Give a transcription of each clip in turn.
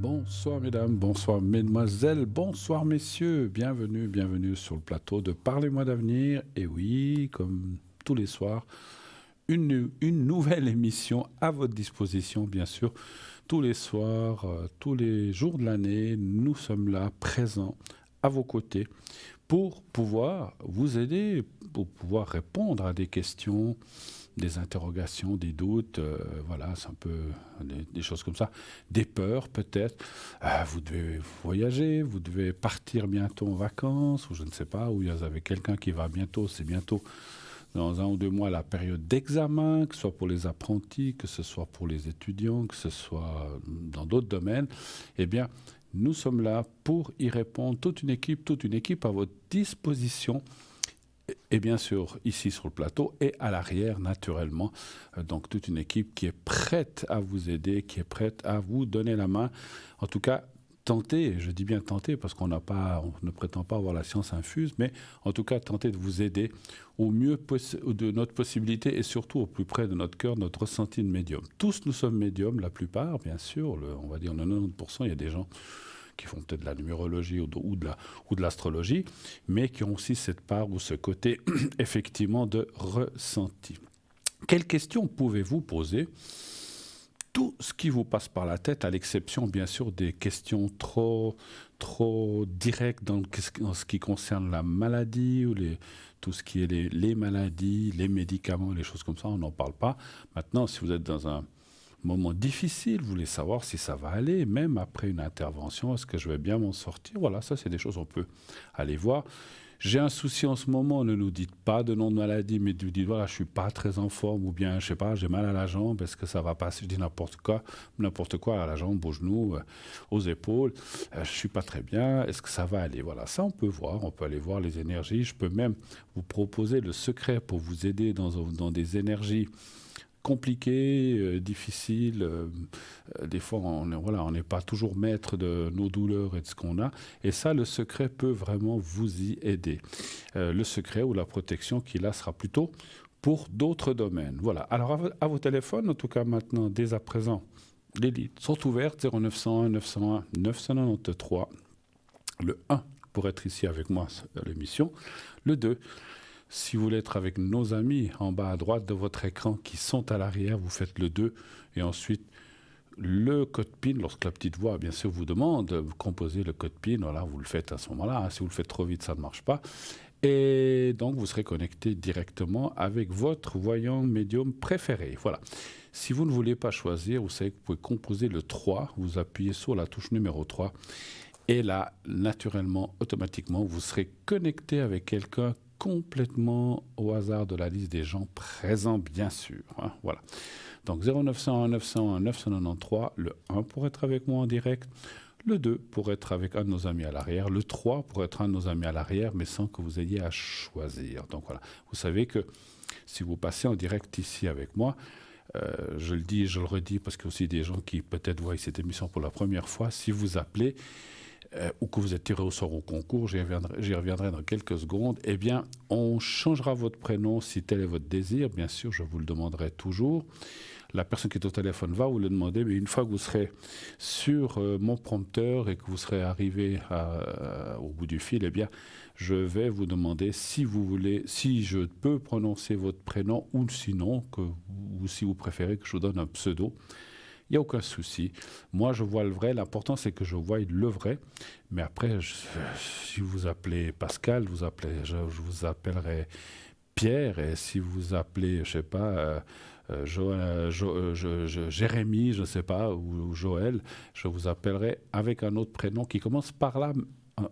Bonsoir mesdames, bonsoir mesdemoiselles, bonsoir messieurs, bienvenue sur le plateau de Parlez-moi d'avenir. Et oui, comme tous les soirs, une nouvelle émission à votre disposition, bien sûr. Tous les soirs, tous les jours de l'année, nous sommes là, présents, à vos côtés, pour pouvoir vous aider, pour pouvoir répondre à des questions, des interrogations, des doutes, voilà, c'est un peu des choses comme ça, des peurs peut-être. Vous devez voyager, vous devez partir bientôt en vacances, ou je ne sais pas, ou vous avez quelqu'un qui va bientôt, c'est bientôt dans 1 ou 2 mois la période d'examen, que ce soit pour les apprentis, que ce soit pour les étudiants, que ce soit dans d'autres domaines. Eh bien, nous sommes là pour y répondre, toute une équipe à votre disposition. Et bien sûr, ici sur le plateau et à l'arrière, naturellement. Donc, toute une équipe qui est prête à vous aider, qui est prête à vous donner la main. En tout cas, tentez, je dis bien tentez, parce on ne prétend pas avoir la science infuse, mais en tout cas, tentez de vous aider au mieux de notre possibilité et surtout au plus près de notre cœur, notre ressenti de médium. Tous nous sommes médiums, la plupart, bien sûr. On va dire 90%, il y a des gens qui font peut-être de la numérologie ou de l'astrologie, mais qui ont aussi cette part ou ce côté effectivement de ressenti. Quelles questions pouvez-vous poser? Tout ce qui vous passe par la tête, à l'exception bien sûr des questions trop directes dans ce qui concerne la maladie ou tout ce qui est les maladies, les médicaments, les choses comme ça, on n'en parle pas. Maintenant, si vous êtes dans un moment difficile, vous voulez savoir si ça va aller, même après une intervention, est-ce que je vais bien m'en sortir? Voilà, ça c'est des choses qu'on peut aller voir. J'ai un souci en ce moment, ne nous dites pas de nom de maladie, mais nous dites, voilà, je suis pas très en forme, ou bien, je sais pas, j'ai mal à la jambe, est-ce que ça va passer? Je dis n'importe quoi à la jambe, aux genoux, aux épaules, je suis pas très bien, est-ce que ça va aller? Voilà, ça on peut voir, on peut aller voir les énergies, je peux même vous proposer le secret pour vous aider dans des énergies compliqué, difficile. Des fois, on n'est pas toujours maître de nos douleurs et de ce qu'on a. Et ça, le secret peut vraiment vous y aider. Le secret ou la protection qui, là, sera plutôt pour d'autres domaines. Voilà. Alors, à vos téléphones, en tout cas maintenant, dès à présent, les lignes sont ouvertes, 0901 901 993. Le 1 pour être ici avec moi à l'émission. Le 2, si vous voulez être avec nos amis en bas à droite de votre écran qui sont à l'arrière, vous faites le 2 et ensuite le code PIN, lorsque la petite voix, bien sûr, vous demande, vous composez le code PIN, voilà, vous le faites à ce moment-là. Si vous le faites trop vite, ça ne marche pas. Et donc, vous serez connecté directement avec votre voyant médium préféré. Voilà. Si vous ne voulez pas choisir, vous savez que vous pouvez composer le 3, vous appuyez sur la touche numéro 3. Et là, naturellement, automatiquement, vous serez connecté avec quelqu'un complètement au hasard de la liste des gens présents, bien sûr. Hein, voilà. Donc 0901 901 993, le 1 pour être avec moi en direct, le 2 pour être avec un de nos amis à l'arrière, le 3 pour être un de nos amis à l'arrière, mais sans que vous ayez à choisir. Donc voilà, vous savez que si vous passez en direct ici avec moi, je le dis et je le redis parce qu'il y a aussi des gens qui peut-être voient cette émission pour la première fois, si vous appelez, ou que vous êtes tiré au sort au concours, j'y reviendrai dans quelques secondes, eh bien, on changera votre prénom si tel est votre désir. Bien sûr, je vous le demanderai toujours. La personne qui est au téléphone va vous le demander, mais une fois que vous serez sur mon prompteur et que vous serez arrivé au bout du fil, eh bien, je vais vous demander si vous voulez, si je peux prononcer votre prénom ou sinon, ou si vous préférez que je vous donne un pseudo. Il n'y a aucun souci. Moi, je vois le vrai. L'important, c'est que je voie le vrai. Mais après, si vous appelez Pascal, je vous appellerai Pierre. Et si vous appelez, je ne sais pas, Jérémy, je ne sais pas, ou Joël, je vous appellerai avec un autre prénom qui commence par la...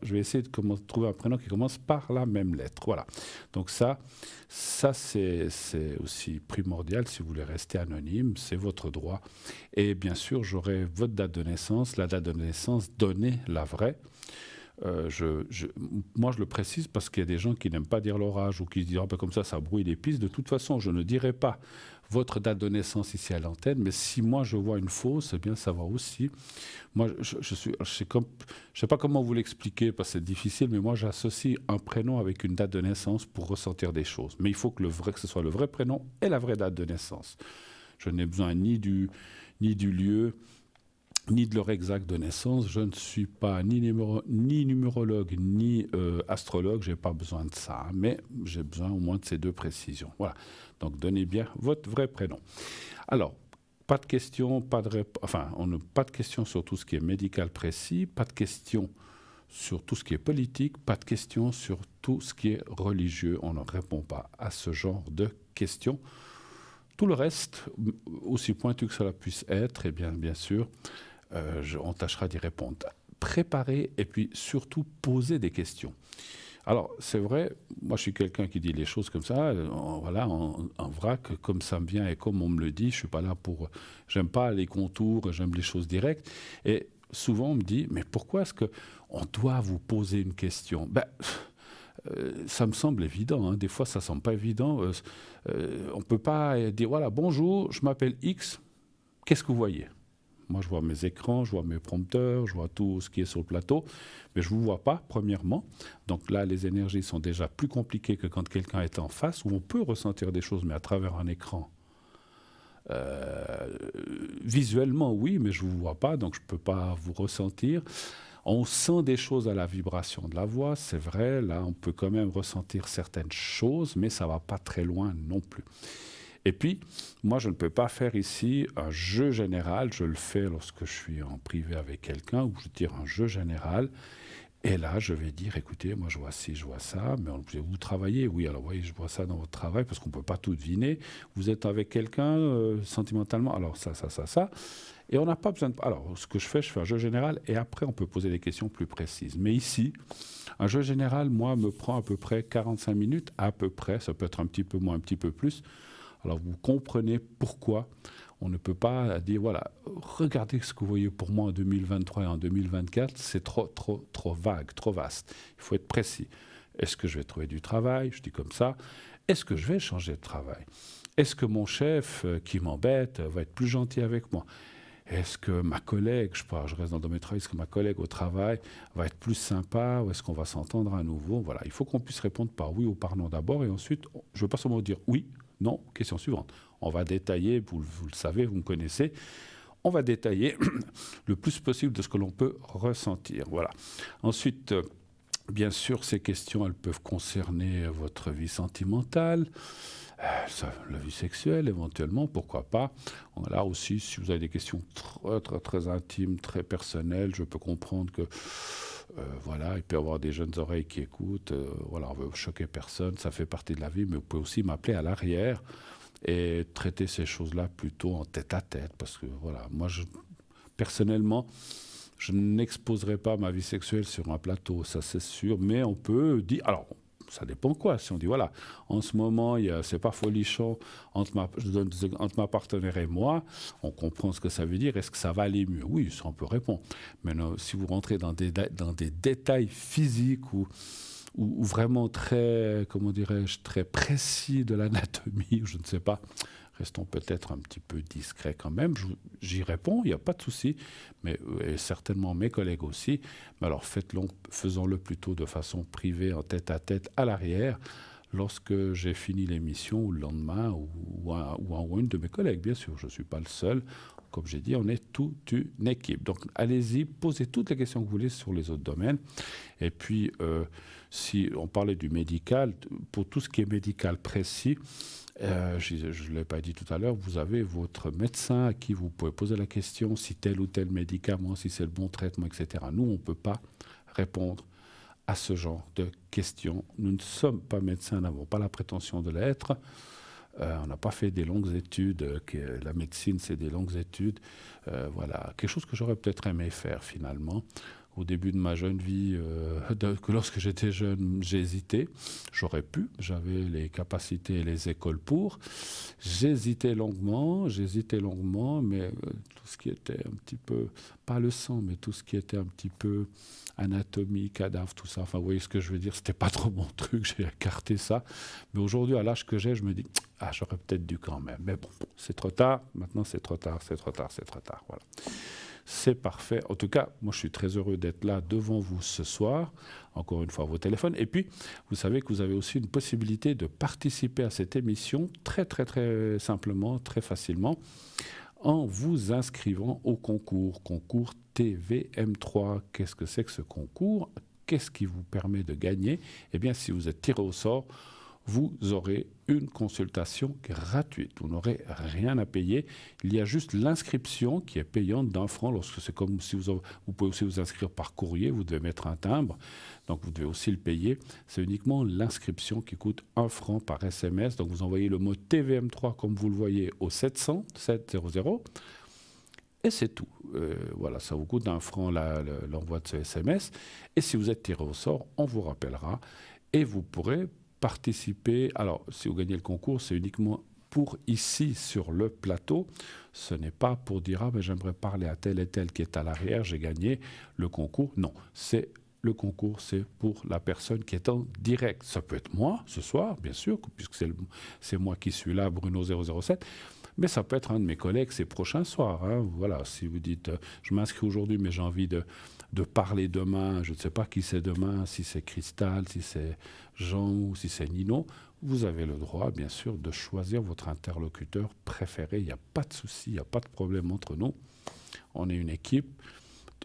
Je vais essayer de trouver un prénom qui commence par la même lettre. Voilà. Donc ça c'est aussi primordial si vous voulez rester anonyme. C'est votre droit. Et bien sûr, j'aurai votre date de naissance, la date de naissance donnée, la vraie. Moi, je le précise parce qu'il y a des gens qui n'aiment pas dire leur âge ou qui se disent comme ça brouille les pistes. De toute façon, je ne dirai pas votre date de naissance ici à l'antenne, mais si moi je vois une fausse, eh bien ça va aussi. Moi, je sais pas comment vous l'expliquer parce que c'est difficile, mais moi j'associe un prénom avec une date de naissance pour ressentir des choses. Mais il faut que ce soit le vrai prénom et la vraie date de naissance. Je n'ai besoin ni du lieu, ni de l'heure exacte de naissance. Je ne suis pas ni numérologue, ni astrologue. Je n'ai pas besoin de ça. Hein, mais j'ai besoin au moins de ces deux précisions. Voilà. Donc, donnez bien votre vrai prénom. Alors, pas de questions, pas de questions sur tout ce qui est médical précis, pas de questions sur tout ce qui est politique, pas de questions sur tout ce qui est religieux. On ne répond pas à ce genre de questions. Tout le reste, aussi pointu que cela puisse être, et bien sûr, on tâchera d'y répondre. Préparer et puis surtout poser des questions. Alors, c'est vrai, moi je suis quelqu'un qui dit les choses comme ça, en vrac, comme ça me vient et comme on me le dit. Je suis pas là pour... J'aime pas les contours, j'aime les choses directes. Et souvent on me dit, mais pourquoi est-ce qu'on doit vous poser une question ? Ça me semble évident, hein. Des fois ça semble pas évident. On peut pas dire, voilà, bonjour, je m'appelle X, qu'est-ce que vous voyez ? Moi, je vois mes écrans, je vois mes prompteurs, je vois tout ce qui est sur le plateau, mais je ne vous vois pas, premièrement. Donc là, les énergies sont déjà plus compliquées que quand quelqu'un est en face, où on peut ressentir des choses, mais à travers un écran. Visuellement, oui, mais je ne vous vois pas, donc je ne peux pas vous ressentir. On sent des choses à la vibration de la voix, c'est vrai. Là, on peut quand même ressentir certaines choses, mais ça ne va pas très loin non plus. Et puis, moi, je ne peux pas faire ici un jeu général. Je le fais lorsque je suis en privé avec quelqu'un, où je tire un jeu général. Et là, je vais dire, écoutez, moi, je vois ci, je vois ça. Mais vous travaillez ? Oui, alors, oui, je vois ça dans votre travail, parce qu'on ne peut pas tout deviner. Vous êtes avec quelqu'un sentimentalement, alors ça. Et on n'a pas besoin de... Alors, ce que je fais un jeu général, et après, on peut poser des questions plus précises. Mais ici, un jeu général, moi, me prend à peu près 45 minutes, à peu près. Ça peut être un petit peu moins, un petit peu plus. Alors, vous comprenez pourquoi on ne peut pas dire, voilà, regardez ce que vous voyez pour moi en 2023 et en 2024, c'est trop vague, trop vaste. Il faut être précis. Est-ce que je vais trouver du travail ? Je dis comme ça. Est-ce que je vais changer de travail ? Est-ce que mon chef qui m'embête va être plus gentil avec moi ? Est-ce que ma collègue, je reste dans le domaine du travail, est-ce que ma collègue au travail va être plus sympa ou est-ce qu'on va s'entendre à nouveau ? Voilà, il faut qu'on puisse répondre par oui ou par non d'abord et ensuite, je ne veux pas seulement dire oui, non, question suivante. On va détailler, vous le savez, vous me connaissez, on va détailler le plus possible de ce que l'on peut ressentir. Voilà. Ensuite, bien sûr, ces questions, elles peuvent concerner votre vie sentimentale, la vie sexuelle éventuellement, pourquoi pas. Là aussi, si vous avez des questions très intimes, très personnelles, je peux comprendre que voilà, il peut y avoir des jeunes oreilles qui écoutent. Voilà, on veut choquer personne, ça fait partie de la vie, mais vous pouvez aussi m'appeler à l'arrière et traiter ces choses-là plutôt en tête-à-tête, parce que voilà, moi, personnellement, je n'exposerai pas ma vie sexuelle sur un plateau, ça c'est sûr, mais on peut dire... Alors, ça dépend quoi. Si on dit, voilà, en ce moment, c'est pas folichon entre ma partenaire et moi, on comprend ce que ça veut dire. Est-ce que ça va aller mieux ? Oui, ça on peut répondre. Mais non, si vous rentrez dans des détails physiques ou vraiment très, comment dirais-je, très précis de l'anatomie, je ne sais pas, restons peut-être un petit peu discrets quand même. J'y réponds, il n'y a pas de souci, mais et certainement mes collègues aussi. Mais alors faisons-le plutôt de façon privée, en tête-à-tête, à l'arrière, lorsque j'ai fini l'émission, ou le lendemain, ou une de mes collègues, bien sûr. Je ne suis pas le seul. Comme j'ai dit, on est toute une équipe. Donc, allez-y, posez toutes les questions que vous voulez sur les autres domaines. Et puis, si on parlait du médical, pour tout ce qui est médical précis, je ne l'ai pas dit tout à l'heure, vous avez votre médecin à qui vous pouvez poser la question si tel ou tel médicament, si c'est le bon traitement, etc. Nous, on ne peut pas répondre à ce genre de questions. Nous ne sommes pas médecins, nous n'avons pas la prétention de l'être. On n'a pas fait des longues études. La médecine, c'est des longues études. Voilà, quelque chose que j'aurais peut-être aimé faire finalement. Au début de ma jeune vie, que lorsque j'étais jeune, j'ai hésité. J'aurais pu, j'avais les capacités et les écoles pour. J'hésitais longuement, mais tout ce qui était un petit peu, pas le sang, mais tout ce qui était un petit peu anatomie, cadavre, tout ça. Enfin, vous voyez ce que je veux dire, c'était pas trop mon truc, j'ai écarté ça. Mais aujourd'hui, à l'âge que j'ai, je me dis, j'aurais peut-être dû quand même. Mais bon, c'est trop tard, maintenant c'est trop tard, voilà. C'est parfait. En tout cas, moi, je suis très heureux d'être là devant vous ce soir. Encore une fois, vos téléphones. Et puis, vous savez que vous avez aussi une possibilité de participer à cette émission très, très, très simplement, très facilement, en vous inscrivant au concours TVM3. Qu'est-ce que c'est que ce concours? Qu'est-ce qui vous permet de gagner? Eh bien, si vous êtes tiré au sort, vous aurez une consultation gratuite. Vous n'aurez rien à payer. Il y a juste l'inscription qui est payante d'1 franc. Lorsque c'est comme si vous pouvez aussi vous inscrire par courrier, vous devez mettre un timbre, donc vous devez aussi le payer. C'est uniquement l'inscription qui coûte 1 franc par SMS. Donc vous envoyez le mot TVM3 comme vous le voyez au 700 700 et c'est tout. Voilà, ça vous coûte 1 franc l'envoi de ce SMS. Et si vous êtes tiré au sort, on vous rappellera et vous pourrez participer. Alors, si vous gagnez le concours, c'est uniquement pour ici, sur le plateau. Ce n'est pas pour dire « Ah, ben, j'aimerais parler à tel et tel qui est à l'arrière, j'ai gagné le concours ». Non, le concours, c'est pour la personne qui est en direct. Ça peut être moi, ce soir, bien sûr, puisque c'est moi qui suis là, Bruno007. Mais ça peut être un de mes collègues ces prochains soirs. Hein. Voilà, si vous dites je m'inscris aujourd'hui, mais j'ai envie de parler demain, je ne sais pas qui c'est demain, si c'est Cristal, si c'est Jean ou si c'est Nino, vous avez le droit, bien sûr, de choisir votre interlocuteur préféré. Il n'y a pas de souci, il n'y a pas de problème entre nous. On est une équipe.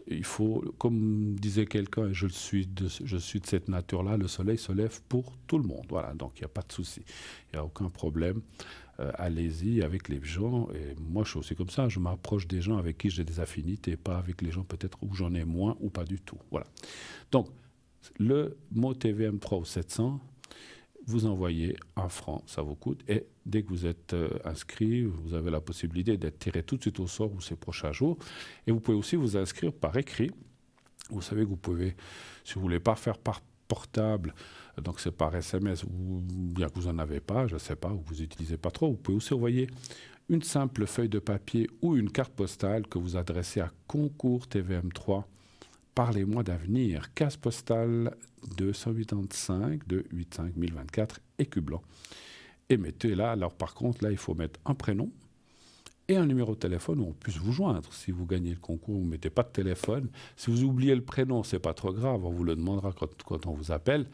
Il faut, comme disait quelqu'un, et je suis de cette nature-là, le soleil se lève pour tout le monde. Voilà, donc il n'y a pas de souci, il n'y a aucun problème. Allez-y avec les gens. Et moi, je suis aussi comme ça. Je m'approche des gens avec qui j'ai des affinités, pas avec les gens peut-être où j'en ai moins ou pas du tout. Voilà. Donc, le mot TVM3 au 700, vous envoyez 1 franc, ça vous coûte. Et dès que vous êtes inscrit, vous avez la possibilité d'être tiré tout de suite au sort ou ces prochains jours. Et vous pouvez aussi vous inscrire par écrit. Vous savez que vous pouvez, si vous ne voulez pas faire par portable, donc c'est par SMS, ou bien que vous n'en avez pas, je ne sais pas, ou que vous n'utilisez pas trop, vous pouvez aussi envoyer une simple feuille de papier ou une carte postale que vous adressez à Concours TVM3. Parlez-moi d'avenir, case postale 285 de 85 1024, Écu Blanc. Et mettez là, alors par contre, là, il faut mettre un prénom et un numéro de téléphone où on puisse vous joindre. Si vous gagnez le concours, vous ne mettez pas de téléphone. Si vous oubliez le prénom, ce n'est pas trop grave, on vous le demandera quand on vous appelle.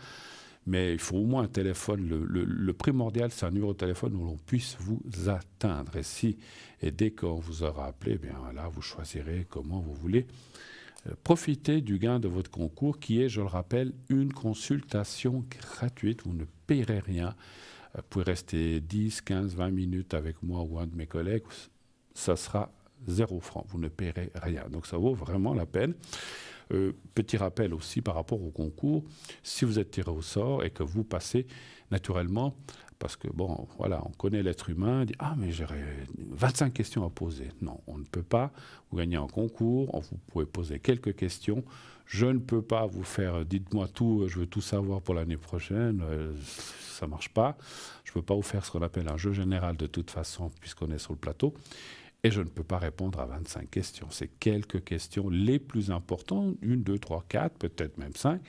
Mais il faut au moins un téléphone. Le primordial, c'est un numéro de téléphone où l'on puisse vous atteindre. Et dès qu'on vous aura appelé, eh bien là, vous choisirez comment vous voulez profiter du gain de votre concours, qui est, je le rappelle, une consultation gratuite. Vous ne payerez rien. Vous pouvez rester 10, 15, 20 minutes avec moi ou un de mes collègues. Ça sera 0 franc. Vous ne payerez rien. Donc ça vaut vraiment la peine. Petit rappel aussi par rapport au concours, si vous êtes tiré au sort et que vous passez naturellement, parce que bon, voilà, on connaît l'être humain, dit ah mais j'aurais 25 questions à poser. Non, on ne peut pas. Vous gagnez un concours, vous pouvez poser quelques questions. Je ne peux pas vous faire, dites-moi tout, je veux tout savoir pour l'année prochaine. Ça ne marche pas. Je ne peux pas vous faire ce qu'on appelle un jeu général de toute façon, puisqu'on est sur le plateau. Et je ne peux pas répondre à 25 questions. C'est quelques questions les plus importantes, 1, 2, 3, 4, peut-être même 5,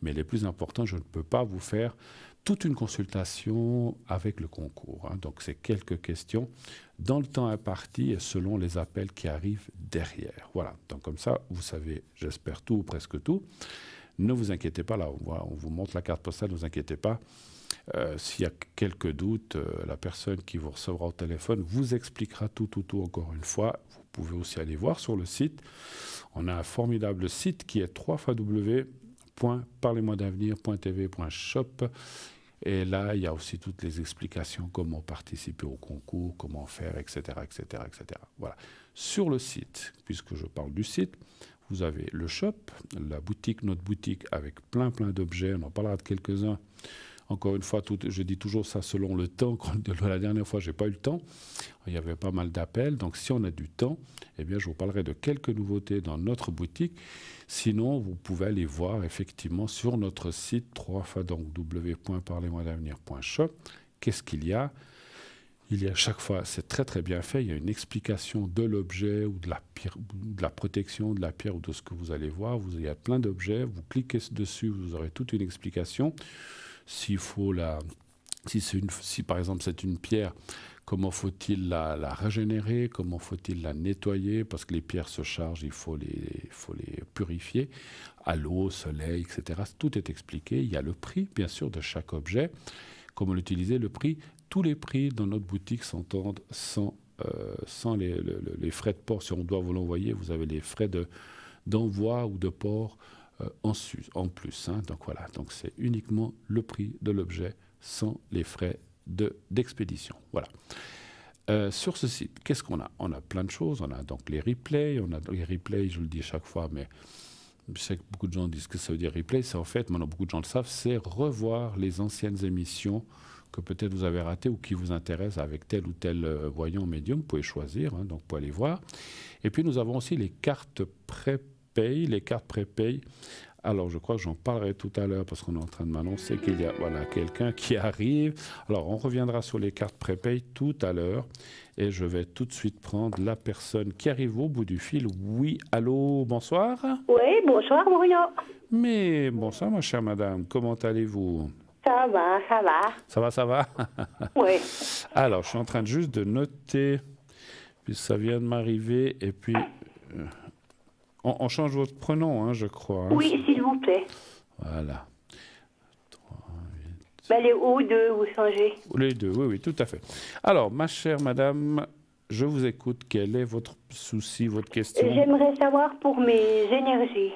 mais les plus importantes, je ne peux pas vous faire toute une consultation avec le concours. Hein. Donc, c'est quelques questions dans le temps imparti et selon les appels qui arrivent derrière. Voilà, donc comme ça, vous savez, j'espère tout ou presque tout. Ne vous inquiétez pas, là, on vous montre la carte postale, ne vous inquiétez pas. S'il y a quelques doutes, la personne qui vous recevra au téléphone vous expliquera tout encore une fois. Vous pouvez aussi aller voir sur le site. On a un formidable site qui est www.parlez-moi-d'avenir.tv.shop. Et là, il y a aussi toutes les explications, comment participer au concours, comment faire, etc., etc., etc. Voilà. Sur le site, puisque je parle du site, vous avez le shop, la boutique, notre boutique avec plein d'objets. On en parlera de quelques-uns. Encore une fois, je dis toujours ça selon le temps. La dernière fois, je n'ai pas eu le temps. Il y avait pas mal d'appels. Donc, si on a du temps, eh bien, je vous parlerai de quelques nouveautés dans notre boutique. Sinon, vous pouvez aller voir effectivement sur notre site www.parlez-moi-d'avenir.shop. Qu'est-ce qu'il y a ? Il y a chaque fois, c'est très bien fait, il y a une explication de l'objet ou de la protection de la pierre ou de ce que vous allez voir. Il y a plein d'objets, vous cliquez dessus, vous aurez toute une explication. Si par exemple c'est une pierre, comment faut-il la régénérer, comment faut-il la nettoyer, parce que les pierres se chargent, il faut les purifier, à l'eau, au soleil, etc. Tout est expliqué. Il y a le prix, bien sûr, de chaque objet, comment l'utiliser, le prix. Tous les prix dans notre boutique s'entendent sans sans les frais de port. Si on doit vous l'envoyer, vous avez les frais d'envoi ou de port en plus. Hein. Donc voilà, donc c'est uniquement le prix de l'objet sans les frais d'expédition. Voilà. Sur ce site, qu'est-ce qu'on a? On a plein de choses. On a donc les replays. On a les replays, je le dis chaque fois, mais je sais que beaucoup de gens disent que ça veut dire replay. C'est en fait, maintenant beaucoup de gens le savent, c'est revoir les anciennes émissions que peut-être vous avez ratées ou qui vous intéressent avec tel ou tel voyant médium. Vous pouvez choisir, hein, donc vous pouvez aller voir. Et puis nous avons aussi les cartes pré-paye. Les cartes pré-paye. Alors, je crois que j'en parlerai tout à l'heure parce qu'on est en train de m'annoncer qu'il y a quelqu'un qui arrive. Alors, on reviendra sur les cartes prépay tout à l'heure et je vais tout de suite prendre la personne qui arrive au bout du fil. Oui, allô, bonsoir. Oui, bonsoir, Bruno. Mais bonsoir, ma chère madame, comment allez-vous? Ça va, ça va. Ça va, ça va? Oui. Alors, je suis en train juste de noter, puis ça vient de m'arriver et puis... On change votre prénom, hein, je crois. Hein. Oui, s'il vous plaît. Voilà. 3, 8... Ben, les O2, vous changez. Les deux, oui, oui, tout à fait. Alors, ma chère madame, je vous écoute. Quel est votre souci, votre question? J'aimerais savoir pour mes énergies.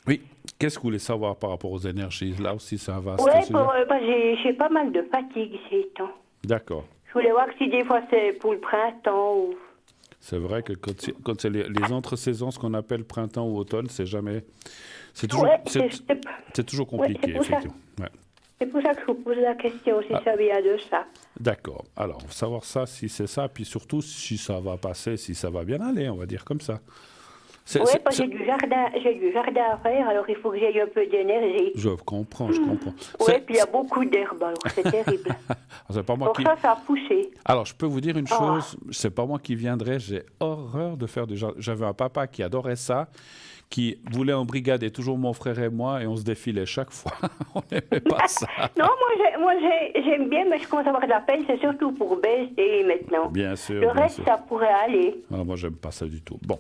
Oui. Qu'est-ce que vous voulez savoir par rapport aux énergies? Là aussi, ça va. Oui, j'ai pas mal de fatigue ces temps. D'accord. Je voulais voir si des fois c'est pour le printemps ou... C'est vrai que quand c'est les entre-saisons, ce qu'on appelle printemps ou automne, c'est jamais... C'est toujours, c'est toujours compliqué, effectivement. Ouais. C'est pour ça que je vous pose la question, si ça vient de ça. D'accord. Alors, savoir ça, si c'est ça, puis surtout si ça va passer, si ça va bien aller, on va dire comme ça. Oui, parce que j'ai du jardin à faire, alors il faut que j'aie un peu d'énergie. Je comprends, je comprends. Oui, puis il y a beaucoup d'herbes, alors c'est terrible. C'est pas moi pour ça a poussé. Alors, je peux vous dire une chose, c'est pas moi qui viendrai, j'ai horreur de faire du jardin. J'avais un papa qui adorait ça, qui voulait embrigader toujours mon frère et moi, et on se défilait chaque fois. On n'aimait pas ça. Non, moi j'aime bien, mais je commence à avoir de la peine, c'est surtout pour baisser maintenant. Bien sûr. Le reste, ça pourrait aller. Alors, moi, j'aime pas ça du tout. Bon,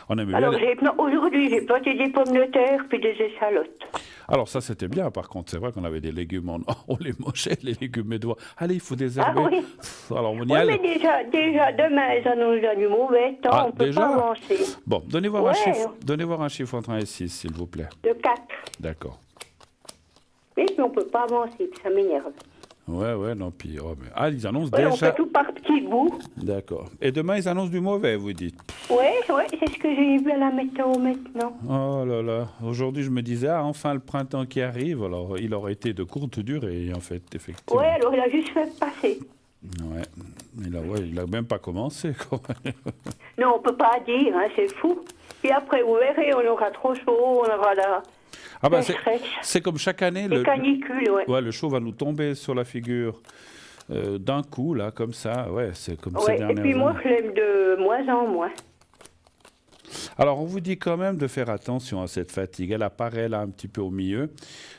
on aime alors, bien... aujourd'hui, j'ai planté des pommes de terre puis des échalotes. Alors, ça, c'était bien. Par contre, c'est vrai qu'on avait des légumes, on les mangeait, les légumes médois. Allez, il faut désherber. Ah oui. Alors, on y allait. Mais déjà, demain, ils annoncent du mauvais temps, on ne peut pas avancer. Bon, donnez voir un chiffre entre 1 et 6, s'il vous plaît. De 4. D'accord. Oui, mais on ne peut pas avancer, puis ça m'énerve. Ouais, non, puis... Oh, mais... Ah, ils annoncent on déjà... fait tout par petits bouts. D'accord. Et demain, ils annoncent du mauvais, vous dites? Oui, c'est ce que j'ai vu à la météo maintenant. Oh là là. Aujourd'hui, je me disais, enfin le printemps qui arrive. Alors, il aurait été de courte durée, en fait, effectivement. Oui, alors il a juste fait passer. Ouais. Il a même pas commencé, quoi. Non, on peut pas dire, hein, c'est fou. Et après, vous verrez, on aura trop chaud, on aura la... Ah ben, c'est comme chaque année, le canicule, le chaud va nous tomber sur la figure d'un coup, là, comme ça. Ouais, c'est comme ces dernières années. Et puis moi, je l'aime de moins en moins. Alors, on vous dit quand même de faire attention à cette fatigue. Elle apparaît là un petit peu au milieu.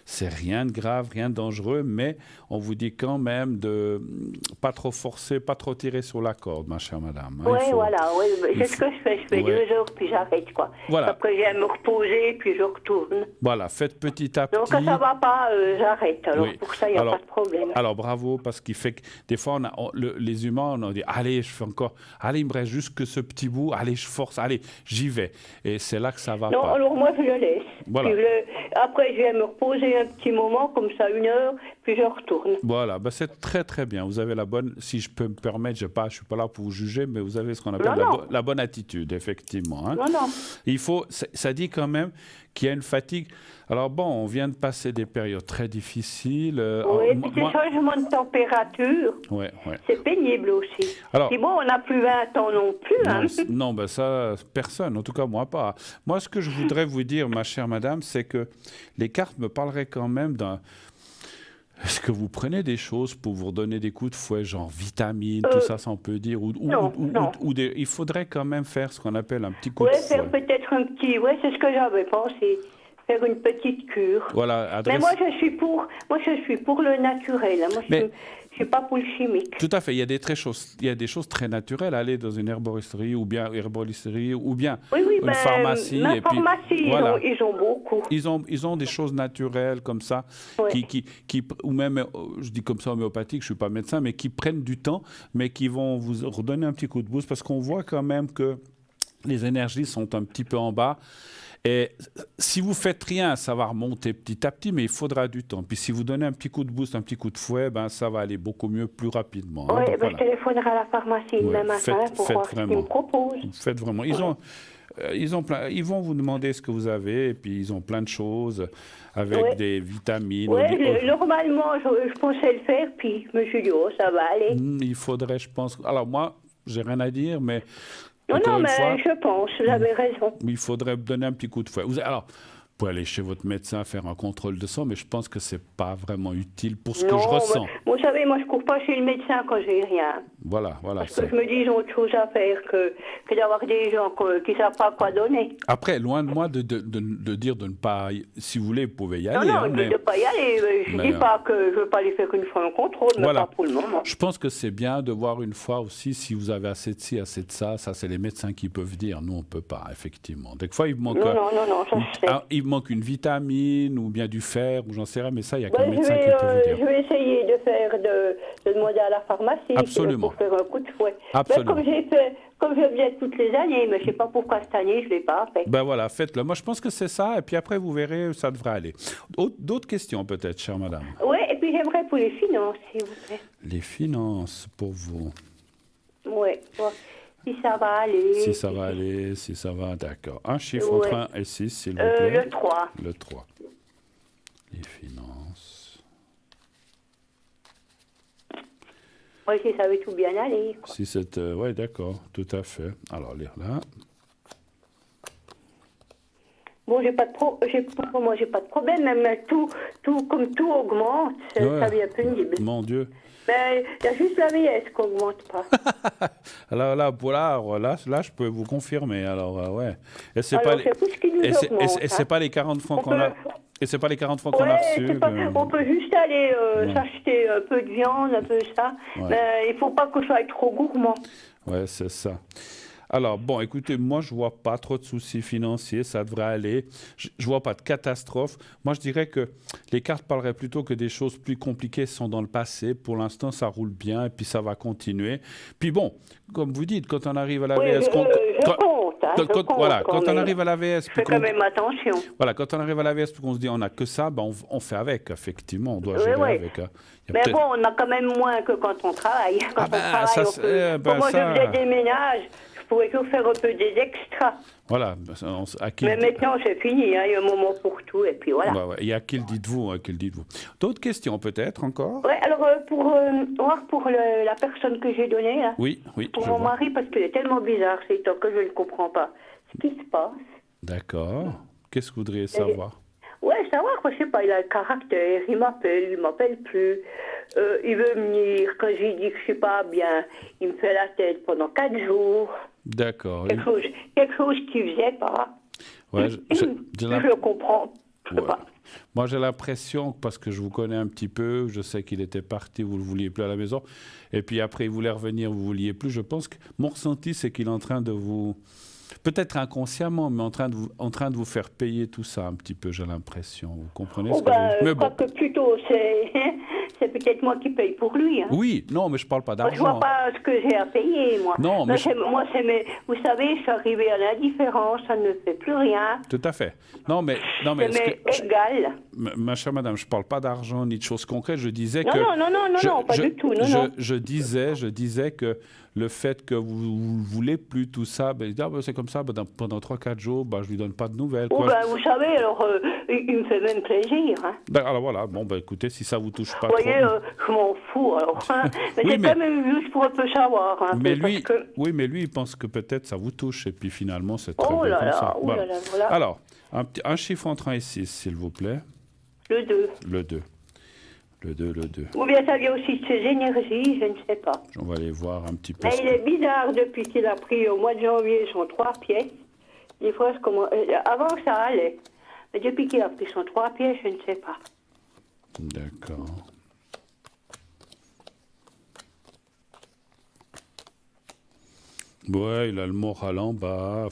C'est rien de grave, rien de dangereux, mais on vous dit quand même de pas trop forcer, pas trop tirer sur la corde, ma chère madame. Oui, c'est ce que je fais. Je fais 2 heures, puis j'arrête, quoi. Voilà. Après, je viens me reposer, puis je retourne. Voilà, faites petit à petit. Donc, quand ça va pas, j'arrête. Alors, pour ça, il n'y a pas de problème. Alors, bravo, parce qu'il fait que des fois, les humains, on dit, allez, je fais encore, allez, il me reste juste que ce petit bout, allez, je force, allez, j'y vais. Et c'est là que ça va pas. Non, alors moi, je le laisse. Voilà. Après, je viens me reposer un petit moment, comme ça, 1 heure, puis je retourne. Voilà, c'est très très bien. Vous avez la bonne, si je peux me permettre, je suis pas là pour vous juger, mais vous avez ce qu'on appelle la bonne attitude, effectivement. Hein. Non. Il faut, ça dit quand même qu'il y a une fatigue. Alors bon, on vient de passer des périodes très difficiles. Oui, puis ces changements de température, c'est pénible aussi. Alors, et bon, on n'a plus 20 ans non plus. Non, ça, personne, en tout cas moi pas. Moi, ce que je voudrais vous dire, ma chère madame, c'est que les cartes me parleraient quand même d'un... Est-ce que vous prenez des choses pour vous redonner des coups de fouet, genre vitamines, tout ça, on peut dire, non. Il faudrait quand même faire ce qu'on appelle un petit coup de fouet. Oui, faire peut-être un petit... Oui, c'est ce que j'avais pensé. Faire une petite cure. Voilà, mais moi je suis pour le naturel. Moi, Je suis pas pour le chimique. Tout à fait. Il y a des choses très naturelles. Aller dans une herboristerie ou bien Oui, une pharmacie. ma Et puis, pharmacie, voilà. ils ont beaucoup. Ils ont des choses naturelles comme ça, Ouais. ou même, je dis comme ça homéopathique, je suis pas médecin, mais qui prennent du temps, mais qui vont vous redonner un petit coup de boost parce qu'on voit quand même que les énergies sont un petit peu en bas. Et si vous faites rien, ça va remonter petit à petit, mais il faudra du temps. Puis si vous donnez un petit coup de boost, un petit coup de fouet, ben ça va aller beaucoup mieux, plus rapidement. Oui, Donc, je téléphonerai à la pharmacie demain matin pour voir ce qu'ils me proposent. Faites vraiment. Ils vont vous demander ce que vous avez, et puis ils ont plein de choses avec des vitamines. Oui, normalement, je pensais le faire, puis je me suis dit, oh, ça va aller. Il faudrait, je pense. Alors moi, j'ai rien à dire, mais Non, mais je pense, vous avez raison. il faudrait donner un petit coup de fouet. Alors, vous pouvez aller chez votre médecin faire un contrôle de sang, mais je pense que c'est pas vraiment utile pour ce que je ressens. Vous savez, moi, je cours pas chez le médecin quand j'ai rien. Voilà. Parce que je me dis, ils ont autre chose à faire que d'avoir des gens qui savent pas quoi donner. Après, loin de moi de dire de ne pas... Si vous voulez, vous pouvez y aller. Non, de ne pas y aller. Je dis pas que je veux pas aller faire une fois un contrôle, mais pas pour le moment. Je pense que c'est bien de voir une fois aussi si vous avez assez de ci, assez de ça. Ça, c'est les médecins qui peuvent dire. Nous, on peut pas, effectivement. Des fois, il manque... Non, ça se fait. Il manque une vitamine ou bien du fer, ou j'en sais rien, mais ça, il n'y a qu'un médecin qui peut vous dire. Je vais essayer de demander à la pharmacie pour faire un coup de fouet. Absolument. Comme je viens toutes les années, mais je ne sais pas pourquoi cette année, je ne l'ai pas fait. Ben voilà, faites-le. Moi, je pense que c'est ça, et puis après, vous verrez, ça devrait aller. D'autres questions, peut-être, chère madame? Oui, et puis j'aimerais pour les finances, s'il vous plaît. Les finances, pour vous? Oui, si ça va aller. Si ça va, d'accord. Un chiffre entre 1 et 6, s'il vous plaît. Le 3. Le 3. Les finances. Oui, si ça veut tout bien aller. Si c'est... oui, d'accord, tout à fait. Alors, lire là. Bon, j'ai pas de problème, même comme tout augmente, ça devient pénible. Mon Dieu. Mais il y a juste la vieillesse qui n'augmente pas. Alors là, je peux vous confirmer. Alors, ouais. Et c'est pas les 40 francs qu'on a. Et c'est pas les 40 francs qu'on a reçus. On peut juste aller s'acheter un peu de viande, un peu ça. Mais il faut pas que je sois trop gourmand. Ouais, c'est ça. Alors, bon, écoutez, moi, je vois pas trop de soucis financiers, ça devrait aller. Je vois pas de catastrophe. Moi, je dirais que les cartes parleraient plutôt que des choses plus compliquées sont dans le passé. Pour l'instant, ça roule bien et puis ça va continuer. Puis bon, comme vous dites, quand on arrive à la VS... Quand on arrive à la VS... Fais quand même attention. Voilà, quand on arrive à la VS, qu'on se dit on n'a que ça, ben on fait avec, effectivement, on doit gérer avec. Hein. Mais bon, on a quand même moins que quand on travaille. Quand on travaille, moi, je faisais des ménages. Je pourrais toujours faire un peu des extras. Voilà. Mais maintenant, c'est fini. Hein, il y a un moment pour tout. Et puis voilà. Et à qui le dites-vous? D'autres questions, peut-être, encore? Oui, alors, pour la personne que j'ai donnée, là, oui, pour mon mari, parce qu'il est tellement bizarre, c'est temps que je ne comprends pas ce qui se passe. D'accord. Qu'est-ce que vous voudriez savoir? Oui, savoir, je ne sais pas, il a le caractère, il m'appelle plus. Il veut venir, quand j'ai dit que je ne suis pas bien, il me fait la tête pendant 4 jours. D'accord. Quelque chose qu'il ne faisait pas. Ouais, je le comprends. Pas. Moi, j'ai l'impression, parce que je vous connais un petit peu, je sais qu'il était parti, vous ne le vouliez plus à la maison, et puis après, il voulait revenir, vous ne vouliez plus. Je pense que mon ressenti, c'est qu'il est en train de vous... Peut-être inconsciemment, mais en train de vous faire payer tout ça un petit peu, j'ai l'impression. Vous comprenez ce que je crois que plutôt, c'est peut-être moi qui paye pour lui. Hein. Oui, non, mais je ne parle pas d'argent. Je ne vois pas ce que j'ai à payer, moi. Non, mais vous savez, je suis arrivée à l'indifférence, ça ne fait plus rien. Tout à fait. Non, mais égal. Ma chère madame, je ne parle pas d'argent ni de choses concrètes. Je disais que... Non, pas du tout. Je disais que le fait que vous ne voulez plus tout ça, c'est comme ça, pendant 3-4 jours, je ne lui donne pas de nouvelles. Vous savez, alors, il me fait même plaisir. Hein. Alors voilà, écoutez, si ça ne vous touche pas trop... Vous voyez, je m'en fous, alors. Hein. Mais c'est quand même juste pour un peu savoir. Hein, mais lui, mais lui, il pense que peut-être ça vous touche, et puis finalement, c'est très bien comme ça. Voilà. Alors, un chiffre entre 1 et 6, s'il vous plaît. Le 2. Le 2. Ou bien ça vient aussi de ses énergies, je ne sais pas. On va aller voir un petit peu. Mais il est bizarre depuis qu'il a pris au mois de janvier son 3 pièces. Des fois, avant ça allait. Mais depuis qu'il a pris son 3 pièces, je ne sais pas. D'accord. Ouais, il a le moral en bas.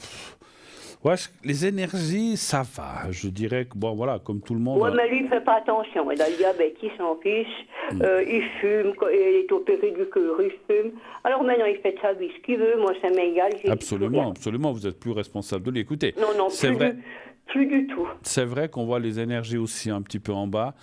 Ouais, les énergies, ça va. Je dirais que, bon, voilà, comme tout le monde. Ouais, mais lui, il fait pas attention. Il a le diabète, il s'en fiche. Il fume, il est opéré du cœur, il fume. Alors maintenant, il fait de sa vie ce qu'il veut. Moi, ça m'égale. Absolument, absolument. Vous êtes plus responsable de lui. Écoutez, Non, c'est vrai. Plus du tout. C'est vrai qu'on voit les énergies aussi un petit peu en bas.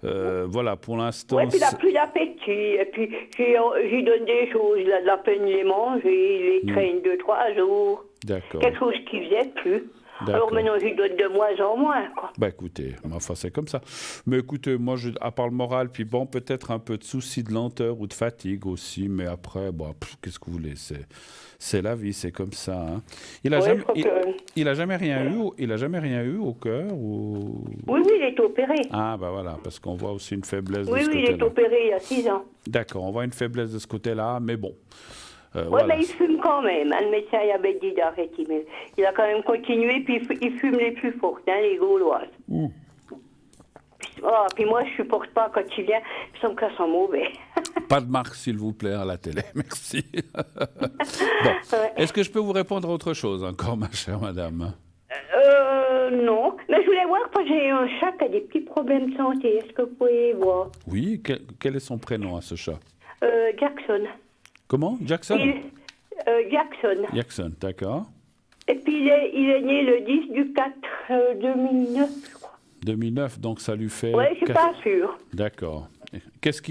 Voilà, pour l'instant. Oui, puis il n'a plus d'appétit. Et puis, j'y donne des choses. Il a de la peine les manger. Il les traîne 2-3 jours. D'accord. Quelque chose qu'il faisait plus. Alors maintenant, j'y donne de moins en moins, quoi. Bah écoutez, enfin c'est comme ça. Mais écoutez, moi, à part le moral, puis bon, peut-être un peu de soucis de lenteur ou de fatigue aussi, mais après, bon, qu'est-ce que vous voulez, c'est la vie, c'est comme ça. Hein. Il a jamais rien eu au cœur ou... Oui, il est opéré. Ah bah voilà, parce qu'on voit aussi une faiblesse de ce côté-là. Oui, il est opéré il y a 6 ans. D'accord, on voit une faiblesse de ce côté-là, mais bon. Oui, voilà. mais il fume quand même. Le médecin il avait dit d'arrêter, mais il a quand même continué, puis il fume les plus fortes, hein, les gauloises. Puis moi, je supporte pas quand il vient, puis son cas sont mauvais. Pas de marque, s'il vous plaît, à la télé, merci. Bon, est-ce que je peux vous répondre à autre chose encore, ma chère madame? Non, mais je voulais voir, parce que j'ai un chat qui a des petits problèmes de santé. Est-ce que vous pouvez voir? Oui, quel est son prénom à ce chat? Jackson. Comment? Jackson? Jackson. Jackson, d'accord. Et puis il est né le 10 du 4 2009, je crois. 2009, donc ça lui fait... Oui, je suis pas sûre. D'accord. Qu'est-ce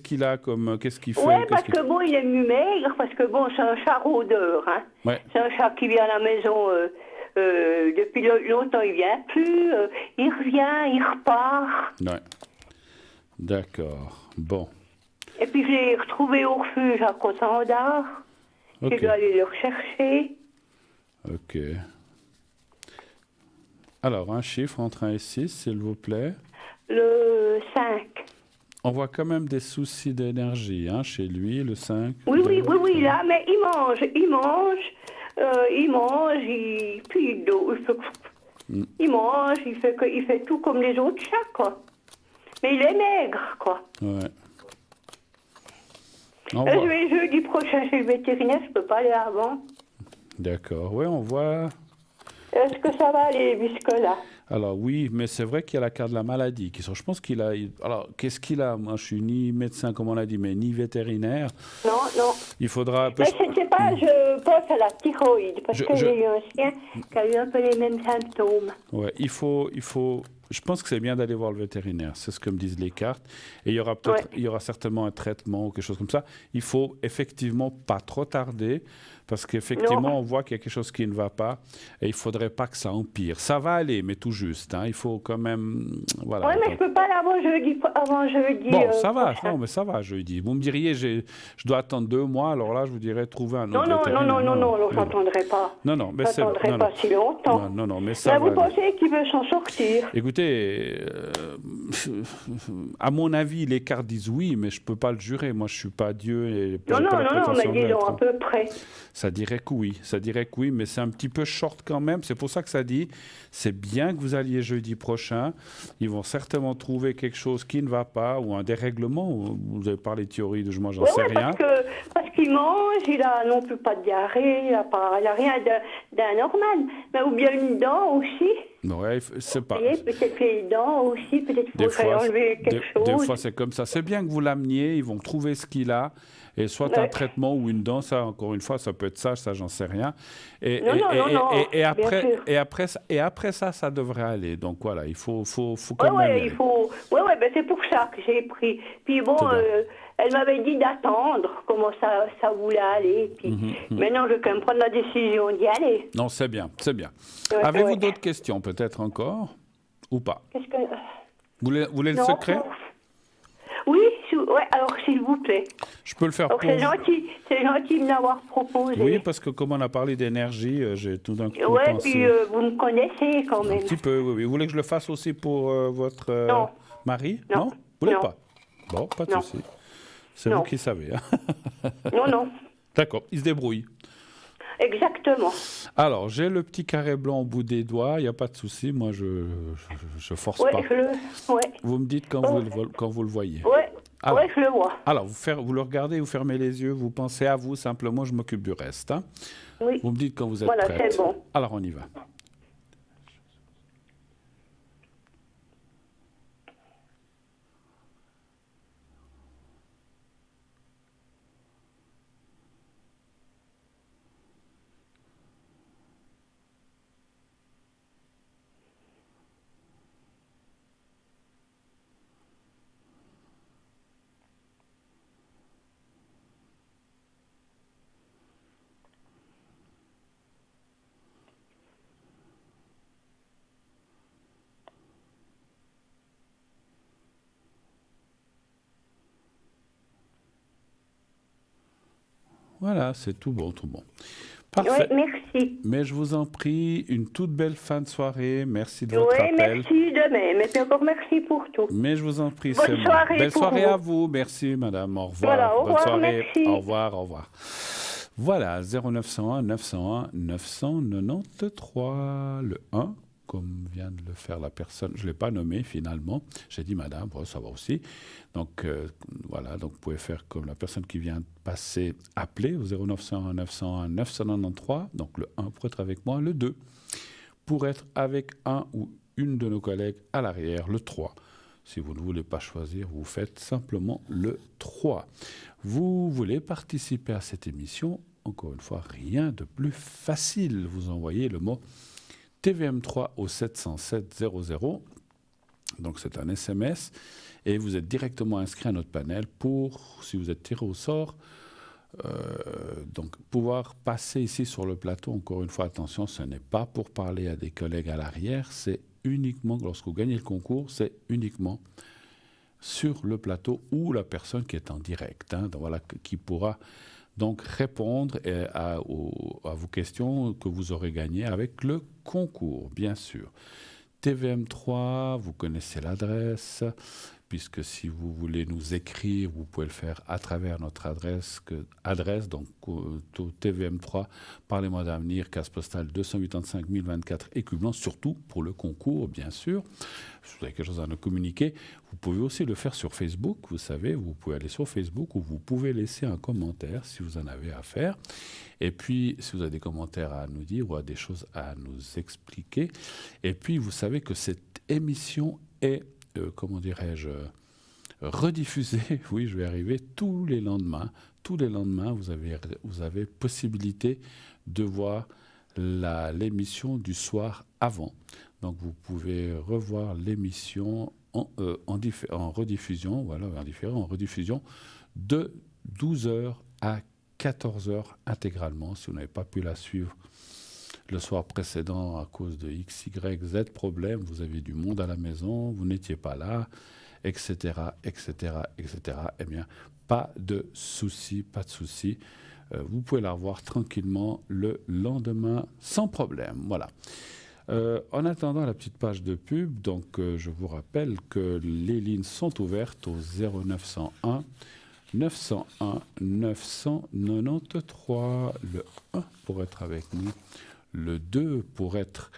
qu'il a comme... Qu'est-ce qu'il fait? Oui, parce que bon, il est maigre, parce que bon, c'est un chat rôdeur, hein. Ouais. C'est un chat qui vient à la maison depuis longtemps, il vient plus, il revient, il repart. Ouais. D'accord. Bon. Et puis je l'ai retrouvé au refuge à Côte-en-Dard. Okay. Je dois aller le rechercher. Ok. Alors, un chiffre entre 1 et 6, s'il vous plaît. Le 5. On voit quand même des soucis d'énergie hein, chez lui, le 5. Oui, là, mais il mange, puis il mange, il fait tout comme les autres chats, quoi. Mais il est maigre, quoi. Ouais. Je vais jeudi prochain chez le vétérinaire, je peux pas aller avant. D'accord, oui, on voit... Est-ce que ça va aller jusque-là? Alors oui, mais c'est vrai qu'il y a la carte de la maladie. Je pense qu'il a... Alors, qu'est-ce qu'il a? Moi, je suis ni médecin, comme on l'a dit, mais ni vétérinaire. Non. Il faudra... Mais je ne sais pas, je pense à la thyroïde, parce que j'ai eu un chien qui a eu un peu les mêmes symptômes. Ouais, il faut... Je pense que c'est bien d'aller voir le vétérinaire, c'est ce que me disent les cartes. Et il y aura certainement un traitement ou quelque chose comme ça. Il faut effectivement pas trop tarder, parce qu'effectivement, on voit qu'il y a quelque chose qui ne va pas, et il ne faudrait pas que ça empire. Ça va aller, mais tout juste. Hein. Il faut quand même... Voilà. Oui, mais je ne peux pas l'avoir avant jeudi. Bon, ça va, non, mais ça va jeudi. Vous me diriez, je dois attendre 2 mois, alors là, je vous dirais, trouver un autre vétérinaire. Non, je n'attendrai pas. Non, mais c'est... Je pas si longtemps. Non, mais ça va. Vous pensez qu'il veut s'en sortir? Écoutez, à mon avis, les cartes disent oui, mais je ne peux pas le jurer. Moi, je ne suis pas Dieu. Et non, mais disons à peu près. Ça dirait que oui, mais c'est un petit peu short quand même. C'est pour ça que ça dit, c'est bien que vous alliez jeudi prochain. Ils vont certainement trouver quelque chose qui ne va pas, ou un dérèglement. Vous avez parlé de thyroïde, moi, j'en sais rien. Parce qu'il mange, il n'a non plus pas de diarrhée, il n'a rien d'anormal. Mais ou bien une dent aussi. Ouais, c'est pas... Peut-être les dents aussi, peut-être qu'il faudrait enlever quelque chose. Des fois, c'est comme ça. C'est bien que vous l'ameniez, ils vont trouver ce qu'il a, et soit un traitement ou une dent, ça, encore une fois, ça peut être ça, j'en sais rien. Et après ça, ça devrait aller. Donc voilà, il faut quand même... Ben c'est pour ça que j'ai pris. Puis bon, elle m'avait dit d'attendre comment ça voulait aller. Puis maintenant, je vais quand même prendre la décision d'y aller. Non, c'est bien. Avez-vous d'autres questions, peut-être encore, ou pas? Vous voulez le secret? Oui, alors s'il vous plaît. Je peux le faire pour c'est gentil de m'avoir proposé. Oui, parce que comme on a parlé d'énergie, j'ai tout d'un coup pensé... Oui, puis vous me connaissez quand même. Un petit peu, oui. Vous voulez que je le fasse aussi pour votre mari? Non. Vous voulez pas? Bon, pas de souci. C'est vous qui savez. Hein. Non. D'accord, il se débrouille. Exactement. Alors, j'ai le petit carré blanc au bout des doigts, il n'y a pas de souci, moi je force pas. Vous me dites quand vous le voyez. Oui, Alors, Oui, je le vois. alors vous le regardez, vous fermez les yeux, vous pensez à vous, simplement, je m'occupe du reste. Hein. Oui. Vous me dites quand vous êtes Voilà, prête. c'est bon. Alors, on y va. Voilà, c'est tout bon, tout bon. Oui, Parfait. merci. Mais je vous en prie, une toute belle fin de soirée. Merci de votre Oui, appel. merci de même. Et puis encore merci pour tout. Mais je vous en prie, Bonne c'est moi. soirée Belle pour soirée vous. à vous. Merci, madame. Au revoir. Voilà, au Bonne revoir, soirée. merci. Au revoir, au revoir. Voilà, 0901 901 993. Le 1, comme vient de le faire la personne. Je ne l'ai pas nommé finalement. J'ai dit madame, bon, ça va aussi. Donc voilà, donc vous pouvez faire comme la personne qui vient de passer, appeler au 0901 901 993. Donc le 1 pour être avec moi. Le 2 pour être avec un ou une de nos collègues à l'arrière. Le 3. Si vous ne voulez pas choisir, vous faites simplement le 3. Vous voulez participer à cette émission, encore une fois, rien de plus facile. Vous envoyez le mot TVM3 au 707 00. Donc c'est un SMS et vous êtes directement inscrit à notre panel pour, si vous êtes tiré au sort, donc pouvoir passer ici sur le plateau. Encore une fois, attention, ce n'est pas pour parler à des collègues à l'arrière, c'est uniquement, lorsque vous gagnez le concours, c'est uniquement sur le plateau ou la personne qui est en direct, hein, donc voilà, qui pourra donc répondre à vos questions que vous aurez gagnées avec le concours, bien sûr. TVM3, vous connaissez l'adresse, puisque si vous voulez nous écrire, vous pouvez le faire à travers notre adresse, donc TVM3, Parlez-moi d'avenir, case postale 285 024, Écublens, surtout pour le concours, bien sûr. Si vous avez quelque chose à nous communiquer, vous pouvez aussi le faire sur Facebook, vous savez, vous pouvez aller sur Facebook ou vous pouvez laisser un commentaire si vous en avez à faire. Et puis, si vous avez des commentaires à nous dire ou des choses à nous expliquer. Et puis, vous savez que cette émission est, comment dirais-je, rediffusée, oui, je vais arriver, tous les lendemains. Tous les lendemains, vous avez possibilité de voir l'émission du soir avant. Donc, vous pouvez revoir l'émission en rediffusion, voilà, en rediffusion de 12h à 14h intégralement, si vous n'avez pas pu la suivre le soir précédent à cause de X, Y, Z problème, vous avez du monde à la maison, vous n'étiez pas là, etc., etc., etc. Eh bien, pas de souci, pas de souci. Vous pouvez la revoir tranquillement le lendemain sans problème. Voilà. En attendant la petite page de pub, donc je vous rappelle que les lignes sont ouvertes au 0901 901 993, le 1 pour être avec nous, le 2 pour être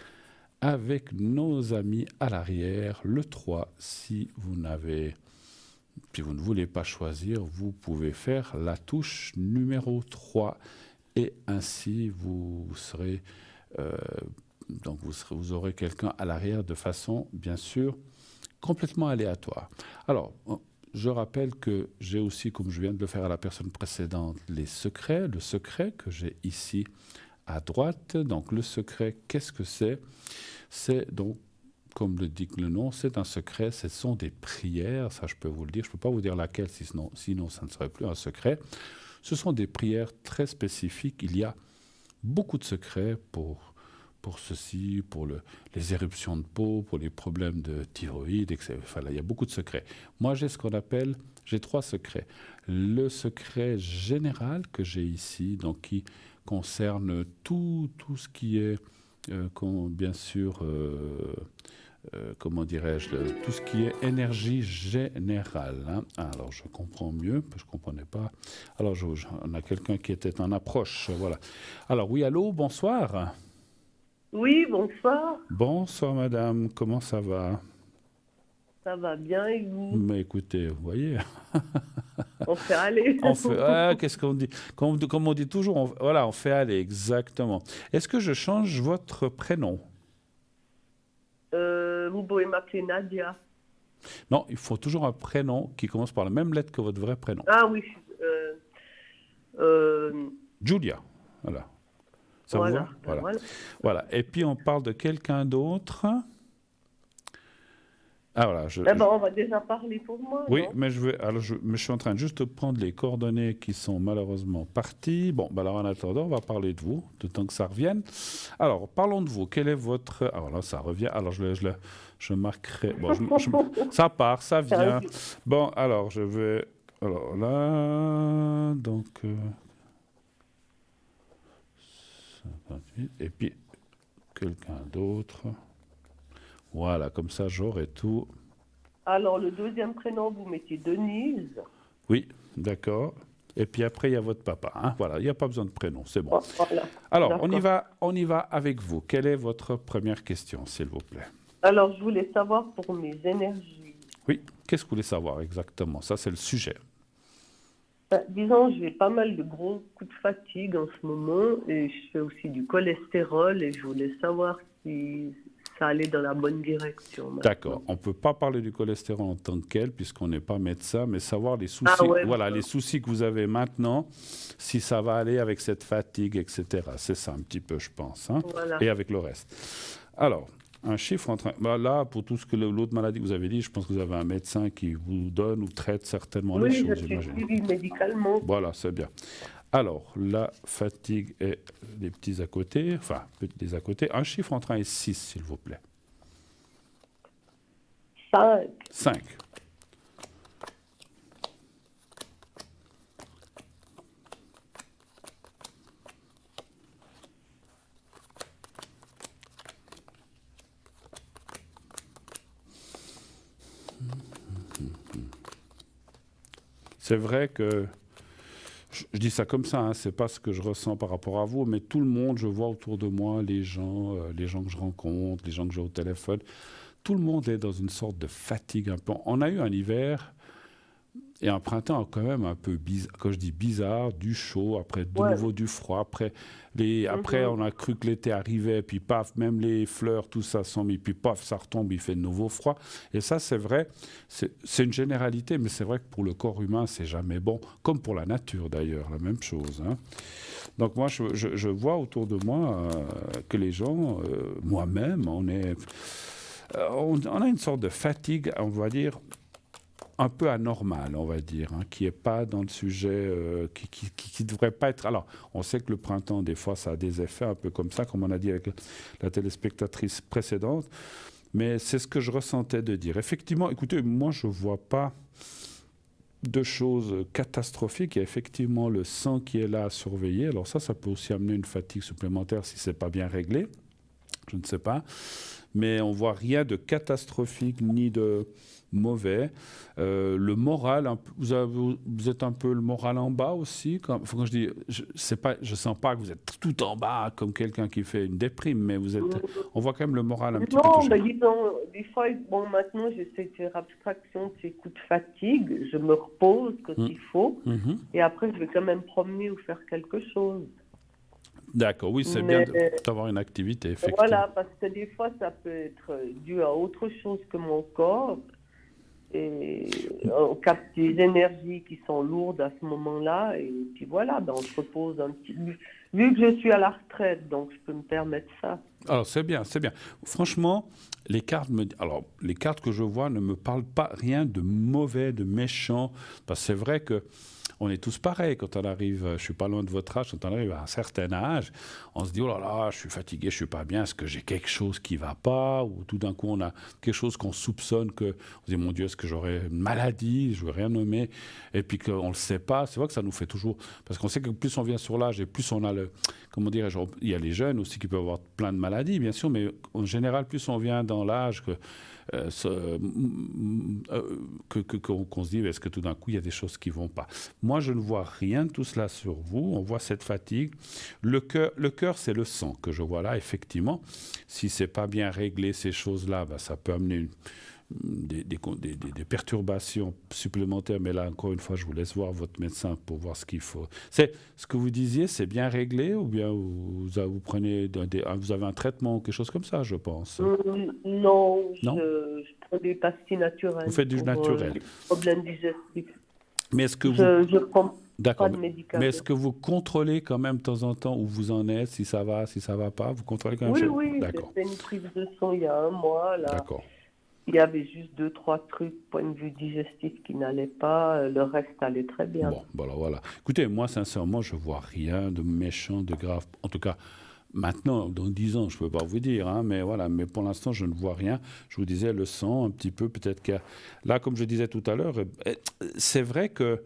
avec nos amis à l'arrière, le 3 si vous ne voulez pas choisir, vous pouvez faire la touche numéro 3 et ainsi vous serez donc vous aurez quelqu'un à l'arrière de façon bien sûr complètement aléatoire. Alors je rappelle que j'ai aussi, comme je viens de le faire à la personne précédente, le secret que j'ai ici à droite. Donc le secret, qu'est-ce que c'est? C'est donc, comme le dit le nom, c'est un secret, ce sont des prières, ça je peux vous le dire, je ne peux pas vous dire laquelle, sinon ça ne serait plus un secret. Ce sont des prières très spécifiques, il y a beaucoup de secrets pour ceci, pour les éruptions de peau, pour les problèmes de thyroïde, etc. Enfin, là, il y a beaucoup de secrets. Moi, j'ai 3 secrets. Le secret général que j'ai ici, donc qui concerne tout ce qui est, bien sûr, comment dirais-je, tout ce qui est énergie générale. Hein. Alors, je comprends mieux, parce que je ne comprenais pas. Alors, on a quelqu'un qui était en approche, voilà. Alors, oui, allô, bonsoir. Oui, bonsoir. Bonsoir, madame, comment ça va? Ça va bien et vous? Mais écoutez, vous voyez, On fait aller. on fait, qu'est-ce qu'on dit? Comme on dit toujours, voilà, on fait aller, exactement. Est-ce que je change votre prénom? Vous pouvez m'appeler Nadia. Non, il faut toujours un prénom qui commence par la même lettre que votre vrai prénom. Ah oui, Julia, voilà. Ça vous voilà. va? Voilà. Voilà. Voilà. Et puis on parle de quelqu'un d'autre. Ah voilà, Eh ben, on va déjà parler pour moi, oui, non? mais je suis en train de juste prendre les coordonnées qui sont malheureusement parties. Bon, ben alors en attendant, on va parler de vous, de temps que ça revienne. Alors, parlons de vous. Quel est votre... Alors là, ça revient. Alors, je marquerai... Bon, ça part, ça vient. Bon, alors, je vais... Alors là... Donc... 58. Et puis, quelqu'un d'autre. Voilà, comme ça, j'aurai tout. Alors, le deuxième prénom, vous mettez Denise. Oui, d'accord. Et puis après, il y a votre papa. Hein. Voilà, il n'y a pas besoin de prénom, c'est bon. Voilà. Alors, on y va avec vous. Quelle est votre première question, s'il vous plaît? Alors, je voulais savoir pour mes énergies. Oui, qu'est-ce que vous voulez savoir exactement? Ça, c'est le sujet. Disons, j'ai pas mal de gros coups de fatigue en ce moment et je fais aussi du cholestérol et je voulais savoir si ça allait dans la bonne direction. Maintenant. D'accord. On ne peut pas parler du cholestérol en tant que tel, puisqu'on n'est pas médecin, mais savoir les soucis, voilà, les soucis que vous avez maintenant, si ça va aller avec cette fatigue, etc. C'est ça un petit peu, je pense. Hein, voilà. Et avec le reste. Alors, un chiffre en train... Bah là, pour tout ce que l'autre maladie que vous avez dit, je pense que vous avez un médecin qui vous donne ou traite certainement les choses, j'imagine. Oui, je suis suivi médicalement. Voilà, c'est bien. Alors, la fatigue et les petits à côté, enfin, les à côté. Un chiffre entre 1 et 6, s'il vous plaît. 5. 5. C'est vrai que, je dis ça comme ça, hein, c'est pas ce que je ressens par rapport à vous, mais tout le monde, je vois autour de moi, les gens que je rencontre, les gens que j'ai au téléphone, tout le monde est dans une sorte de fatigue un peu. On a eu un hiver et un printemps quand même un peu bizarre, quand je dis bizarre, du chaud, après de nouveau du froid, après on a cru que l'été arrivait, puis paf, même les fleurs, tout ça sont mis, puis paf, ça retombe, il fait de nouveau froid. Et ça, c'est vrai, c'est une généralité, mais c'est vrai que pour le corps humain, c'est jamais bon, comme pour la nature d'ailleurs, la même chose. Hein. Donc moi, je vois autour de moi que les gens, moi-même, on a une sorte de fatigue, on va dire, un peu anormal, on va dire, hein, qui n'est pas dans le sujet, qui devrait pas être... Alors, on sait que le printemps, des fois, ça a des effets un peu comme ça, comme on a dit avec la téléspectatrice précédente, mais c'est ce que je ressentais de dire. Effectivement, écoutez, moi, je ne vois pas de choses catastrophiques. Il y a effectivement le sang qui est là à surveiller. Alors ça peut aussi amener une fatigue supplémentaire si ce n'est pas bien réglé. Je ne sais pas. Mais on ne voit rien de catastrophique ni de mauvais. Le moral, vous êtes un peu le moral en bas aussi. Quand je dis, je sens pas que vous êtes tout en bas comme quelqu'un qui fait une déprime, mais on voit quand même le moral un petit peu touché. Non, disons, des fois, bon, maintenant, j'essaie de faire abstraction de ces coups de fatigue. Je me repose quand il faut. Et après, je vais quand même promener ou faire quelque chose. D'accord, oui, c'est bien d'avoir une activité, effectivement. Voilà, parce que des fois, ça peut être dû à autre chose que mon corps. Et on capte des énergies qui sont lourdes à ce moment-là. Et puis voilà, ben on se repose un petit peu. Vu que je suis à la retraite, donc je peux me permettre ça. Alors, c'est bien, c'est bien. Franchement, les cartes que je vois ne me parlent pas rien de mauvais, de méchant. Parce que c'est vrai que on est tous pareils quand on arrive, je suis pas loin de votre âge, quand on arrive à un certain âge, on se dit, oh là là, je suis fatigué, je suis pas bien, est-ce que j'ai quelque chose qui va pas? Ou tout d'un coup, on a quelque chose qu'on soupçonne on se dit, mon Dieu, est-ce que j'aurais une maladie? Je veux rien nommer. Et puis qu'on le sait pas. C'est vrai que ça nous fait toujours, parce qu'on sait que plus on vient sur l'âge et plus on a comment dirais-je, il y a les jeunes aussi qui peuvent avoir plein de maladies, bien sûr, mais en général, plus on vient dans l'âge qu'on se dit, est-ce que tout d'un coup, il y a des choses qui ne vont pas? Moi, je ne vois rien de tout cela sur vous. On voit cette fatigue. Le cœur, c'est le sang que je vois là, effectivement. Si ce n'est pas bien réglé, ces choses-là, ça peut amener des perturbations supplémentaires. Mais là, encore une fois, je vous laisse voir votre médecin pour voir ce qu'il faut. C'est ce que vous disiez, c'est bien réglé ou bien vous prenez vous avez un traitement ou quelque chose comme ça, je pense. Non, Non. je prends des pastilles naturelles. Vous faites du pour naturel. les problèmes digestifs. Mais est-ce que vous... Je prends D'accord. pas de médicaments. Mais est-ce que vous contrôlez quand même de temps en temps où vous en êtes, si ça va pas? Vous contrôlez quand même Oui, chez- oui, j'ai D'accord. fait une prise de sang il y a un mois. Là. D'accord. Il y avait juste 2-3 trucs, point de vue digestif, qui n'allaient pas. Le reste allait très bien. Bon, voilà. Écoutez, moi, sincèrement, je vois rien de méchant, de grave. En tout cas, maintenant, dans 10 ans, je ne peux pas vous dire, hein, mais voilà. Mais pour l'instant, je ne vois rien. Je vous disais, le sang, un petit peu, peut-être que... Là, comme je disais tout à l'heure, c'est vrai que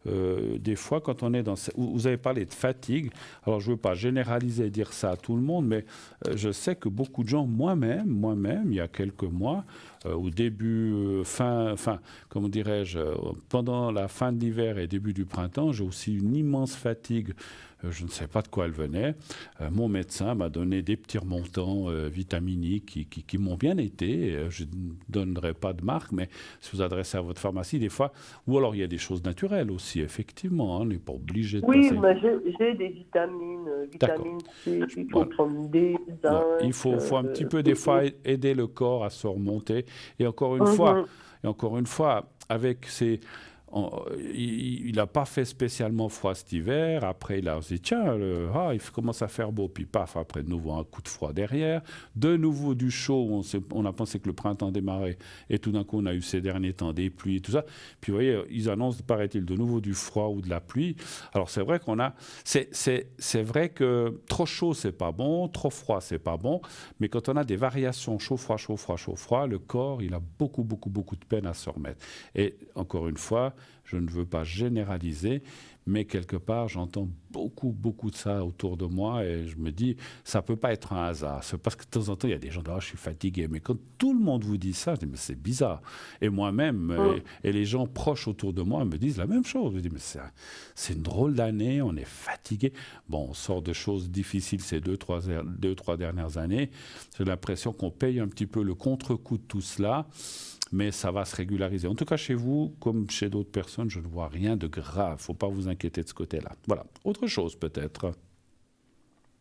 des fois, quand on est dans... Vous avez parlé de fatigue. Alors, je ne veux pas généraliser et dire ça à tout le monde, mais je sais que beaucoup de gens, moi-même, il y a quelques mois, au début, comment dirais-je, pendant la fin de l'hiver et début du printemps, j'ai aussi une immense fatigue. Je ne sais pas de quoi elle venait. Mon médecin m'a donné des petits remontants vitaminiques qui m'ont bien été. Je ne donnerai pas de marque, mais si vous adressez à votre pharmacie, des fois, ou alors il y a des choses naturelles aussi, effectivement. On n'est pas obligé de Oui, passer. mais j'ai des vitamines, vitamine C, il faut Voilà. prendre des zinc. Ouais. Il faut un petit peu, des fois, aider le corps à se remonter. Et encore une fois, avec ces... Il n'a pas fait spécialement froid cet hiver. Après, il a dit, tiens, il commence à faire beau. Puis paf, après, de nouveau, un coup de froid derrière. De nouveau, du chaud. On a pensé que le printemps démarrait. Et tout d'un coup, on a eu ces derniers temps des pluies et tout ça. Puis, vous voyez, ils annoncent, paraît-il, de nouveau du froid ou de la pluie. Alors, c'est vrai qu'on a... C'est vrai que trop chaud, c'est pas bon. Trop froid, c'est pas bon. Mais quand on a des variations chaud-froid, chaud-froid, chaud-froid, le corps, il a beaucoup de peine à se remettre. Et encore une fois, je ne veux pas généraliser, mais quelque part, j'entends beaucoup de ça autour de moi et je me dis, ça ne peut pas être un hasard. C'est parce que de temps en temps, il y a des gens qui disent, je suis fatigué. Mais quand tout le monde vous dit ça, je dis, mais c'est bizarre. Et moi-même, et les gens proches autour de moi me disent la même chose. Je dis, mais c'est une drôle d'année, on est fatigué. Bon, on sort de choses difficiles ces deux, trois dernières années. J'ai l'impression qu'on paye un petit peu le contre-coup de tout cela. Mais ça va se régulariser. En tout cas, chez vous, comme chez d'autres personnes, je ne vois rien de grave. Il ne faut pas vous inquiéter de ce côté-là. Voilà. Autre chose, peut-être.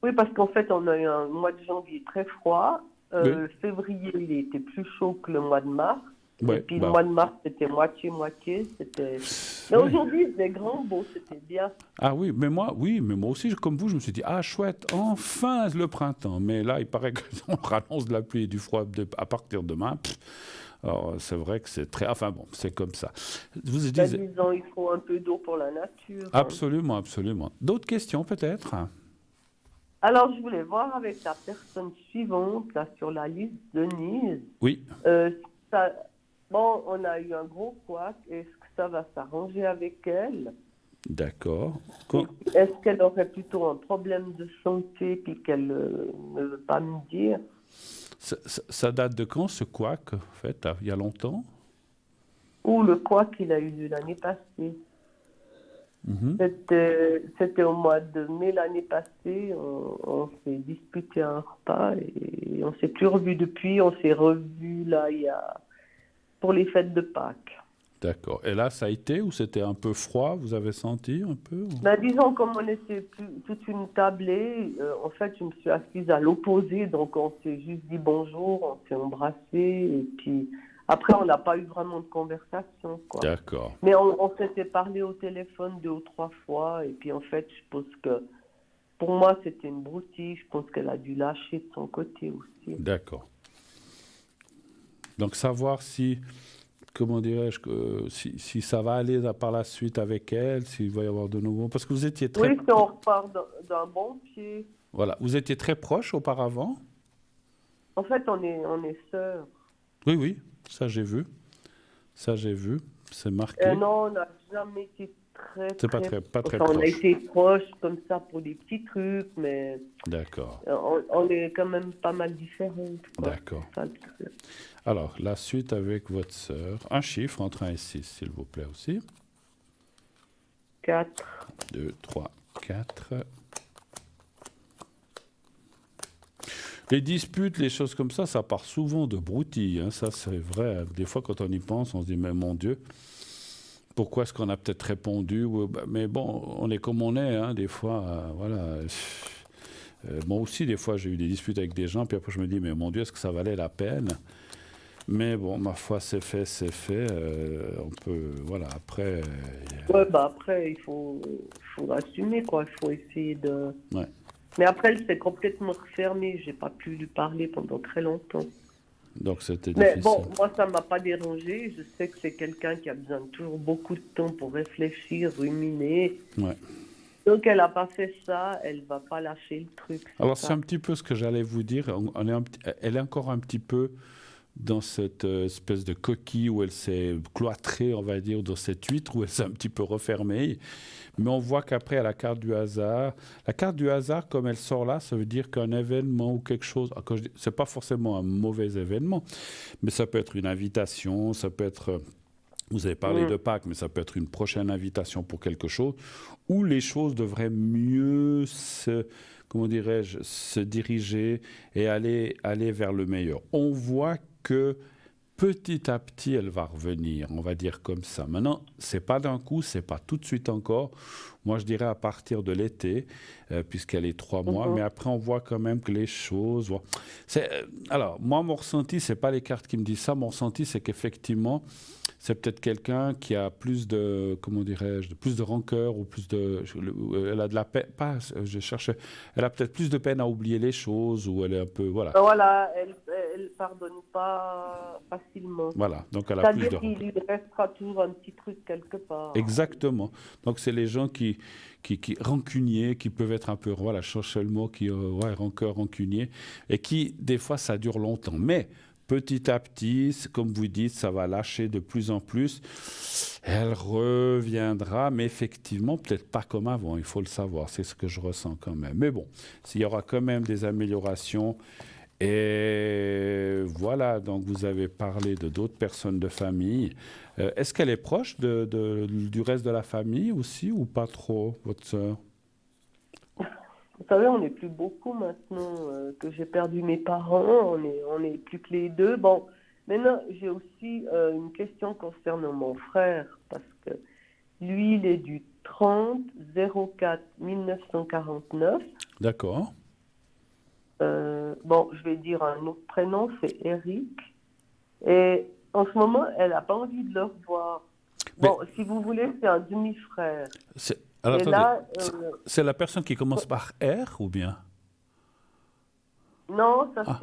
Oui, parce qu'en fait, on a eu un mois de janvier très froid. Oui. Février, il était plus chaud que le mois de mars. Ouais, et puis le mois de mars, c'était moitié-moitié. Mais aujourd'hui, c'était grand beau, c'était bien. Ah oui, mais moi aussi, comme vous, je me suis dit, ah chouette, enfin le printemps. Mais là, il paraît qu'on rannonce de la pluie et du froid à partir de demain. Alors, c'est vrai que c'est très... Enfin bon, c'est comme ça. Vous disons, il faut un peu d'eau pour la nature. Absolument. D'autres questions, peut-être? Alors, je voulais voir avec la personne suivante, là, sur la liste, Denise. Oui. On a eu un gros couac. Est-ce que ça va s'arranger avec elle? D'accord. Est-ce qu'elle aurait plutôt un problème de santé puis qu'elle ne veut pas me dire? Ça date de quand, ce couac, en fait? Il y a longtemps? Ou le couac qu'il a eu l'année passée. C'était au mois de mai l'année passée. On s'est disputé un repas et on s'est plus revu depuis. On s'est revu là, pour les fêtes de Pâques. D'accord. Et là, ça a été ou c'était un peu froid? Vous avez senti un peu? Disons, comme on était toute une tablée, en fait, je me suis assise à l'opposé, donc on s'est juste dit bonjour, on s'est embrassé, et puis après, on n'a pas eu vraiment de conversation, quoi. D'accord. Mais on s'était parlé au téléphone 2 ou 3 fois, et puis en fait, je pense que pour moi, c'était une broutille, je pense qu'elle a dû lâcher de son côté aussi. D'accord. Donc, savoir si... Comment dirais-je, si ça va aller par la suite avec elle, s'il va y avoir de nouveau... Parce que vous étiez très... Oui, si on repart d'un bon pied. Voilà, vous étiez très proches auparavant? En fait, on est sœurs. Oui, ça j'ai vu. C'est marqué. Non, on n'a jamais été pas très on a proche. été proches comme ça pour des petits trucs, mais... D'accord. On est quand même pas mal différentes. D'accord. Alors, la suite avec votre sœur. Un chiffre entre 1 et 6, s'il vous plaît aussi. 4. 2, 3, 4. Les disputes, les choses comme ça part souvent de broutilles. Hein. Ça, c'est vrai. Des fois, quand on y pense, on se dit, mais mon Dieu, pourquoi est-ce qu'on a peut-être répondu mais bon, on est comme on est, hein, des fois. Voilà. Moi aussi, des fois, j'ai eu des disputes avec des gens, puis après, je me dis, mais mon Dieu, est-ce que ça valait la peine? Mais bon, ma foi, c'est fait, c'est fait. On peut, voilà, après. Ouais, bah après, faut assumer, quoi. Il faut essayer de. Ouais. Mais après, elle s'est complètement refermée. J'ai pas pu lui parler pendant très longtemps. Donc, c'était Mais difficile. bon, moi, ça m'a pas dérangé. Je sais que c'est quelqu'un qui a besoin de toujours beaucoup de temps pour réfléchir, ruminer. Ouais. Donc, elle a pas fait ça. Elle va pas lâcher le truc. Alors, ça. c'est un petit peu ce que j'allais vous dire. Elle est encore un petit peu dans cette espèce de coquille où elle s'est cloîtrée, on va dire, dans cette huître, où elle s'est un petit peu refermée. Mais on voit qu'après, à la carte du hasard, comme elle sort là, ça veut dire qu'un événement ou quelque chose, c'est pas forcément un mauvais événement, mais ça peut être une invitation, ça peut être, vous avez parlé de Pâques, mais ça peut être une prochaine invitation pour quelque chose, où les choses devraient mieux comment dirais-je, se diriger et aller vers le meilleur. On voit que petit à petit, elle va revenir, on va dire comme ça. Maintenant, c'est pas d'un coup, c'est pas tout de suite encore. Moi, je dirais à partir de l'été, puisqu'elle est 3 mois. Mais après, on voit quand même que les choses. Alors, moi, mon ressenti, c'est pas les cartes qui me disent ça. Mon ressenti, c'est qu'effectivement, c'est peut-être quelqu'un qui a plus de, comment dirais-je, plus de rancœur ou plus de, elle a de la peine. Pas, je cherchais. Elle a peut-être plus de peine à oublier les choses ou elle est un peu, voilà. Voilà, elle pardonne pas facilement. Voilà, donc elle a plus de. C'est-à-dire qu'il lui restera toujours un petit truc quelque part. Exactement. Donc c'est les gens qui rancuniers, qui peuvent être un peu, voilà, je cherche le mot, rancœur, rancunier, et qui des fois ça dure longtemps. Mais petit à petit, comme vous dites, ça va lâcher de plus en plus. Elle reviendra, mais effectivement, peut-être pas comme avant, il faut le savoir, c'est ce que je ressens quand même. Mais bon, s'il y aura quand même des améliorations. Et voilà, donc vous avez parlé de d'autres personnes de famille. Est-ce qu'elle est proche du reste de la famille aussi ou pas trop, votre sœur? Vous savez, on n'est plus beaucoup maintenant que j'ai perdu mes parents. On est plus que les deux. Bon, maintenant, j'ai aussi une question concernant mon frère parce que lui, il est du 30-04-1949. D'accord. Bon, je vais dire un autre prénom, c'est Eric. Et en ce moment, elle n'a pas envie de le revoir. Bon, si vous voulez, c'est un demi-frère. Alors, et attendez, là, c'est la personne qui commence par R ou bien? Non, ça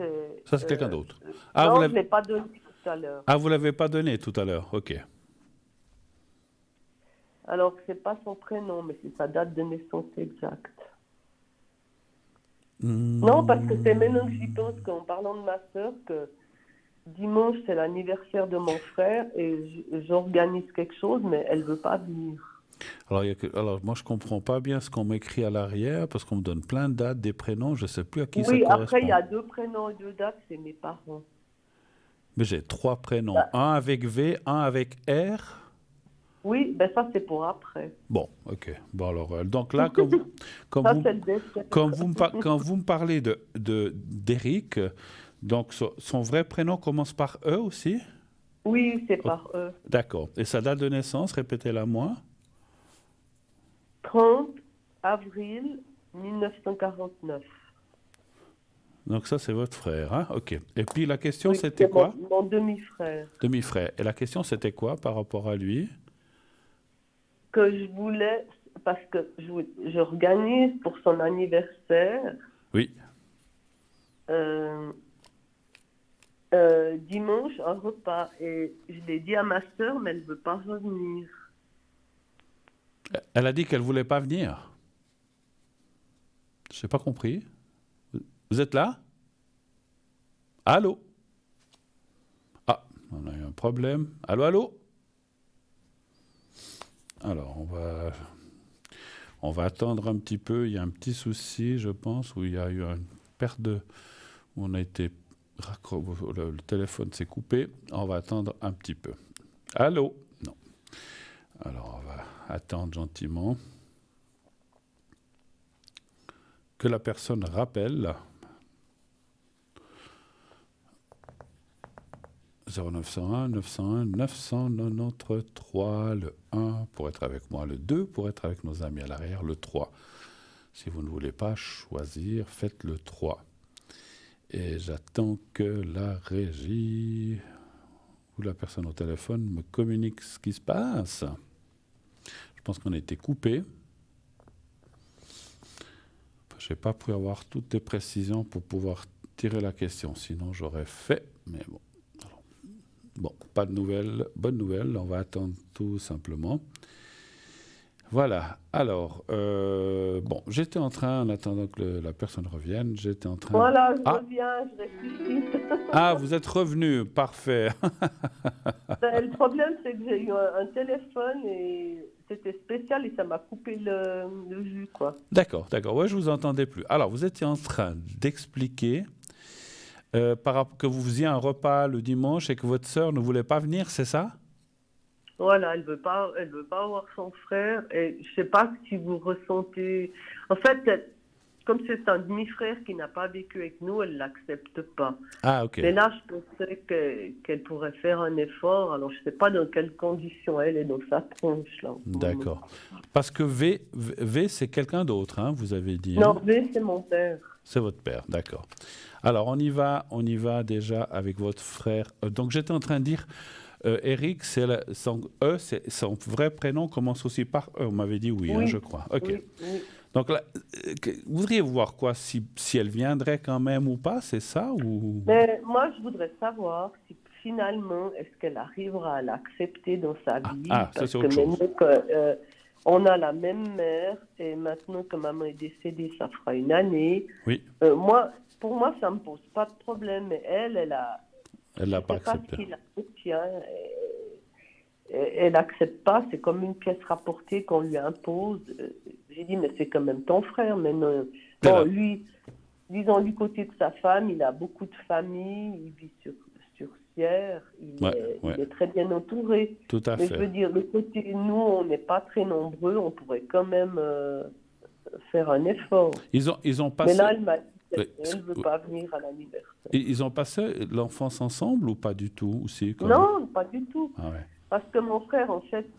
c'est quelqu'un d'autre. Non, je ne l'ai pas donné tout à l'heure. Ah, vous ne l'avez pas donné tout à l'heure, ok. Alors, ce n'est pas son prénom, mais c'est sa date de naissance exacte. Non, parce que c'est maintenant que j'y pense qu'en parlant de ma sœur, que dimanche, c'est l'anniversaire de mon frère et j'organise quelque chose, mais elle ne veut pas venir. Alors, moi, je ne comprends pas bien ce qu'on m'écrit à l'arrière parce qu'on me donne plein de dates, des prénoms, je ne sais plus à qui ça correspond. Oui, après, il y a 2 prénoms et 2 dates, c'est mes parents. Mais j'ai 3 prénoms, un avec V, un avec R. Oui, ben ça, c'est pour après. Bon, ok. Bon, alors, donc là, quand vous me parlez d'Éric, donc son vrai prénom commence par E aussi? Oui, c'est par E. D'accord. Et sa date de naissance, répétez-la moi. 30 avril 1949. Donc ça, c'est votre frère, hein? Ok. Et puis la question, c'était quoi? Mon demi-frère. Demi-frère. Et la question, c'était quoi par rapport à lui? Que je voulais, parce que j'organise pour son anniversaire. Oui. Dimanche, un repas. Et je l'ai dit à ma sœur, mais elle ne veut pas revenir. Elle a dit qu'elle ne voulait pas venir. Je n'ai pas compris. Vous êtes là? Allô? Ah, on a eu un problème. Allô, allô? Alors, on va attendre un petit peu. Il y a un petit souci, je pense, où il y a eu une perte de... Où on a été... Le téléphone s'est coupé. On va attendre un petit peu. Allô? Non. Alors, on va attendre gentiment que la personne rappelle. 0901 901 993, le 1 pour être avec moi, le 2 pour être avec nos amis à l'arrière, le 3. Si vous ne voulez pas choisir, faites le 3. Et j'attends que la régie ou la personne au téléphone me communique ce qui se passe. Je pense qu'on a été coupé. Je n'ai pas pu avoir toutes les précisions pour pouvoir tirer la question, sinon j'aurais fait, mais bon. Alors, bon, pas de nouvelles, bonne nouvelle, on va attendre tout simplement. Voilà, alors, bon, j'étais en train, en attendant que la personne revienne, j'étais en train... Voilà, je reviens, je ressuscite. Ah, vous êtes revenu, parfait. Le problème, c'est que j'ai eu un téléphone et c'était spécial et ça m'a coupé le jus, quoi. D'accord, ouais, je vous entendais plus. Alors, vous étiez en train d'expliquer que vous faisiez un repas le dimanche et que votre sœur ne voulait pas venir, c'est ça? Voilà, elle veut pas voir son frère et je sais pas si vous ressentez. En fait, comme c'est un demi-frère qui n'a pas vécu avec nous, elle l'accepte pas. Ah, ok. Mais là, je pensais qu'elle pourrait faire un effort. Alors, je sais pas dans quelles conditions elle est dans sa tronche là. D'accord. Parce que V c'est quelqu'un d'autre, hein, vous avez dit. Non, Hein? V, c'est mon père. C'est votre père, d'accord. Alors, on y va déjà avec votre frère. Donc, j'étais en train de dire, Eric, son vrai prénom commence aussi par E. On m'avait dit oui, Oui. Hein, je crois. Ok. Oui. Donc, là, vous voudriez voir quoi, si elle viendrait quand même ou pas, c'est ça ou... Mais moi, je voudrais savoir si finalement, est-ce qu'elle arrivera à l'accepter dans sa vie. Ça, parce c'est que autre chose. maintenant qu'on a la même mère et maintenant que maman est décédée, ça fera une année. Oui. Pour moi, ça ne me pose pas de problème. Mais elle l'a pas accepté. Ce qui la retient. Elle n'accepte pas. C'est comme une pièce rapportée qu'on lui impose. J'ai dit, mais c'est quand même ton frère. Mais non. Bon, lui, disons du côté de sa femme, il a beaucoup de famille. Il vit sur Sierre. Il est très bien entouré. Tout à fait. Mais je veux dire, le côté, nous, on n'est pas très nombreux. On pourrait quand même faire un effort. Ils ont passé... Mais là, elle m'a dit qu'elle ne veut pas venir à l'anniversaire. Ils ont passé l'enfance ensemble ou pas du tout aussi, Non, pas du tout. Ah ouais. Parce que mon frère, en fait,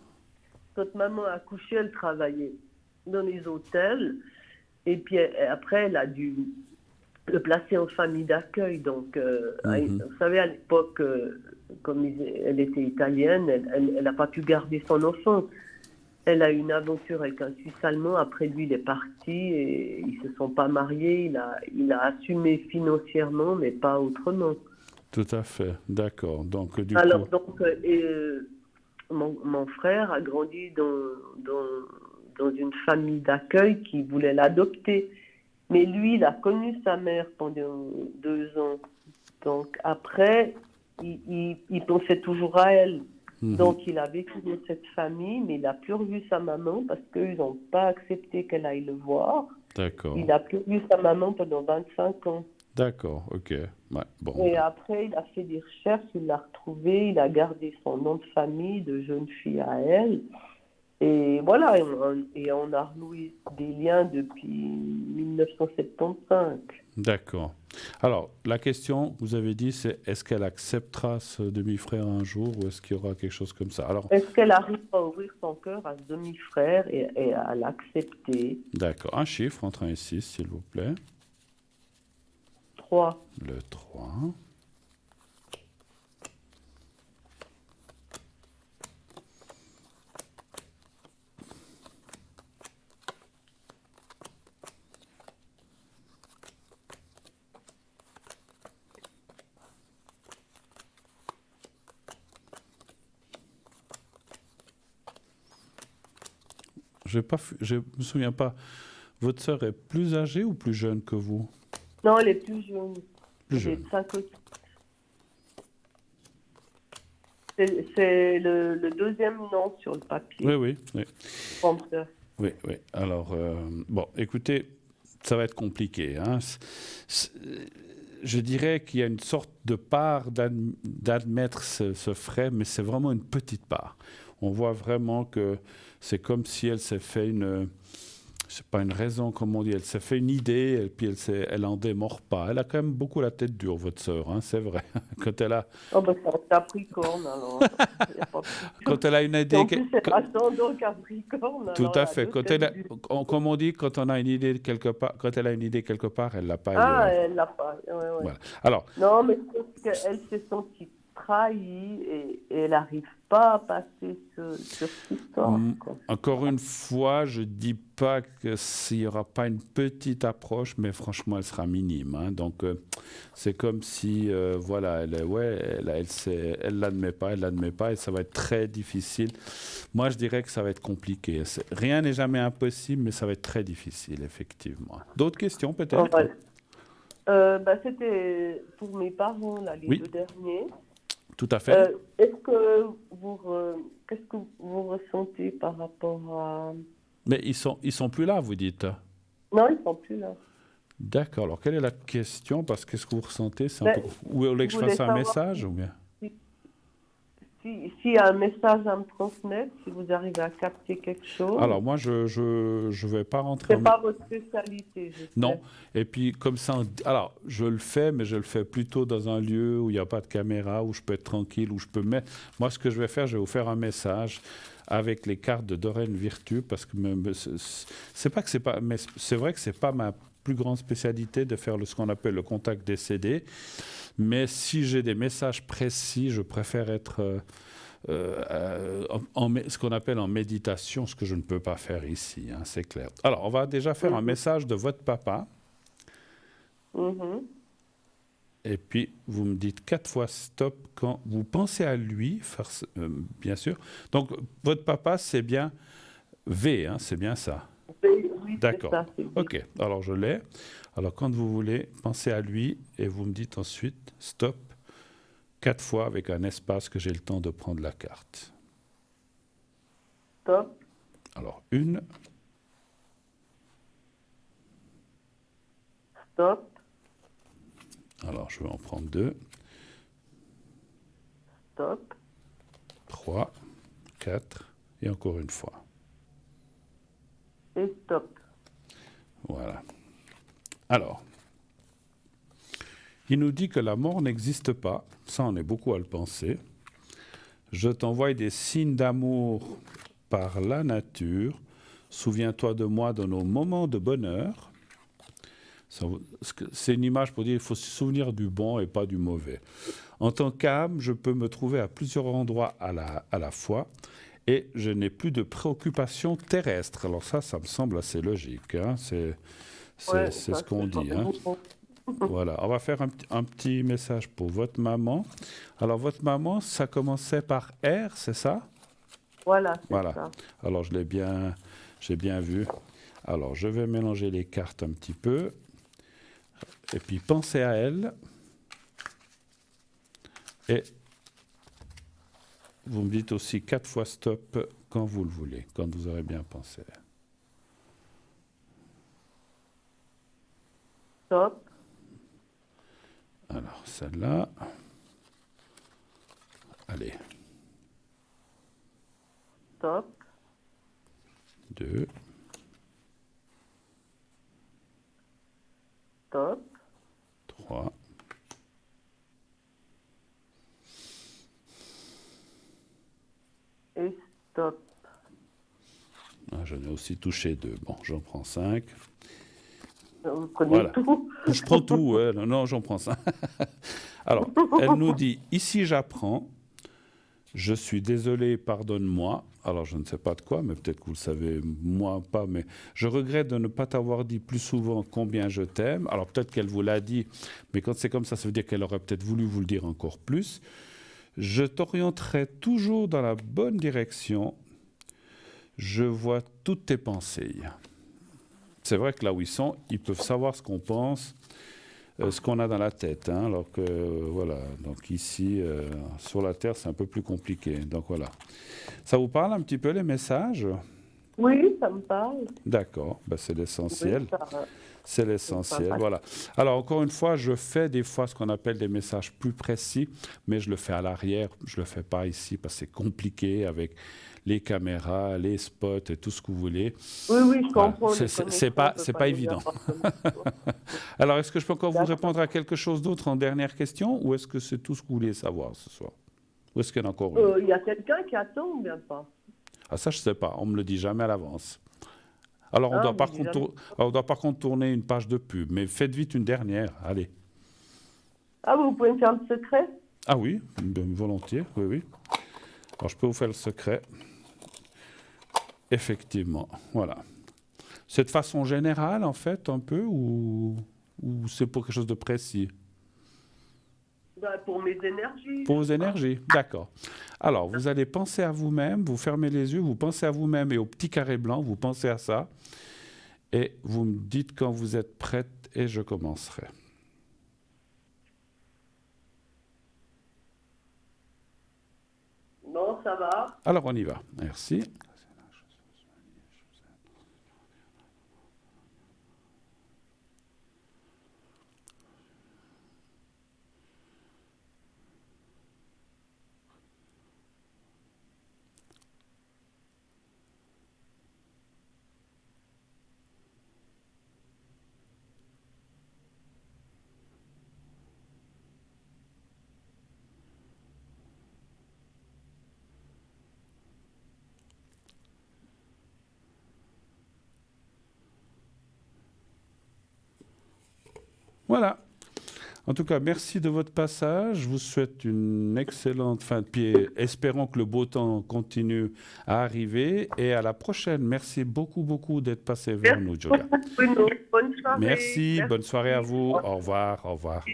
quand maman a accouché, elle travaillait dans les hôtels. Et puis après, elle a dû le placer en famille d'accueil. Donc, vous savez, à l'époque, comme elle était italienne, elle n'a pas pu garder son enfant. Elle a eu une aventure avec un Suisse allemand. Après lui, il est parti et ils se sont pas mariés. Il a assumé financièrement, mais pas autrement. Tout à fait, d'accord. Donc, mon frère a grandi dans une famille d'accueil qui voulait l'adopter. Mais lui, il a connu sa mère pendant 2 ans. Donc après, il pensait toujours à elle. Donc il a vécu dans cette famille, mais il n'a plus revu sa maman parce qu'ils n'ont pas accepté qu'elle aille le voir. D'accord. Il n'a plus revu sa maman pendant 25 ans. D'accord, ok. Ouais, bon. Et après, il a fait des recherches, il l'a retrouvé, il a gardé son nom de famille de jeune fille à elle. Et voilà, et on a renoué des liens depuis 1975. D'accord. Alors, la question, vous avez dit, c'est est-ce qu'elle acceptera ce demi-frère un jour ou est-ce qu'il y aura quelque chose comme ça? Alors, est-ce qu'elle arrive à ouvrir son cœur à ce demi-frère et à l'accepter? D'accord. Un chiffre entre 1 et 6, s'il vous plaît. 3. Le 3. Je ne me souviens pas. Votre sœur est plus âgée ou plus jeune que vous? Non, elle est plus jeune. Plus jeune. C'est le deuxième nom sur le papier. Oui. Prompteur. Oui. Alors, bon, écoutez, ça va être compliqué. Hein. Je dirais qu'il y a une sorte de part d'admettre ce frais, mais c'est vraiment une petite part. On voit vraiment que c'est comme si elle s'est fait c'est pas une raison, comme on dit. Elle s'est fait une idée, et puis elle en démord pas. Elle a quand même beaucoup la tête dure, votre sœur, hein, c'est vrai. Quand elle a, Oh, ben, c'est un Capricorne, alors. Y a pas de souci. quand elle a une Et idée, en plus, c'est ascendant Capricorne. tout alors à la fait. deux têtes du- Comme on dit, quand on a une idée quelque part, quand elle a une idée quelque part, elle l'a pas Ah, ailleurs. elle l'a pas. Ouais, ouais. Voilà. Alors, Non, mais c'est parce qu'elle s'est sentie trahie et elle n'arrive pas à passer sur cette histoire. Quoi. encore une fois, je dis pas que s'il n'y aura pas une petite approche, mais franchement, elle sera minime, hein. Donc, c'est comme si, voilà, elle l'admet pas, et ça va être très difficile. Moi, je dirais que ça va être compliqué. Rien n'est jamais impossible, mais ça va être très difficile, effectivement. D'autres questions, peut-être? Ouais. Bah, c'était pour mes parents, là, les Oui. 2 derniers. Tout à fait. Est-ce que qu'est-ce que vous ressentez par rapport à... Mais ils sont plus là, vous dites? Non, ils sont plus là. D'accord. Alors, quelle est la question? Parce que ce que vous ressentez, c'est un Ben, peu... Ou vous voulez que je je voulais fasse un savoir message ou bien? S'il y a un message à me transmettre, si vous arrivez à capter quelque chose. Alors, moi, je vais pas rentrer C'est pas votre spécialité, je sais. Non. Et puis, comme ça... Alors, je le fais, mais je le fais plutôt dans un lieu où il n'y a pas de caméra, où je peux être tranquille, où je peux mettre... Moi, ce que je vais faire, je vais vous faire un message avec les cartes de Doreen Virtue, parce que c'est pas que c'est pas... Mais c'est vrai que c'est pas ma plus grande spécialité de faire ce qu'on appelle le contact décédé. Mais si j'ai des messages précis, je préfère être ce qu'on appelle en méditation, ce que je ne peux pas faire ici, hein, c'est clair. Alors, on va déjà faire un message de votre papa. Mhm. Et puis, vous me dites 4 fois stop quand vous pensez à lui, bien sûr. Donc, votre papa, c'est bien V, hein, c'est bien ça. Oui, D'accord. c'est ça, c'est bien. OK, alors je l'ai. Alors, quand vous voulez, pensez à lui et vous me dites ensuite stop 4 fois avec un espace que j'ai le temps de prendre la carte. Stop, Alors, 1, stop, alors je vais en prendre 2, stop, 3, 4 et encore une fois. et stop. Voilà. Alors, il nous dit que la mort n'existe pas. Ça, on est beaucoup à le penser. Je t'envoie des signes d'amour par la nature. Souviens-toi de moi dans nos moments de bonheur. C'est une image pour dire qu'il faut se souvenir du bon et pas du mauvais. En tant qu'âme, je peux me trouver à plusieurs endroits à la fois et je n'ai plus de préoccupations terrestres. Alors ça me semble assez logique, hein. C'est ce qu'on dit, hein. Voilà, on va faire un petit message pour votre maman. Alors, votre maman, ça commençait par R, c'est ça? Voilà, c'est Voilà. ça. Alors, j'ai bien vu. Alors, je vais mélanger les cartes un petit peu. Et puis, pensez à elle. Et vous me dites aussi 4 fois stop quand vous le voulez, quand vous aurez bien pensé. Stop, Alors, celle-là. Allez. stop, 2, stop, 3, et stop. j'en ai aussi touché 2. Bon, j'en prends 5. Vous prenez Voilà. tout. Je prends tout, ouais. Non, j'en prends 5. Alors, elle nous dit, ici j'apprends, je suis désolé, pardonne-moi. Alors, je ne sais pas de quoi, mais peut-être que vous le savez, moi pas, mais je regrette de ne pas t'avoir dit plus souvent combien je t'aime. Alors, peut-être qu'elle vous l'a dit, mais quand c'est comme ça veut dire qu'elle aurait peut-être voulu vous le dire encore plus. Je t'orienterai toujours dans la bonne direction. Je vois toutes tes pensées. C'est vrai que là où ils sont, ils peuvent savoir ce qu'on pense, ce qu'on a dans la tête. Hein, alors que, voilà, donc ici, sur la Terre, c'est un peu plus compliqué. Donc voilà. Ça vous parle un petit peu, les messages? Oui, ça me parle. D'accord, ben, c'est Oui, l'essentiel. C'est l'essentiel, voilà. Alors, encore une fois, je fais des fois ce qu'on appelle des messages plus précis, mais je le fais à l'arrière, je ne le fais pas ici parce que c'est compliqué avec les caméras, les spots et tout ce que vous voulez. Oui, je comprends. Voilà. C'est pas évident. Alors, est-ce que je peux encore vous répondre à quelque chose d'autre en dernière question ou est-ce que c'est tout ce que vous voulez savoir ce soir? Ou est-ce qu'il y en a encore une? Il y a quelqu'un qui attend ou bien pas? Ah, ça, je ne sais pas. On ne me le dit jamais à l'avance. Alors, on doit par contre tourner une page de pub, mais faites vite une dernière, allez. Ah, vous pouvez me faire le secret? Ah oui, volontiers, oui, oui. Alors, je peux vous faire le secret. Effectivement, voilà. C'est de façon générale, en fait, un peu, ou c'est pour quelque chose de précis? Pour mes énergies. Pour vos énergies, d'accord. Alors, vous allez penser à vous-même, vous fermez les yeux, vous pensez à vous-même et au petit carré blanc, vous pensez à ça, et vous me dites quand vous êtes prête et je commencerai. Non, ça va. Alors, on y va. Merci. Voilà. En tout cas, merci de votre passage. Je vous souhaite une excellente fin de pied. Espérons que le beau temps continue à arriver. Et à la prochaine. Merci beaucoup, beaucoup d'être passé vers nous, Julia. Bonne soirée. Merci. Bonne soirée à vous. Au revoir. Au revoir.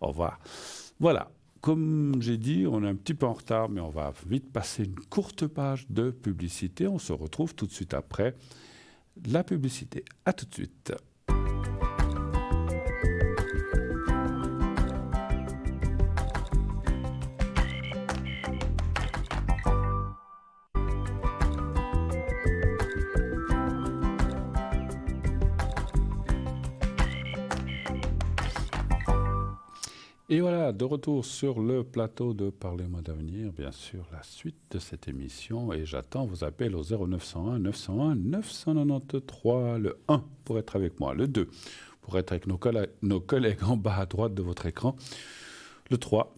Au revoir. Voilà. Comme j'ai dit, on est un petit peu en retard, mais on va vite passer une courte page de publicité. On se retrouve tout de suite après la publicité. À tout de suite. Et voilà, de retour sur le plateau de Parlez-moi d'avenir, bien sûr, la suite de cette émission. Et j'attends vos appels au 0901 901 993, le 1 pour être avec moi, le 2 pour être avec nos collègues en bas à droite de votre écran, le 3.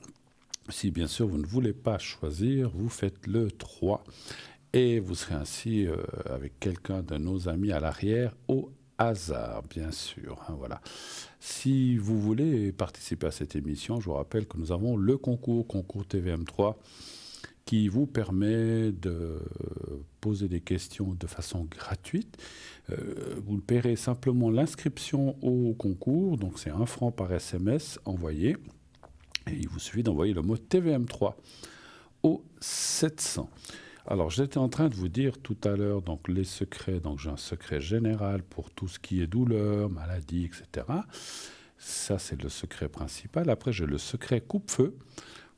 Si bien sûr vous ne voulez pas choisir, vous faites le 3 et vous serez ainsi avec quelqu'un de nos amis à l'arrière au hasard, bien sûr. Hein, voilà. Si vous voulez participer à cette émission, je vous rappelle que nous avons le concours TVM3 qui vous permet de poser des questions de façon gratuite. Vous paierez simplement l'inscription au concours, donc c'est 1 franc par SMS envoyé. Et il vous suffit d'envoyer le mot TVM3 au 700. Alors, j'étais en train de vous dire tout à l'heure, donc les secrets, donc j'ai un secret général pour tout ce qui est douleur, maladie, etc. Ça, c'est le secret principal. Après, j'ai le secret coupe-feu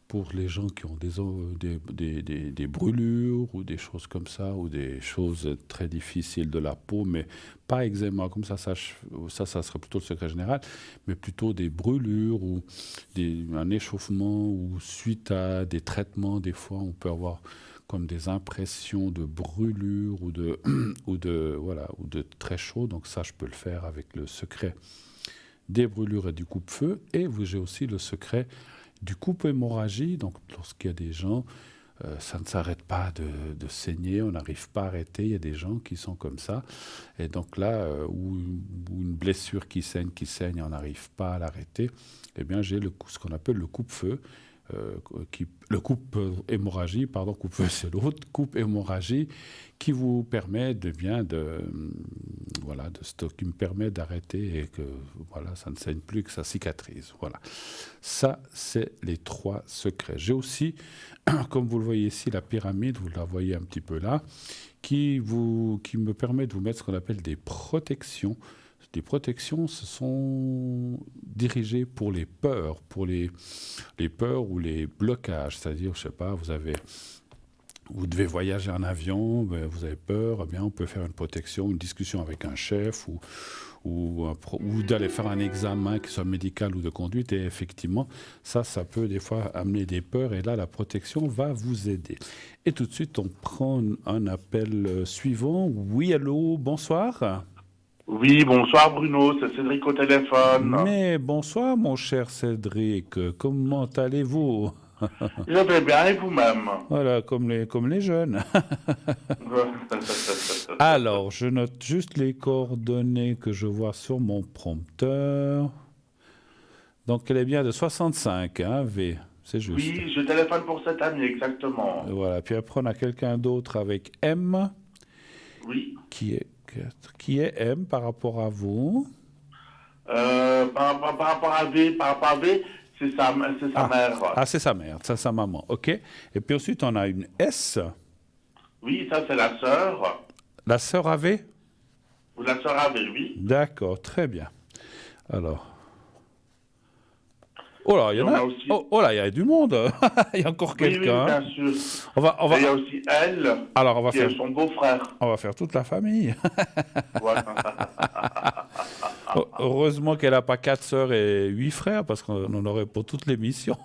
pour les gens qui ont des brûlures ou des choses comme ça, ou des choses très difficiles de la peau, mais pas eczéma, comme ça serait plutôt le secret général, mais plutôt des brûlures ou un échauffement, ou suite à des traitements, des fois, on peut avoir comme des impressions de brûlure ou de très chaud. Donc ça, je peux le faire avec le secret des brûlures et du coupe-feu. Et j'ai aussi le secret du coupe-hémorragie. Donc lorsqu'il y a des gens, ça ne s'arrête pas de saigner, on n'arrive pas à arrêter. Il y a des gens qui sont comme ça. Et donc là, ou une blessure qui saigne, on n'arrive pas à l'arrêter. Eh bien, j'ai ce qu'on appelle le coupe-feu. Le coupe-hémorragie, pardon, coupe-feu c'est l'autre, coupe-hémorragie, qui vous permet qui me permet d'arrêter et que ça ne saigne plus, que ça cicatrise. Voilà. Ça, c'est les 3 secrets. J'ai aussi, comme vous le voyez ici, la pyramide, vous la voyez un petit peu là, qui me permet de vous mettre ce qu'on appelle des protections. Les protections, ce sont dirigées pour les peurs, les peurs ou les blocages. C'est-à-dire, je ne sais pas, vous devez voyager en avion, vous avez peur, eh bien, on peut faire une protection, une discussion avec un chef ou ou d'aller faire un examen, qui soit médical ou de conduite. Et effectivement, ça peut des fois amener des peurs. Et là, la protection va vous aider. Et tout de suite, on prend un appel suivant. Oui, allô, bonsoir. Oui, bonsoir Bruno, c'est Cédric au téléphone. Mais bonsoir, mon cher Cédric. Comment allez-vous? Je vais bien et vous-même? Voilà, comme les jeunes. Alors, je note juste les coordonnées que je vois sur mon prompteur. Donc, elle est bien de 65, hein, V, c'est juste. Oui, je téléphone pour cette année, exactement. Voilà, puis après, on a quelqu'un d'autre avec M. Oui. Qui est M par rapport à vous? Par rapport à V, c'est sa mère. Ah, c'est sa mère, c'est sa maman, ok. Et puis ensuite, on a une S. Oui, ça c'est la sœur. La sœur AV? Ou la sœur avait, oui. D'accord, très bien. Alors... Oh là, il y en a. Aussi... Oh là, il y a du monde. Il y a encore quelqu'un. Oui, bien sûr. On va... Il y a aussi elle. Alors, on va qui faire est son beau-frère. On va faire toute la famille. Voilà. Heureusement qu'elle n'a pas 4 sœurs et 8 frères, parce qu'on en aurait pour toute l'émission.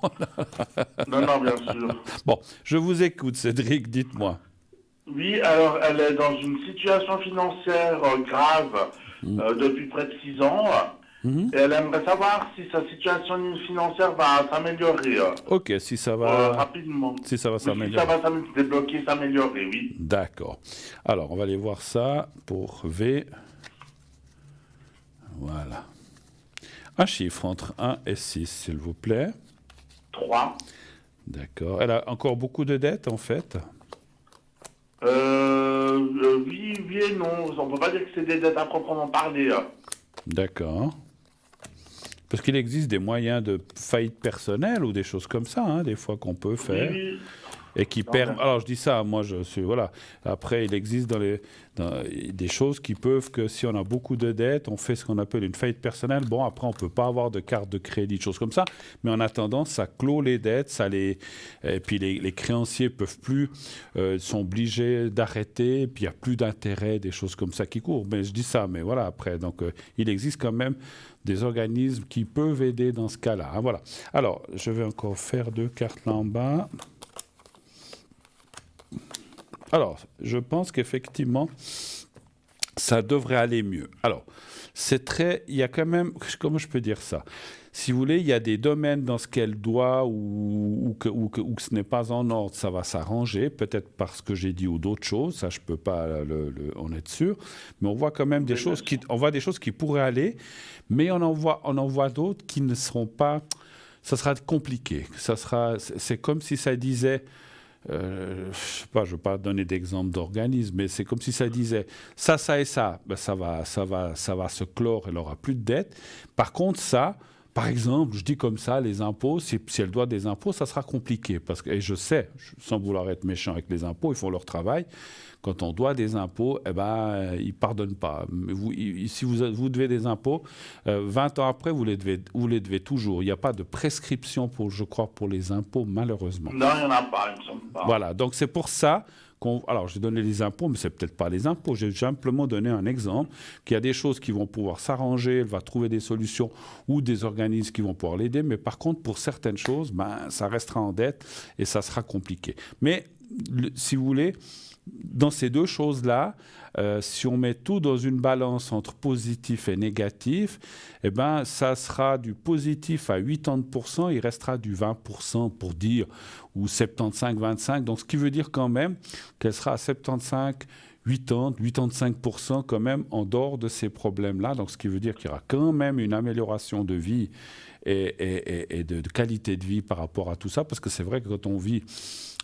Non, bien sûr. Bon, je vous écoute, Cédric, dites-moi. Oui, alors elle est dans une situation financière grave depuis près de 6 ans. Et elle aimerait savoir si sa situation financière va s'améliorer. Ok, si ça va... rapidement. Si ça va s'améliorer. Si ça va se débloquer, s'améliorer, oui. D'accord. Alors, on va aller voir ça pour V. Voilà. Un chiffre entre 1 et 6, s'il vous plaît. 3. D'accord. Elle a encore beaucoup de dettes, en fait? Oui et non. On ne peut pas dire que c'est des dettes à proprement parler. D'accord. Parce qu'il existe des moyens de faillite personnelle ou des choses comme ça, hein, des fois qu'on peut faire. Oui. Et qui permettent... Alors, je dis ça, moi, je suis... Voilà. Après, il existe des choses qui peuvent que si on a beaucoup de dettes, on fait ce qu'on appelle une faillite personnelle. Bon, après, on ne peut pas avoir de carte de crédit, de choses comme ça. Mais en attendant, ça clôt les dettes. Et puis, les créanciers peuvent plus... sont obligés d'arrêter. Et puis, il n'y a plus d'intérêt, des choses comme ça qui courent. Mais je dis ça, mais voilà, après. Donc, il existe quand même des organismes qui peuvent aider dans ce cas-là. Hein, voilà. Alors, je vais encore faire 2 cartes là en bas. Alors, je pense qu'effectivement, ça devrait aller mieux. Alors, il y a quand même, comment je peux dire ça? Si vous voulez, il y a des domaines dans ce qu'elle doit ou que ce n'est pas en ordre, ça va s'arranger, peut-être parce que j'ai dit ou d'autres choses, ça je peux pas en être sûr, mais on voit quand même des choses qui pourraient aller, mais on en voit d'autres qui ne seront pas, ça sera compliqué, c'est comme si ça disait... je ne veux pas donner d'exemple d'organisme, mais c'est comme si ça disait ça et ça, ben ça va se clore, elle n'aura plus de dette. Par contre, ça, par exemple, je dis comme ça, les impôts, si elle doit des impôts, ça sera compliqué. Et je sais, sans vouloir être méchant avec les impôts, ils font leur travail. Quand on doit des impôts, ils ne pardonnent pas. Si vous devez des impôts, 20 ans après, vous les devez toujours. Il n'y a pas de prescription, je crois, pour les impôts, malheureusement. Non, il n'y en a pas, il me semble pas. Voilà, donc c'est pour ça alors j'ai donné les impôts, mais c'est peut-être pas les impôts. J'ai simplement donné un exemple, qu'il y a des choses qui vont pouvoir s'arranger, elle va trouver des solutions ou des organismes qui vont pouvoir l'aider. Mais par contre, pour certaines choses, ça restera en dette et ça sera compliqué. Mais si vous voulez... Dans ces deux choses-là, si on met tout dans une balance entre positif et négatif, eh ben, ça sera du positif à 80%, il restera du 20% pour dire, ou 75-25. Donc, ce qui veut dire quand même qu'elle sera à 75, 80, 85% quand même en dehors de ces problèmes-là. Donc, ce qui veut dire qu'il y aura quand même une amélioration de vie et de qualité de vie par rapport à tout ça. Parce que c'est vrai que quand on vit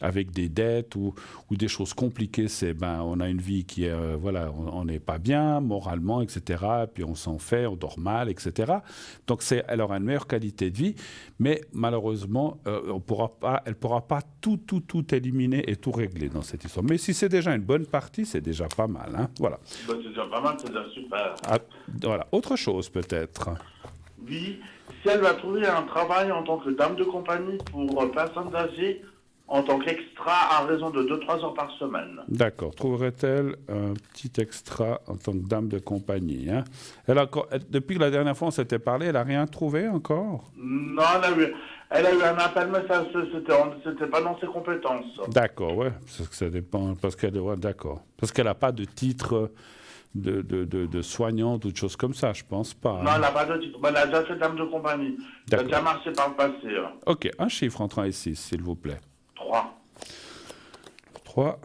avec des dettes ou des choses compliquées, on a une vie qui est, on n'est pas bien moralement, etc. Et puis on s'en fait, on dort mal, etc. Donc elle aura une meilleure qualité de vie, mais malheureusement, elle ne pourra pas tout éliminer et tout régler dans cette histoire. Mais si c'est déjà une bonne partie, c'est déjà pas mal. Hein, voilà. C'est déjà pas mal, c'est déjà super. Voilà. Autre chose peut-être. Oui, si elle va trouver un travail en tant que dame de compagnie pour personnes âgées, en tant qu'extra à raison de 2-3 heures par semaine. D'accord. Trouverait-elle un petit extra en tant que dame de compagnie, hein? Depuis que la dernière fois on s'était parlé, elle n'a rien trouvé encore? Non, elle a eu un appel, mais c'était pas dans ses compétences. D'accord, ouais. Ça dépend. D'accord. Parce qu'elle n'a pas de titre de soignante ou de choses comme ça, je pense pas. Non, Hein. elle n'a pas de titre. Elle a déjà fait dame de compagnie. Elle a déjà marché par le passé. Ok, un chiffre entre 1 et 6, s'il vous plaît. 3. 3.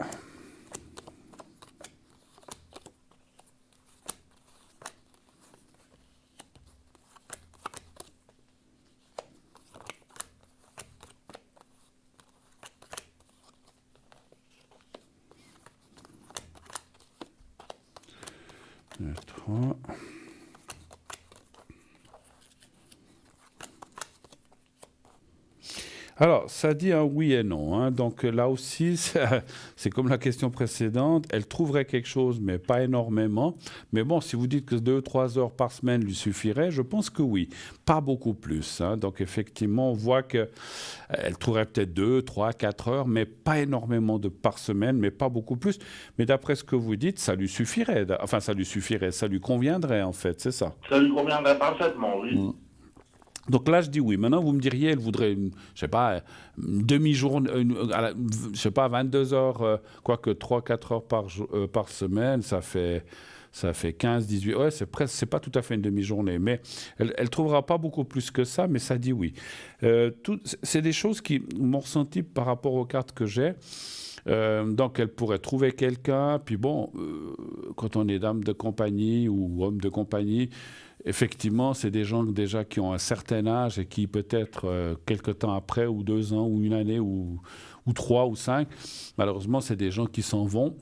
Le 3. Alors, ça dit un oui et non, hein. Donc là aussi, c'est comme la question précédente. Elle trouverait quelque chose, mais pas énormément. Mais bon, si vous dites que 2-3 heures par semaine lui suffirait, je pense que oui. Pas beaucoup plus, hein. Donc effectivement, on voit qu'elle trouverait peut-être 2, 3, 4 heures, mais pas énormément par semaine, mais pas beaucoup plus. Mais d'après ce que vous dites, ça lui suffirait. Enfin, ça lui conviendrait en fait, c'est ça. Ça lui conviendrait parfaitement, oui. Mm. Donc là, je dis oui. Maintenant, vous me diriez, elle voudrait je sais pas, une demi-journée, je sais pas, 22 heures, quoique 3-4 heures par semaine, ça fait 15, 18. Ouais, c'est pas tout à fait une demi-journée. Mais elle trouvera pas beaucoup plus que ça, mais ça dit oui. C'est des choses qui m'ont ressenti par rapport aux cartes que j'ai. Donc, elle pourrait trouver quelqu'un. Puis bon, quand on est dame de compagnie ou homme de compagnie, effectivement, c'est des gens déjà qui ont un certain âge et qui peut-être quelque temps après, ou 2 ans, ou une année, ou 3 ou 5, malheureusement, c'est des gens qui s'en vont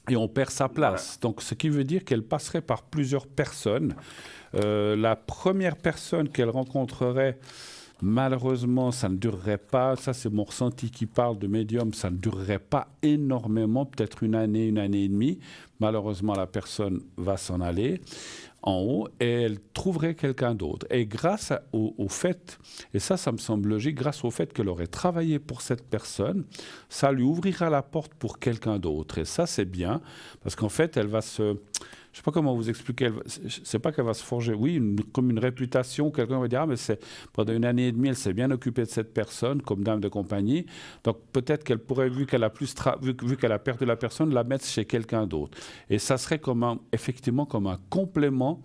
et on perd sa place. Ouais. Donc, ce qui veut dire qu'elle passerait par plusieurs personnes. La première personne qu'elle rencontrerait, malheureusement, ça ne durerait pas. Ça, c'est mon ressenti qui parle de médium. Ça ne durerait pas énormément, peut-être une année et demie. Malheureusement, la personne va s'en aller en haut et elle trouverait quelqu'un d'autre. Et grâce au fait, et ça me semble logique, grâce au fait qu'elle aurait travaillé pour cette personne, ça lui ouvrira la porte pour quelqu'un d'autre. Et ça, c'est bien, parce qu'en fait, elle va se... Je ne sais pas comment vous expliquer. C'est pas qu'elle va se forger, oui, comme une réputation. Quelqu'un va dire, ah, mais pendant une année et demie, elle s'est bien occupée de cette personne comme dame de compagnie. Donc peut-être qu'elle pourrait, vu qu'elle a perdu la personne, la mettre chez quelqu'un d'autre. Et ça serait effectivement comme un complément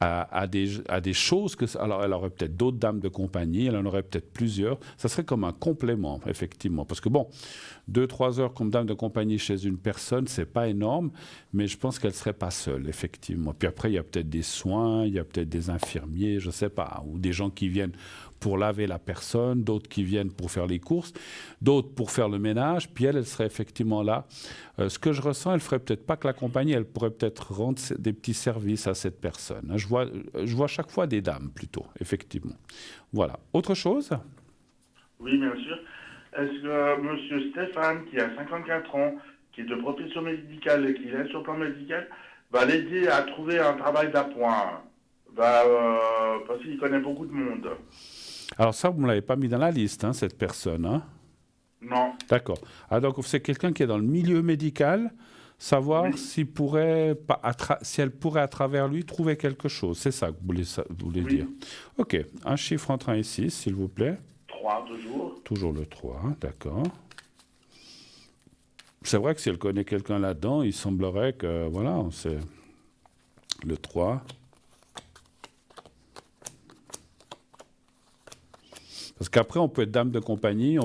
à des choses que... Alors, elle aurait peut-être d'autres dames de compagnie, elle en aurait peut-être plusieurs. Ça serait comme un complément, effectivement. Parce que bon, 2-3 heures comme dame de compagnie chez une personne, c'est pas énorme, mais je pense qu'elle serait pas seule, effectivement. Puis après, il y a peut-être des soins, il y a peut-être des infirmiers, je sais pas, ou des gens qui viennent pour laver la personne, d'autres qui viennent pour faire les courses, d'autres pour faire le ménage, puis elle serait effectivement là. Ce que je ressens, elle ferait peut-être pas que la compagnie, elle pourrait peut-être rendre des petits services à cette personne. Je vois chaque fois des dames, plutôt, effectivement. Voilà. Autre chose ? Oui, bien sûr. Est-ce que M. Stéphane, qui a 54 ans, qui est de profession médicale et qui est sur le plan médical, va l'aider à trouver un travail d'appoint parce qu'il connaît beaucoup de monde. Alors ça, vous ne l'avez pas mis dans la liste, hein, cette personne, hein? Non. D'accord. Ah, donc c'est quelqu'un qui est dans le milieu médical, savoir oui. si elle pourrait à travers lui trouver quelque chose. C'est ça que vous voulez oui. dire. Ok. Un chiffre entre 1 et 6, s'il vous plaît. 3, toujours. Toujours le 3, d'accord. C'est vrai que si elle connaît quelqu'un là-dedans, il semblerait que, voilà, c'est le 3. Parce qu'après, on peut être dame de compagnie,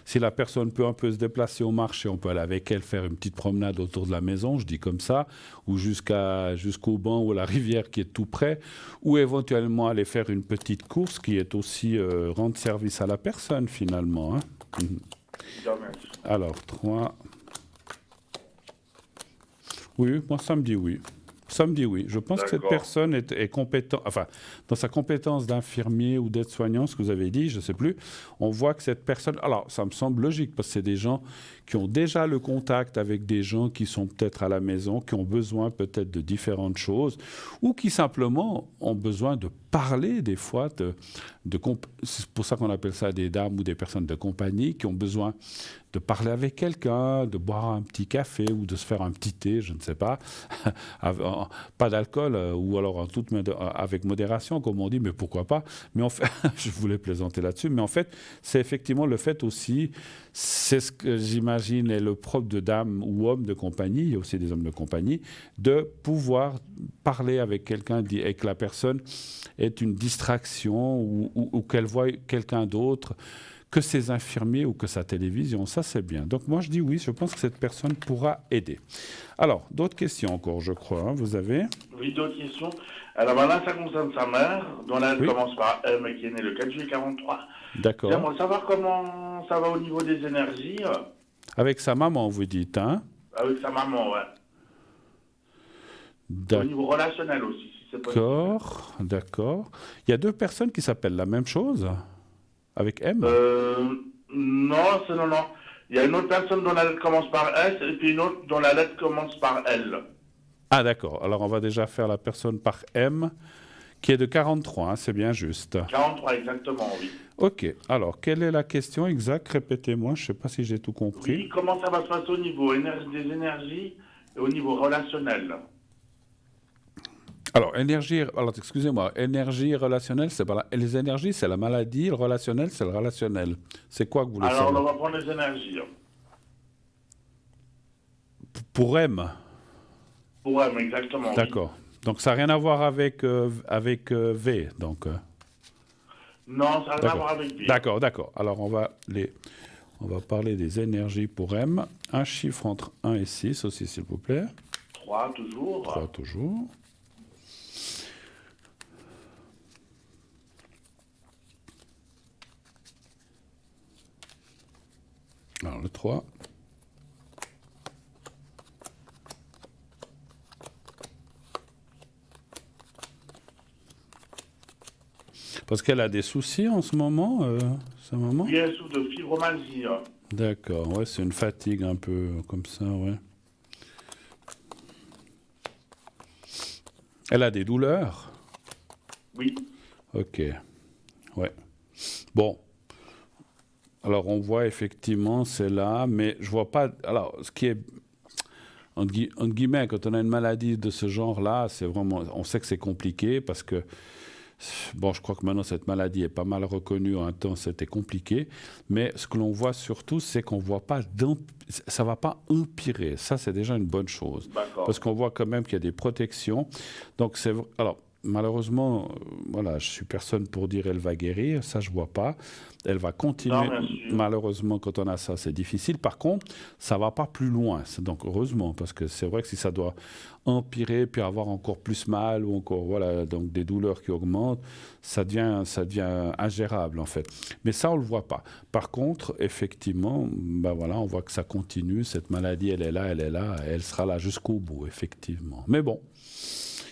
si la personne peut un peu se déplacer au marché, on peut aller avec elle faire une petite promenade autour de la maison, je dis comme ça, ou jusqu'au banc ou à la rivière qui est tout près, ou éventuellement aller faire une petite course qui est aussi rendre service à la personne finalement. Hein. Alors, 3. Oui, moi ça me dit oui. Ça me dit oui. Je pense que cette personne est compétente, enfin, dans sa compétence d'infirmier ou d'aide-soignant, ce que vous avez dit, je ne sais plus, on voit que cette personne... Alors, ça me semble logique, parce que c'est des gens qui ont déjà le contact avec des gens qui sont peut-être à la maison, qui ont besoin peut-être de différentes choses, ou qui simplement ont besoin de parler des fois c'est pour ça qu'on appelle ça des dames ou des personnes de compagnie qui ont besoin de parler avec quelqu'un, de boire un petit café ou de se faire un petit thé, je ne sais pas, pas d'alcool ou alors avec modération, comme on dit, mais pourquoi pas. Mais en fait, je voulais plaisanter là-dessus, mais en fait, c'est effectivement le fait aussi, c'est ce que j'imagine est le propre de dames ou hommes de compagnie, il y a aussi des hommes de compagnie, de pouvoir parler avec quelqu'un et que la personne est une distraction ou qu'elle voit quelqu'un d'autre que ses infirmiers ou que sa télévision, ça c'est bien. Donc moi je dis oui, je pense que cette personne pourra aider. Alors, d'autres questions encore, je crois, hein, vous avez? Oui, d'autres questions. Alors là, ça concerne sa mère, dont là, elle commence par M, qui est née le 4 juillet 43. D'accord. J'aimerais savoir comment ça va au niveau des énergies. Avec sa maman, vous dites, hein? Avec sa maman, ouais. Au niveau relationnel aussi, si c'est possible. D'accord. Il y a deux personnes qui s'appellent la même chose? Avec M? Non. Il y a une autre personne dont la lettre commence par S et puis une autre dont la lettre commence par L. Ah d'accord. Alors on va déjà faire la personne par M qui est de 43, hein, c'est bien juste. 43 exactement, oui. Ok. Alors quelle est la question exacte? Répétez-moi, je ne sais pas si j'ai tout compris. Oui, comment ça va se passer au niveau des énergies et au niveau relationnel? Alors, excusez-moi, énergie relationnelle, c'est pas les énergies, c'est la maladie, le relationnel, c'est le relationnel. C'est quoi que vous voulez savoir? Alors, on va prendre les énergies. Pour M? Pour M, exactement. D'accord. Oui. Donc, ça n'a rien à voir avec V, donc. Non, ça n'a rien à voir avec V. D'accord. Alors, on va parler des énergies pour M. Un chiffre entre 1 et 6 aussi, s'il vous plaît. 3, toujours. 3, toujours. Alors, le 3. Parce qu'elle a des soucis en ce moment, sa maman? Oui, elle souffre de fibromyalgie. D'accord, ouais, c'est une fatigue un peu comme ça, ouais. Elle a des douleurs? Oui. Ok, ouais. Bon. Alors, on voit effectivement, c'est là, mais je vois pas... Alors, ce qui est... Entre guillemets, quand on a une maladie de ce genre-là, c'est vraiment... On sait que c'est compliqué parce que... Bon, je crois que maintenant, cette maladie est pas mal reconnue. En un temps, c'était compliqué. Mais ce que l'on voit surtout, c'est qu'on voit pas... Ça va pas empirer. Ça, c'est déjà une bonne chose. Parce qu'on voit quand même qu'il y a des protections. Donc, c'est... Alors... Malheureusement, voilà, je suis personne pour dire elle va guérir, ça je vois pas. Elle va continuer. Non, malheureusement, quand on a ça, c'est difficile. Par contre, ça va pas plus loin. Donc heureusement, parce que c'est vrai que si ça doit empirer, puis avoir encore plus mal ou encore voilà, donc des douleurs qui augmentent, ça devient ingérable en fait. Mais ça, on le voit pas. Par contre, effectivement, ben voilà, on voit que ça continue. Cette maladie, elle est là, elle sera là jusqu'au bout, effectivement. Mais bon.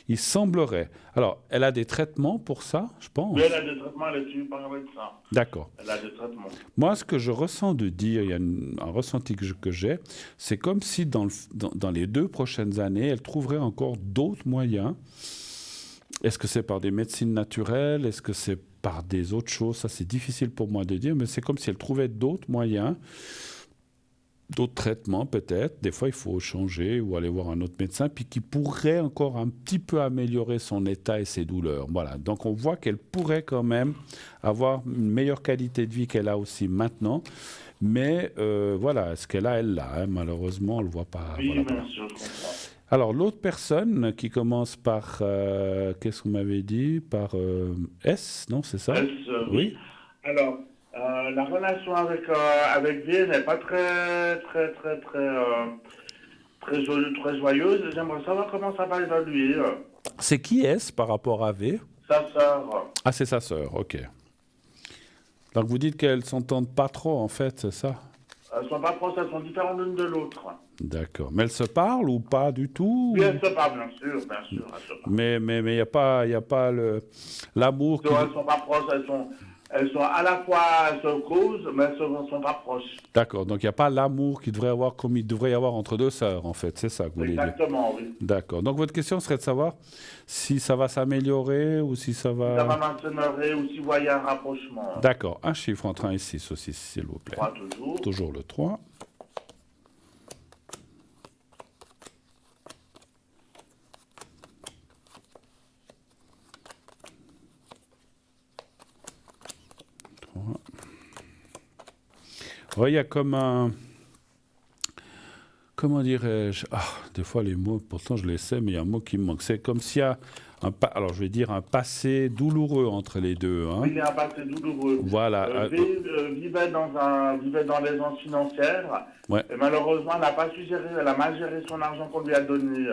Il semblerait. Alors, elle a des traitements pour ça, je pense. Oui, elle a des traitements, elle est suivie par un médecin. D'accord. Elle a des traitements. Moi, ce que je ressens de dire, il y a un ressenti que j'ai, c'est comme si dans les 2 prochaines années, elle trouverait encore d'autres moyens. Est-ce que c'est par des médecines naturelles? Est-ce que c'est par des autres choses? Ça, c'est difficile pour moi de dire, mais c'est comme si elle trouvait d'autres moyens. D'autres traitements peut-être, des fois il faut changer ou aller voir un autre médecin, puis qui pourrait encore un petit peu améliorer son état et ses douleurs. Voilà, donc on voit qu'elle pourrait quand même avoir une meilleure qualité de vie qu'elle a aussi maintenant, mais voilà, ce qu'elle a, elle l'a, hein. Malheureusement on ne le voit pas. Oui, voilà, bien sûr, je comprends. Alors l'autre personne qui commence par, qu'est-ce que vous m'avez dit, par S, non c'est ça? S, oui. Alors... la relation avec V n'est pas très joyeuse. J'aimerais savoir comment ça va évoluer. C'est qui est-ce par rapport à V? Sa sœur. Ah, c'est sa sœur, ok. Donc vous dites qu'elles ne s'entendent pas trop, en fait, c'est ça? Elles ne sont pas proches, elles sont différentes l'une de l'autre. D'accord. Mais elles se parlent ou pas du tout? Oui, elles se parlent, bien sûr, elles se parlent. Mais il n'y a pas l'amour qui... Elles ne sont pas proches, elles sont à la fois, elles se causent, mais elles ne sont pas proches. D'accord, donc il n'y a pas l'amour qu'il devrait avoir comme il devrait y avoir entre deux sœurs, en fait, c'est ça que vous voulez dire. Exactement, oui. D'accord, donc votre question serait de savoir si ça va s'améliorer ou si ça Ça va... va maintenir ou si vous voyez un rapprochement. D'accord, un chiffre entre 1 et 6 aussi, s'il vous plaît. 3 toujours. Toujours le 3. Ouais, il y a comme un... Comment dirais-je? Des fois, les mots, pourtant je les sais, mais il y a un mot qui me manque. C'est comme s'il y a alors je vais dire un passé douloureux entre les deux. Hein. Oui, il y a un passé douloureux. Voilà. Vivait dans l'aisance financière. Ouais. Et malheureusement, elle n'a pas su gérer, elle a mal géré son argent qu'on lui a donné.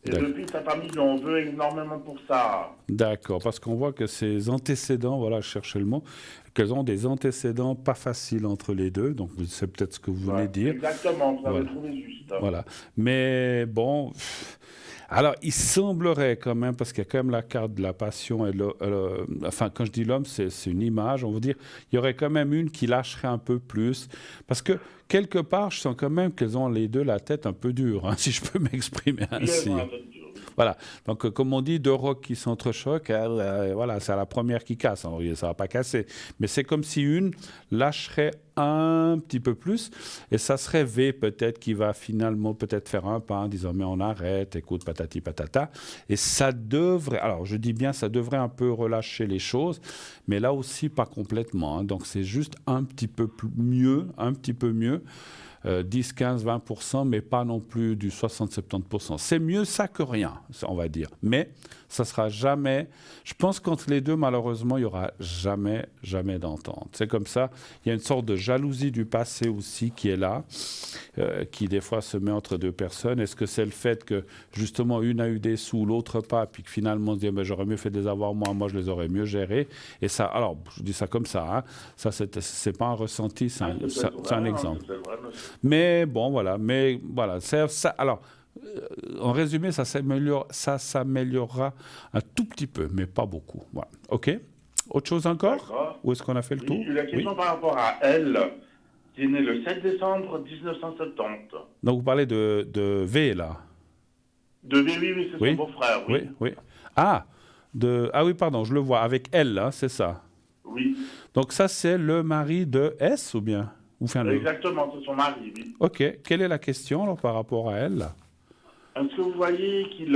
Et depuis, sa famille lui en veut énormément pour ça. D'accord, parce qu'on voit que ces antécédents, voilà, je cherchais le mot, qu'elles ont des antécédents pas faciles entre les deux, donc c'est peut-être ce que vous venez de dire. Exactement, vous avez trouvé juste. Voilà, mais bon, alors il semblerait quand même, parce qu'il y a quand même la carte de la passion, et enfin quand je dis l'homme, c'est une image, on va dire, il y aurait quand même une qui lâcherait un peu plus, parce que quelque part, je sens quand même qu'elles ont les deux la tête un peu dure, hein, si je peux m'exprimer ainsi. Voilà, donc comme on dit, deux rocs qui s'entrechoquent, voilà, c'est la première qui casse, hein, ça ne va pas casser. Mais c'est comme si une lâcherait un petit peu plus, et ça serait V peut-être qui va finalement peut-être faire un pas en disant mais on arrête, écoute, patati patata. Et ça devrait, alors je dis bien, ça devrait un peu relâcher les choses, mais là aussi pas complètement. Hein, donc c'est juste un petit peu mieux, un petit peu mieux. 10, 15, 20%, mais pas non plus du 60-70%. C'est mieux ça que rien, on va dire. Mais ça sera jamais... Je pense qu'entre les deux, malheureusement, il n'y aura jamais, jamais d'entente. C'est comme ça. Il y a une sorte de jalousie du passé aussi qui est là, qui des fois se met entre deux personnes. Est-ce que c'est le fait que, justement, une a eu des sous, l'autre pas, puis que finalement, on se dit, ben, j'aurais mieux fait de les avoir moi je les aurais mieux gérés. Et ça, alors, je dis ça comme ça, hein, ça, c'est pas un ressenti, c'est un exemple. Mais bon, voilà. Mais voilà. Ça, alors, en résumé, ça s'améliorera un tout petit peu, mais pas beaucoup. Voilà. OK. Autre chose encore? Ou est-ce qu'on a fait le tour? La question par rapport à elle, qui est née le 7 décembre 1970. Donc, vous parlez de V, là? De V, oui, c'est son beau-frère, oui. Oui. Ah, oui, pardon, je le vois. Avec elle, là, c'est ça? Oui. Donc, ça, c'est le mari de S, ou bien? Exactement, c'est son mari, oui. OK. Quelle est la question alors, par rapport à elle? Est-ce que vous voyez qu'il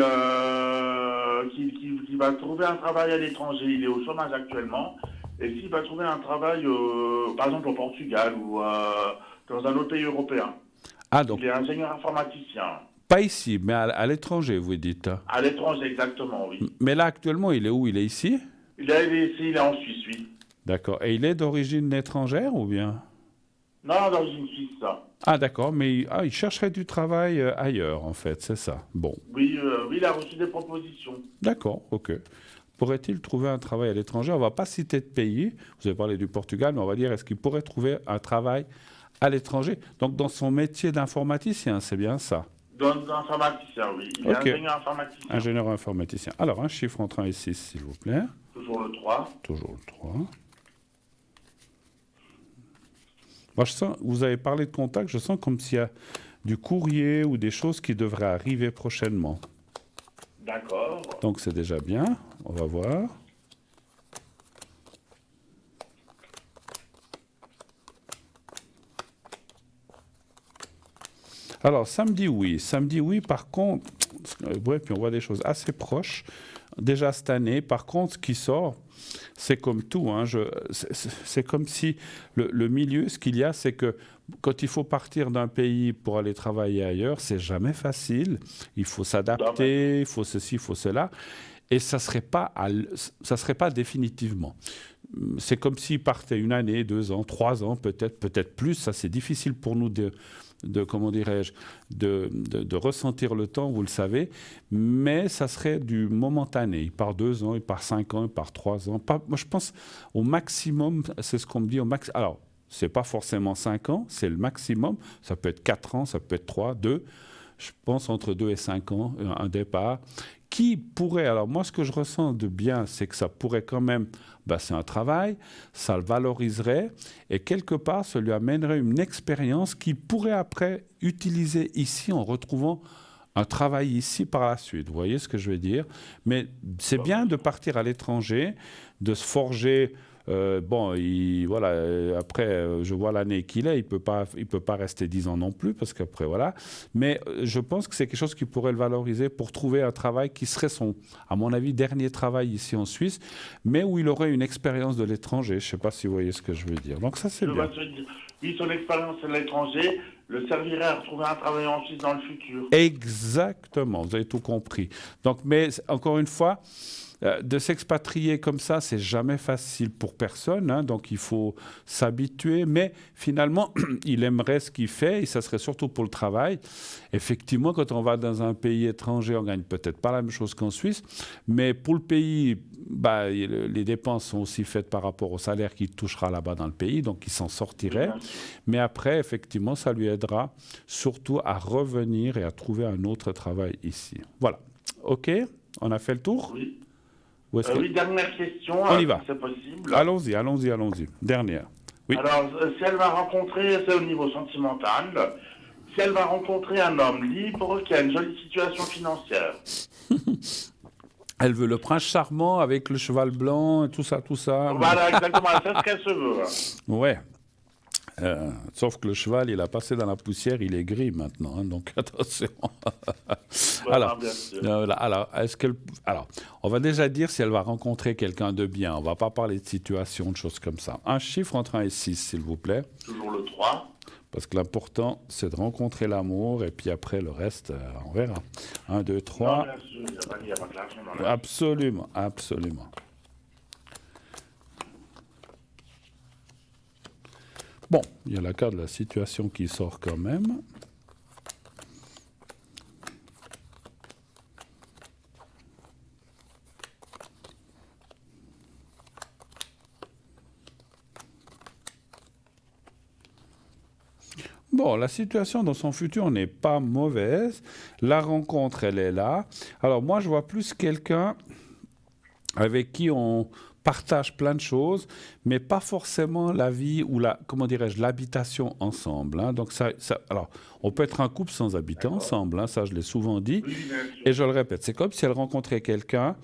va trouver un travail à l'étranger? Il est au chômage actuellement. Et s'il va trouver un travail, par exemple au Portugal ou dans un autre pays européen? Donc, il est ingénieur informaticien. Pas ici, mais à l'étranger, vous dites? À l'étranger, exactement, oui. Mais là, actuellement, il est où? Il est ici? Il est en Suisse, oui. D'accord. Et il est d'origine étrangère ou bien? Non, d'origine suisse, ça. Ah, d'accord, mais il chercherait du travail ailleurs, en fait, c'est ça. Bon. Oui, il a reçu des propositions. D'accord, OK. Pourrait-il trouver un travail à l'étranger? On ne va pas citer de pays. Vous avez parlé du Portugal, mais on va dire, est-ce qu'il pourrait trouver un travail à l'étranger? Donc, dans son métier d'informaticien, c'est bien ça? Dans informaticien, oui. Il est ingénieur informaticien. Ingénieur informaticien. Alors, un chiffre entre 1 et 6, s'il vous plaît. Toujours le 3. Toujours le 3. Moi, je sens, vous avez parlé de contact, je sens comme s'il y a du courrier ou des choses qui devraient arriver prochainement. D'accord. Donc, c'est déjà bien. On va voir. Alors, samedi, oui. Samedi, oui. Par contre, ouais, puis on voit des choses assez proches. Déjà cette année, par contre, ce qui sort, c'est comme tout. Hein, c'est comme si le milieu, ce qu'il y a, c'est que quand il faut partir d'un pays pour aller travailler ailleurs, c'est jamais facile. Il faut s'adapter, il faut ceci, il faut cela. Et ça serait pas définitivement. C'est comme s'il partait 1 année, 2 ans, 3 ans, peut-être plus. Ça, c'est difficile pour nous de comment dirais-je, de ressentir le temps, vous le savez, mais ça serait du momentané. Il part 2 ans, il part 5 ans, il part 3 ans. Moi, je pense au maximum, c'est ce qu'on me dit au maximum. Alors, c'est pas forcément 5 ans, c'est le maximum. Ça peut être 4 ans, ça peut être 3, 2. Je pense entre 2 et 5 ans, un départ qui pourrait, alors moi ce que je ressens de bien, c'est que ça pourrait quand même, c'est un travail, ça le valoriserait et quelque part ça lui amènerait une expérience qu'il pourrait après utiliser ici en retrouvant un travail ici par la suite. Vous voyez ce que je veux dire? Mais c'est bien de partir à l'étranger, de se forger. Après, je vois l'année qu'il est, il peut pas rester 10 ans non plus, parce qu'après, voilà. Mais je pense que c'est quelque chose qui pourrait le valoriser pour trouver un travail qui serait à mon avis, dernier travail ici en Suisse, mais où il aurait une expérience de l'étranger. Je ne sais pas si vous voyez ce que je veux dire. Donc ça, c'est bien. Oui, son expérience de l'étranger le servirait à retrouver un travail en Suisse dans le futur. Exactement, vous avez tout compris. Donc, mais encore une fois, de s'expatrier comme ça, c'est jamais facile pour personne, hein, donc il faut s'habituer, mais finalement, il aimerait ce qu'il fait, et ça serait surtout pour le travail. Effectivement, quand on va dans un pays étranger, on gagne peut-être pas la même chose qu'en Suisse, mais pour le pays, les dépenses sont aussi faites par rapport au salaire qu'il touchera là-bas dans le pays, donc il s'en sortirait. Mais après, effectivement, ça lui aidera surtout à revenir et à trouver un autre travail ici. Voilà. OK? On a fait le tour? Oui. Oui, dernière question, on y va. Si c'est possible. Allons-y. Dernière. Oui. Alors, si elle va rencontrer, c'est au niveau sentimental, si elle va rencontrer un homme libre qui a une jolie situation financière. Elle veut le prince charmant avec le cheval blanc, tout ça. Voilà, exactement, c'est ce qu'elle se veut. Ouais. Sauf que le cheval, il a passé dans la poussière, il est gris maintenant, hein, donc attention. Alors, on va déjà dire si elle va rencontrer quelqu'un de bien. On ne va pas parler de situation, de choses comme ça. Un chiffre entre 1 et 6, s'il vous plaît. Toujours le 3. Parce que l'important, c'est de rencontrer l'amour, et puis après, le reste, on verra. 1, 2, 3. Non, bien sûr, il n'y a pas de l'argent dans la Absolument. Bon, il y a la carte de la situation qui sort quand même. Bon, la situation dans son futur n'est pas mauvaise. La rencontre, elle est là. Alors moi, je vois plus quelqu'un avec qui on partage plein de choses, mais pas forcément la vie ou l'habitation ensemble. Hein. Donc alors, on peut être un couple sans habiter ensemble, hein, ça je l'ai souvent dit. Oui, et je le répète, c'est comme si elle rencontrait quelqu'un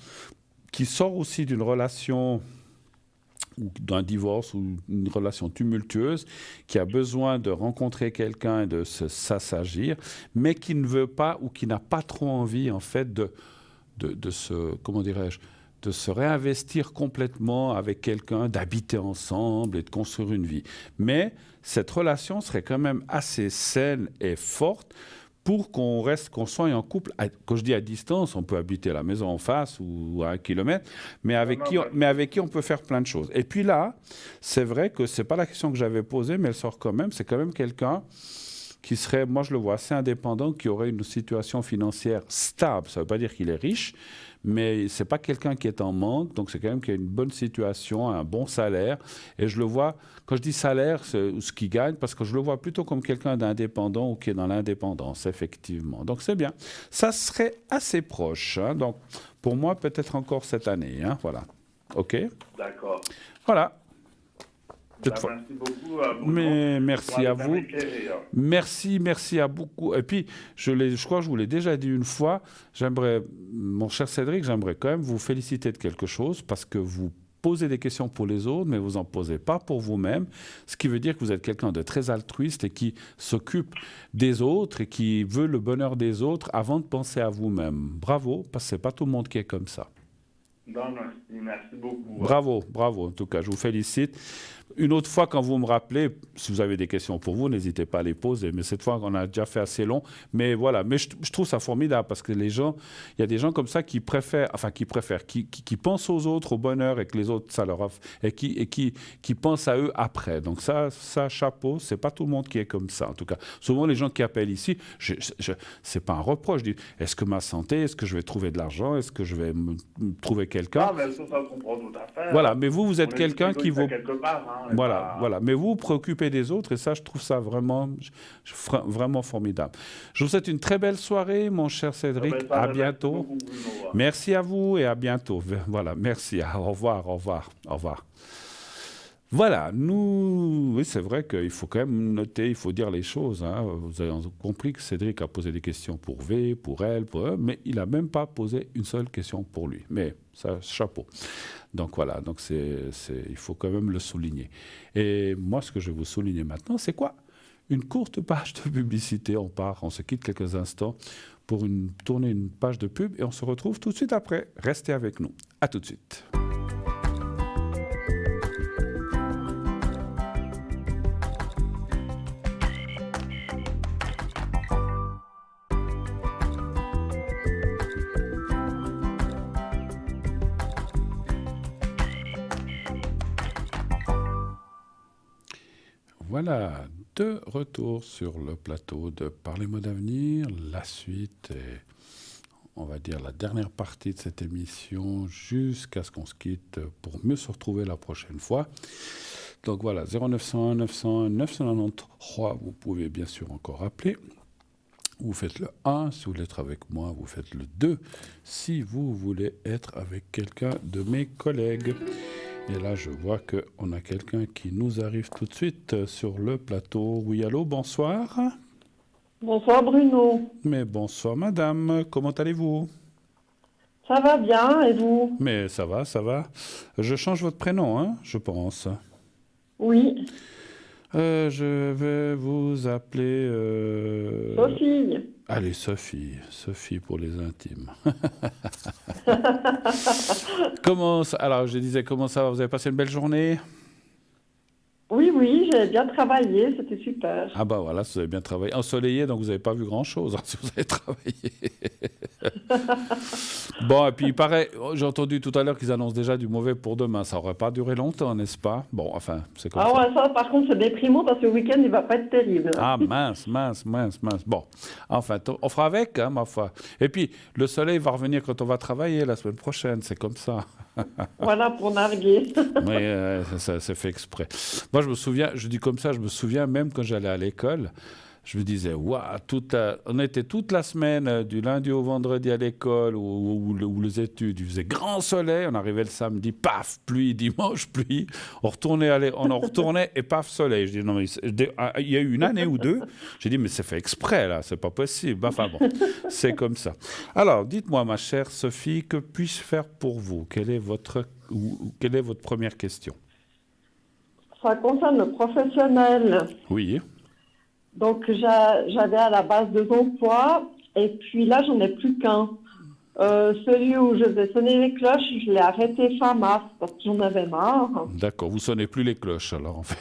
qui sort aussi d'une relation ou d'un divorce ou une relation tumultueuse, qui a besoin de rencontrer quelqu'un et de s'assagir, mais qui ne veut pas ou qui n'a pas trop envie en fait de se réinvestir complètement avec quelqu'un, d'habiter ensemble et de construire une vie. Mais cette relation serait quand même assez saine et forte pour qu'on soit en couple. Quand je dis à distance, on peut habiter à la maison en face ou à 1 kilomètre, mais avec qui on peut faire plein de choses. Et puis là, c'est vrai que ce n'est pas la question que j'avais posée, mais elle sort quand même. C'est quand même quelqu'un qui serait, moi je le vois, assez indépendant, qui aurait une situation financière stable. Ça ne veut pas dire qu'il est riche, mais ce n'est pas quelqu'un qui est en manque, donc c'est quand même qu'il a une bonne situation, un bon salaire. Et je le vois, quand je dis salaire, c'est ce qu'il gagne, parce que je le vois plutôt comme quelqu'un d'indépendant ou qui est dans l'indépendance, effectivement. Donc c'est bien. Ça serait assez proche. Hein. Donc pour moi, peut-être encore cette année. Hein. Voilà. OK? D'accord. Voilà. Merci beaucoup à vous. Mais merci à vous. Merci à beaucoup. Et puis, je crois que je vous l'ai déjà dit une fois, mon cher Cédric, j'aimerais quand même vous féliciter de quelque chose parce que vous posez des questions pour les autres, mais vous n'en posez pas pour vous-même, ce qui veut dire que vous êtes quelqu'un de très altruiste et qui s'occupe des autres et qui veut le bonheur des autres avant de penser à vous-même. Bravo, parce que ce n'est pas tout le monde qui est comme ça. Non, merci beaucoup. Bravo, en tout cas, je vous félicite. Une autre fois, quand vous me rappelez, si vous avez des questions pour vous, n'hésitez pas à les poser. Mais cette fois, on a déjà fait assez long. Mais voilà, mais je trouve ça formidable parce que il y a des gens comme ça qui pensent aux autres, au bonheur et que les autres, ça leur offre, et qui pensent à eux après. Donc ça, chapeau, c'est pas tout le monde qui est comme ça. En tout cas, souvent les gens qui appellent ici, c'est pas un reproche. Je dis, est-ce que ma santé, est-ce que je vais trouver de l'argent, est-ce que je vais me trouver quelqu'un? Ah, mais ça, on comprend tout à fait. Voilà, mais vous êtes quelqu'un qui vaut. Quelque part, hein. On est Voilà, pas- voilà. Mais vous vous préoccupez des autres et ça, je trouve ça vraiment, vraiment formidable. Je vous souhaite une très belle soirée, mon cher Cédric. Ben, ça, À merci bientôt. beaucoup, Bruno. Merci à vous et à bientôt. Voilà, merci. Au revoir, au revoir, au revoir. Voilà, oui, c'est vrai qu'il faut quand même noter, il faut dire les choses. Hein. Vous avez compris que Cédric a posé des questions pour V, pour elle, pour eux, mais il n'a même pas posé une seule question pour lui. Mais ça, chapeau. Donc voilà, donc il faut quand même le souligner. Et moi, ce que je vais vous souligner maintenant, c'est quoi? Une courte page de publicité. On se quitte quelques instants pour tourner une page de pub et on se retrouve tout de suite après. Restez avec nous. À tout de suite. Voilà, de retour sur le plateau de Parlez-moi d'avenir, la suite et on va dire la dernière partie de cette émission jusqu'à ce qu'on se quitte pour mieux se retrouver la prochaine fois. Donc voilà, 0901 901 993, vous pouvez bien sûr encore appeler. Vous faites le 1 si vous voulez être avec moi, vous faites le 2 si vous voulez être avec quelqu'un de mes collègues. Et là, je vois qu'on a quelqu'un qui nous arrive tout de suite sur le plateau. Oui, allô, bonsoir. Bonsoir Bruno. Mais bonsoir madame, comment allez-vous? Ça va bien et vous? Mais ça va, ça va. Je change votre prénom, hein, je pense. Oui. Je vais vous appeler... Sophie. Allez, Sophie. Sophie pour les intimes. Alors, je disais, comment ça va? Vous avez passé une belle journée? Oui, j'ai bien travaillé, c'était super. Ah bah voilà, vous avez bien travaillé. Ensoleillé, donc vous n'avez pas vu grand-chose hein, si vous avez travaillé. Bon, et puis il paraît, j'ai entendu tout à l'heure qu'ils annoncent déjà du mauvais pour demain. Ça n'aurait pas duré longtemps, n'est-ce pas? Bon, enfin, c'est comme ça. Ah ouais, ça par contre c'est déprimant parce que le week-end il va pas être terrible. Ah mince. Bon, enfin, on fera avec, hein, ma foi. Et puis, le soleil va revenir quand on va travailler la semaine prochaine, c'est comme ça. Voilà pour narguer. Oui, ça c'est fait exprès. Moi, je me souviens, je dis comme ça, je me souviens même quand j'allais à l'école, je me disais, waouh, on était toute la semaine, du lundi au vendredi à l'école, où les études, il faisait grand soleil, on arrivait le samedi, paf, pluie, dimanche, pluie, on en retournait et paf, soleil. Je dis, non, mais il y a eu une année ou deux, j'ai dit, mais c'est fait exprès, là, c'est pas possible. Enfin bon, c'est comme ça. Alors, dites-moi, ma chère Sophie, que puis-je faire pour vous? Quelle est votre première question? Ça concerne le professionnel. Oui. Donc j'avais à la base 2 emplois et puis là j'en ai plus qu'un. Celui où je faisais sonner les cloches, je l'ai arrêté fin mars parce que j'en avais marre. D'accord, vous sonnez plus les cloches alors en fait.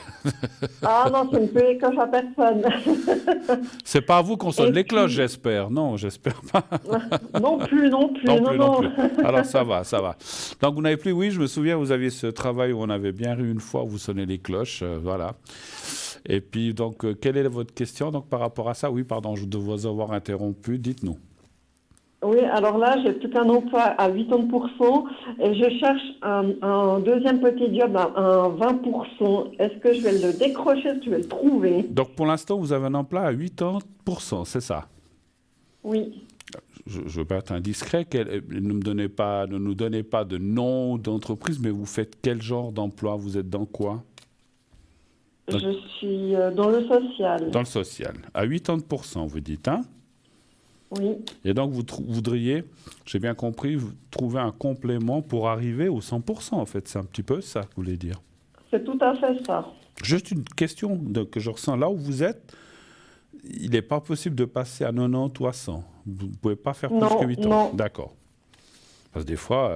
Ah non, ça ne fait les cloches à personne. C'est pas à vous qu'on sonne Et les puis- cloches, j'espère. Non, j'espère pas. Non plus. Non plus. Alors ça va. Donc vous n'avez plus, oui, je me souviens, vous aviez ce travail où on avait bien eu une fois où vous sonnez les cloches, voilà. Et puis donc, quelle est votre question donc par rapport à ça? Oui, pardon, je dois vous avoir interrompu, dites-nous. Oui, alors là, j'ai plus qu'un emploi à 80% et je cherche un deuxième petit job à 20%. Est-ce que je vais le décrocher? Est-ce que je vais le trouver? Donc pour l'instant, vous avez un emploi à 80%, c'est ça? Oui. Je ne veux pas être indiscret, ne nous donnez pas de nom d'entreprise, mais vous faites quel genre d'emploi? Vous êtes dans quoi? Je suis dans le social. Dans le social. À 80%, vous dites, hein? Oui. Et donc, vous voudriez, j'ai bien compris, vous trouver un complément pour arriver au 100%, en fait. C'est un petit peu ça que vous voulez dire. C'est tout à fait ça. Juste une question que je ressens. Là où vous êtes, il n'est pas possible de passer à 90 ou à 100. Vous ne pouvez pas faire plus Non, que 8 ans. non. D'accord. Parce que des fois,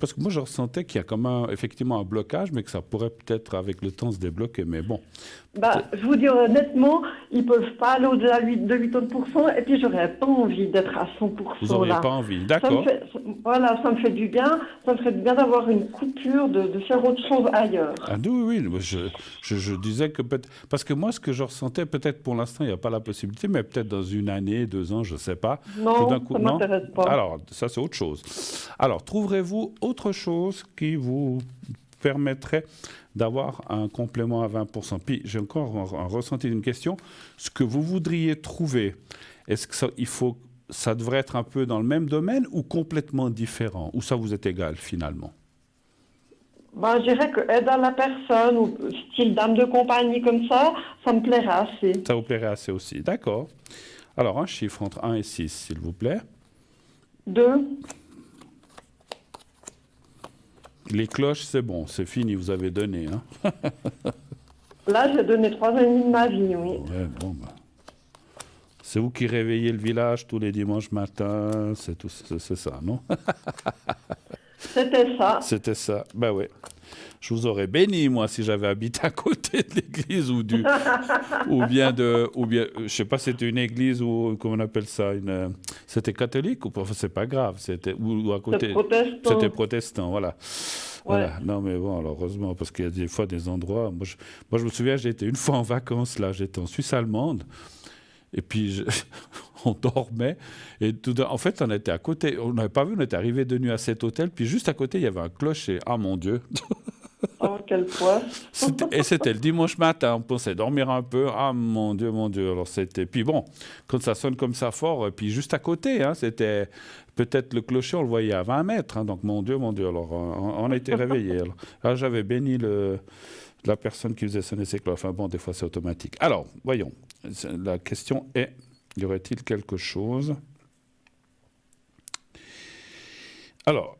parce que moi je ressentais qu'il y a comme effectivement un blocage, mais que ça pourrait peut-être avec le temps se débloquer. Mais bon. Je vous dis honnêtement, ils ne peuvent pas aller au-delà de 80% et puis j'aurais pas envie d'être à 100%. Vous n'auriez là. pas envie, d'accord. Ça me fait du bien. Ça me ferait du bien d'avoir une coupure, de faire autre chose ailleurs. Ah oui, je disais que peut-être... Parce que moi, ce que je ressentais, peut-être pour l'instant, il n'y a pas la possibilité, mais peut-être dans 1 année, 2 ans, je ne sais pas. Non, ça ne m'intéresse pas. Alors, ça, c'est autre chose. Alors, trouverez-vous autre chose qui vous permettrait d'avoir un complément à 20%. Puis j'ai encore un ressenti d'une question. Ce que vous voudriez trouver, est-ce que ça devrait être un peu dans le même domaine ou complètement différent? Ou ça vous est égal finalement? Ben, je dirais que aide à la personne ou style dame de compagnie comme ça me plairait assez. Ça vous plairait assez aussi, d'accord. Alors, un chiffre entre 1 et 6, s'il vous plaît. 2. Les cloches, c'est bon, c'est fini, vous avez donné. Hein? Là, j'ai donné 3 ans et demi de ma vie, oui. Ouais, bon, bah. C'est vous qui réveillez le village tous les dimanches matins, c'est ça, non? C'était ça. C'était ça, ben ouais. Je vous aurais béni, moi, si j'avais habité à côté de l'église ou bien, je sais pas, c'était une église ou, comment on appelle ça, c'était catholique ou pas, enfin, c'est pas grave, ou à côté. C'était protestant, voilà. Ouais. Voilà. Non, mais bon, alors, heureusement, parce qu'il y a des fois des endroits, moi, je me souviens, j'étais une fois en vacances, là, j'étais en Suisse allemande. Et puis, on dormait. Et en fait, on était à côté. On n'avait pas vu, on était arrivé de nuit à cet hôtel. Puis juste à côté, il y avait un clocher. Ah, mon Dieu! Oh, quelle poisse! Et c'était le dimanche matin. On pensait dormir un peu. Ah, mon Dieu, mon Dieu. Alors, c'était... Puis bon, quand ça sonne comme ça fort, puis juste à côté, hein, c'était... Peut-être le clocher, on le voyait à 20 mètres. Hein, donc, mon Dieu, mon Dieu. Alors, on a été réveillés. Alors, j'avais béni la personne qui faisait sonner ses cloches. Enfin bon, des fois, c'est automatique. Alors, voyons. La question est, y aurait-il quelque chose? Alors,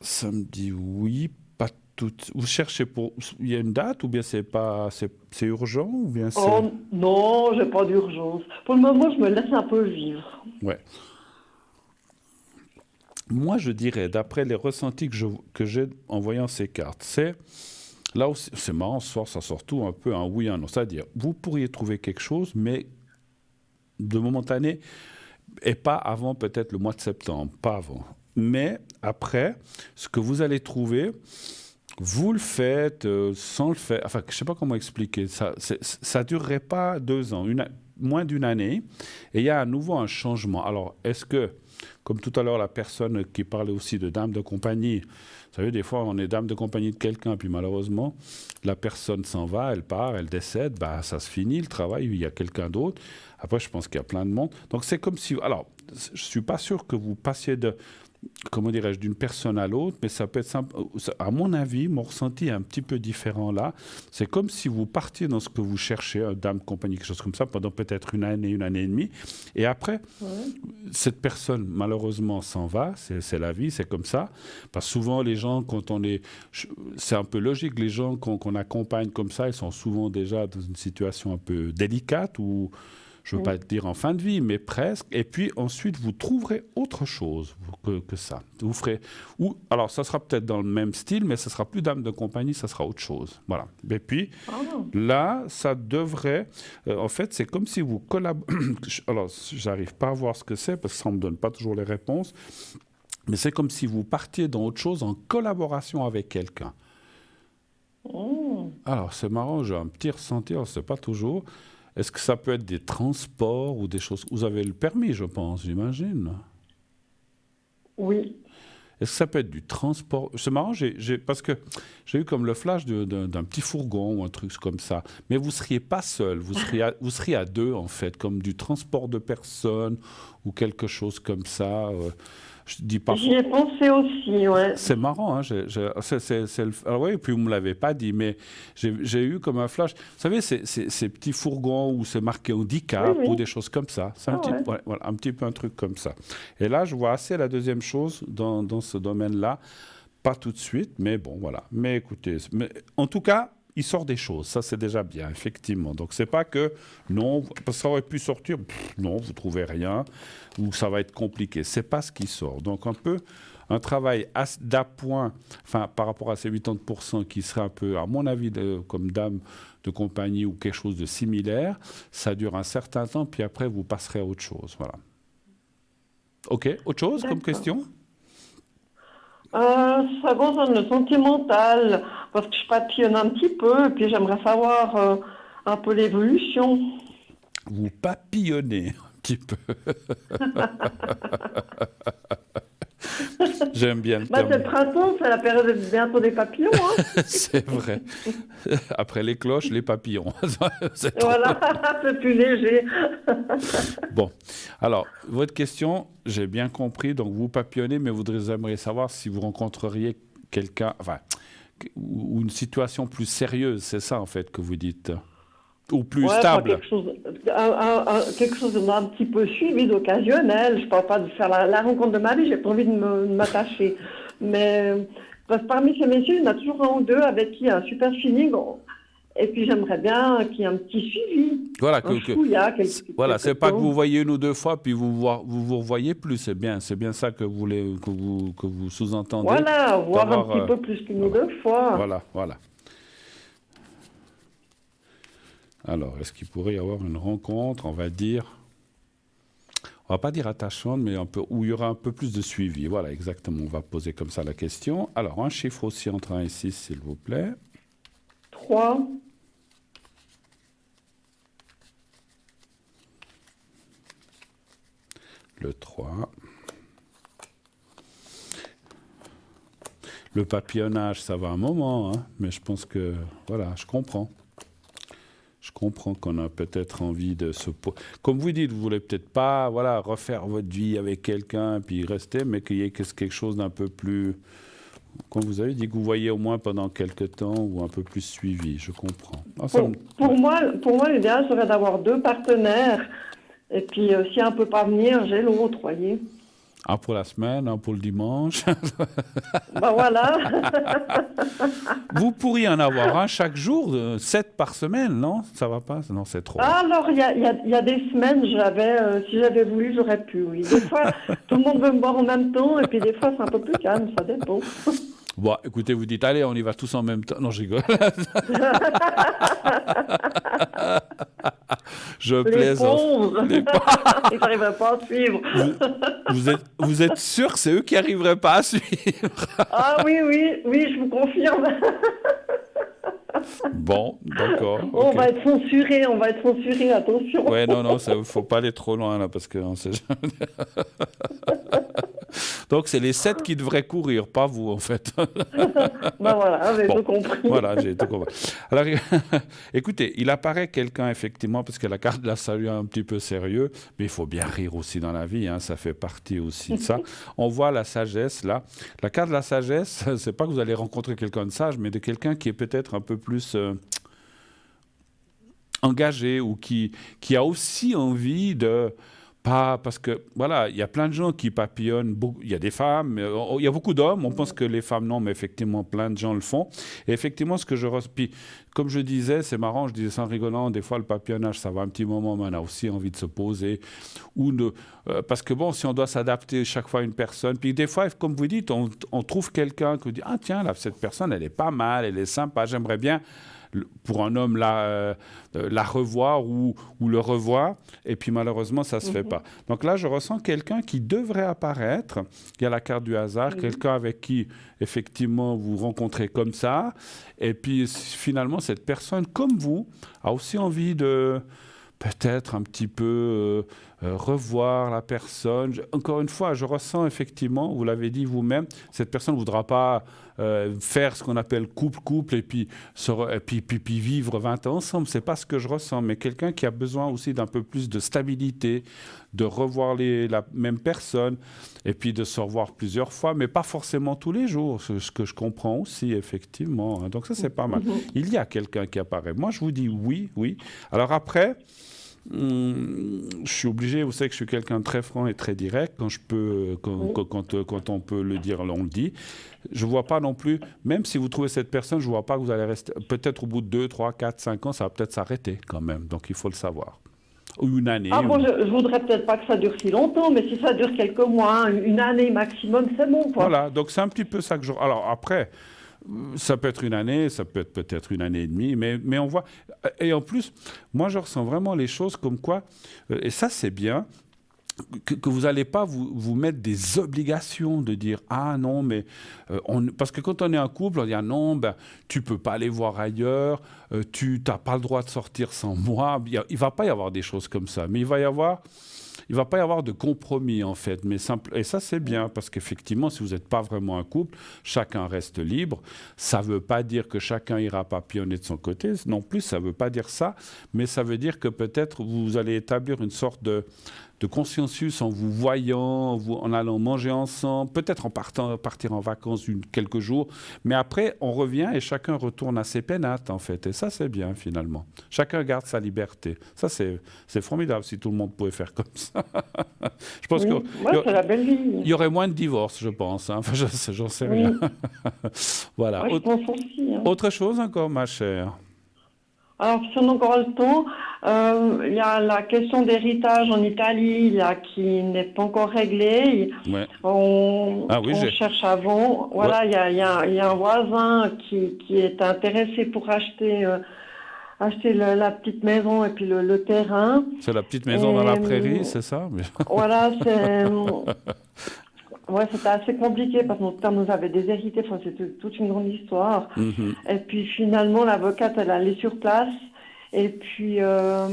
ça me dit oui, pas tout. Vous cherchez il y a une date ou bien c'est urgent ou bien c'est... Oh non, j'ai pas d'urgence. Pour le moment, je me laisse un peu vivre. Ouais. Moi, je dirais, d'après les ressentis que j'ai en voyant ces cartes, là aussi, c'est marrant, ce soir, ça sort tout un peu un oui, un non. C'est-à-dire, vous pourriez trouver quelque chose, mais de momentané, et pas avant peut-être le mois de septembre, pas avant. Mais après, ce que vous allez trouver, vous le faites sans le faire. Enfin, je ne sais pas comment expliquer. Ça ne durerait pas 2 ans, moins d'une année, et il y a à nouveau un changement. Alors, est-ce que, comme tout à l'heure, la personne qui parlait aussi de dame de compagnie, vous savez, des fois, on est dame de compagnie de quelqu'un, puis malheureusement, la personne s'en va, elle part, elle décède, bah, ça se finit, le travail, il y a quelqu'un d'autre. Après, je pense qu'il y a plein de monde. Donc, c'est comme si... Alors, je ne suis pas sûr que vous passiez comment dirais-je, d'une personne à l'autre, mais ça peut être simple. À mon avis, mon ressenti est un petit peu différent là. C'est comme si vous partiez dans ce que vous cherchez, un dame, compagnie, quelque chose comme ça, pendant peut-être une année et demie. Et après, cette personne, malheureusement, s'en va. C'est la vie, c'est comme ça. Parce que souvent, les gens, quand on est... C'est un peu logique, les gens qu'on accompagne comme ça, ils sont souvent déjà dans une situation un peu délicate ou... Je ne veux pas dire en fin de vie, mais presque. Et puis ensuite, vous trouverez autre chose que ça. Vous ferez, alors, ça sera peut-être dans le même style, mais ça sera plus dame de compagnie, ça sera autre chose. Voilà. Et puis, là, ça devrait... en fait, c'est comme si vous collaborez... Alors, j'arrive pas à voir ce que c'est, parce que ça ne me donne pas toujours les réponses. Mais c'est comme si vous partiez dans autre chose en collaboration avec quelqu'un. Alors, c'est marrant, j'ai un petit ressenti, alors c'est pas toujours... Est-ce que ça peut être des transports ou des choses... Vous avez le permis, je pense, j'imagine. Oui. Est-ce que ça peut être du transport? C'est marrant, parce que j'ai eu comme le flash d'un petit fourgon ou un truc comme ça. Mais vous ne seriez pas seul, vous seriez à 2, en fait, comme du transport de personnes ou quelque chose comme ça. Je dis pas. J'y ai pensé aussi, ouais. C'est marrant, hein. Alors oui, puis vous ne me l'avez pas dit, mais j'ai eu comme un flash. Vous savez, ces petits fourgons où c'est marqué handicap ou des choses comme ça. C'est un petit peu un truc comme ça. Et là, je vois assez la deuxième chose dans ce domaine-là. Pas tout de suite, mais bon, voilà. Mais écoutez, en tout cas, il sort des choses. Ça, c'est déjà bien, effectivement. Donc, c'est pas que, non, parce que ça aurait pu sortir, non, vous trouvez rien, ou ça va être compliqué. C'est pas ce qui sort. Donc, un peu, un travail d'appoint, enfin, par rapport à ces 80% qui serait un peu, à mon avis, comme dame de compagnie ou quelque chose de similaire, ça dure un certain temps, puis après, vous passerez à autre chose. Voilà. OK, autre chose comme question? Ça concerne le sentimental, parce que je papillonne un petit peu, et puis j'aimerais savoir un peu l'évolution. Vous papillonnez un petit peu. J'aime bien le Bah, c'est le terme. printemps, c'est la période bientôt des papillons. Hein. C'est vrai. Après les cloches, les papillons. C'est trop. Voilà, c'est plus léger. Bon, alors, votre question, j'ai bien compris. Donc, vous papillonnez, mais vous aimeriez savoir si vous rencontreriez quelqu'un, enfin, ou une situation plus sérieuse, c'est ça, en fait, que vous dites, ou plus Ouais, pas stable. quelque chose d'un petit peu suivi, d'occasionnel. Je ne parle pas de faire la rencontre de ma vie, j'ai pas envie de m'attacher. Mais parce que parmi ces messieurs, il y en a toujours un ou deux avec qui il y a un super feeling. Et puis j'aimerais bien qu'il y ait un petit suivi. Voilà, Un chouïa, voilà, c'est quelque pas que chose. vous voyez une ou deux fois, puis vous revoyez plus, c'est bien ça que vous voulez, que vous sous-entendez. Voilà, voir un d'avoir, petit peu plus qu'une ou deux fois. Voilà. Alors, est-ce qu'il pourrait y avoir une rencontre, on va va pas dire attachante, mais où il y aura un peu plus de suivi. Voilà, exactement, on va poser comme ça la question. Alors, un chiffre aussi entre 1 et 6, s'il vous plaît. 3. Le 3. Le papillonnage, ça va un moment, hein, mais je pense que, voilà, je comprends. Je comprends qu'on a peut-être envie de se... Comme vous dites, vous voulez peut-être pas, voilà, refaire votre vie avec quelqu'un puis rester, mais qu'il y ait quelque chose d'un peu plus... Comme vous avez dit, que vous voyez au moins pendant quelques temps ou un peu plus suivi, je comprends. Ah, Pour moi, l'idéal serait d'avoir 2 partenaires. Et puis, si un ne peut pas venir, j'ai l'autre, voyez. Un pour la semaine, un pour le dimanche. Ben voilà. Vous pourriez en avoir un chaque jour, 7 par semaine, non? Ça va pas? Non, c'est trop. Alors, il y a des semaines, si j'avais voulu, j'aurais pu, oui. Des fois, tout le monde veut me voir en même temps, et puis des fois, c'est un peu plus calme, ça dépend. Bon, écoutez, vous dites, allez, on y va tous en même temps. Non, je rigole. Je Les plaisante. pauvres, ils n'arriveraient pas à suivre. Vous êtes sûr que c'est eux qui n'arriveraient pas à suivre? Ah oui, je vous confirme. Bon, d'accord. On ok. va être censuré, attention. Ouais, non, il ne faut pas aller trop loin, là, parce qu'on sait jamais. Donc, c'est les 7 qui devraient courir, pas vous, en fait. Ben voilà, j'ai tout compris. Voilà, j'ai tout compris. Alors, écoutez, il apparaît quelqu'un, effectivement, parce que la carte de la salut est un petit peu sérieux, mais il faut bien rire aussi dans la vie, hein, ça fait partie aussi de ça. On voit la sagesse, là. La carte de la sagesse, c'est pas que vous allez rencontrer quelqu'un de sage, mais de quelqu'un qui est peut-être un peu plus... engagé ou qui a aussi envie de... Pas parce que, voilà, il y a plein de gens qui papillonnent, il y a des femmes, il y a beaucoup d'hommes, on pense que les femmes non, mais effectivement, plein de gens le font. Et effectivement, ce que je... Puis, comme je disais, c'est marrant, je disais ça en rigolant, des fois, le papillonnage, ça va un petit moment, mais on a aussi envie de se poser. Parce que, bon, si on doit s'adapter chaque fois à une personne, puis des fois, comme vous dites, on trouve quelqu'un qui dit, ah tiens, là, cette personne, elle est pas mal, elle est sympa, j'aimerais bien... pour un homme la revoir ou le revoir, et puis malheureusement, ça ne se fait pas. Donc là, je ressens quelqu'un qui devrait apparaître. Il y a la carte du hasard, quelqu'un avec qui, effectivement, vous rencontrez comme ça, et puis finalement, cette personne, comme vous, a aussi envie de peut-être un petit peu revoir la personne. Encore une fois, je ressens effectivement, vous l'avez dit vous-même, cette personne ne voudra pas faire ce qu'on appelle couple et puis vivre 20 ans ensemble. Ce n'est pas ce que je ressens, mais quelqu'un qui a besoin aussi d'un peu plus de stabilité, de revoir la même personne et puis de se revoir plusieurs fois, mais pas forcément tous les jours, ce que je comprends aussi, effectivement. Donc ça, c'est pas mal. Il y a quelqu'un qui apparaît. Moi, je vous dis oui. Alors après... je suis obligé, vous savez que je suis quelqu'un de très franc et très direct. Quand on peut le dire, on le dit. Je ne vois pas non plus, même si vous trouvez cette personne, je ne vois pas que vous allez rester, peut-être au bout de 2, 3, 4, 5 ans, ça va peut-être s'arrêter quand même. Donc il faut le savoir. Ou une année. Ah bon, je voudrais peut-être pas que ça dure si longtemps, mais si ça dure quelques mois, une année maximum, c'est bon, quoi. Voilà, donc c'est un petit peu ça que je... Alors après... Ça peut être une année, ça peut être peut-être une année et demie, mais on voit... Et en plus, moi, je ressens vraiment les choses comme quoi, et ça, c'est bien, que vous n'allez pas vous mettre des obligations de dire ah non mais parce que quand on est un couple on dit ah non ben tu peux pas aller voir ailleurs, tu n'as pas le droit de sortir sans moi. Il va pas y avoir des choses comme ça, mais il va pas y avoir de compromis en fait, mais simple. Et ça c'est bien parce qu'effectivement si vous n'êtes pas vraiment un couple, chacun reste libre. Ça veut pas dire que chacun ira papillonner de son côté, non plus ça veut pas dire ça, mais ça veut dire que peut-être vous allez établir une sorte de consensus en vous voyant, en allant manger ensemble, peut-être en partir en vacances quelques jours, mais après on revient et chacun retourne à ses pénates en fait, et ça c'est bien finalement. Chacun garde sa liberté. Ça c'est formidable si tout le monde pouvait faire comme ça. Je pense Oui, c'est la belle vie. il y aurait moins de divorces, je pense. Hein. Enfin, j'en sais rien. Voilà. Ouais, je pense aussi. Hein. Autre chose encore, ma chère? Alors, si on a encore le temps, il y a la question d'héritage en Italie là, qui n'est pas encore réglée. Ouais. On cherche avant. Voilà, il y a un voisin qui est intéressé pour acheter la petite maison et puis le terrain. C'est la petite maison dans la prairie, c'est ça? Voilà, ouais, c'était assez compliqué parce que notre père nous avait déshérité, enfin, c'était toute une grande histoire. Mm-hmm. Et puis finalement, l'avocate, elle allait sur place. Et puis, ça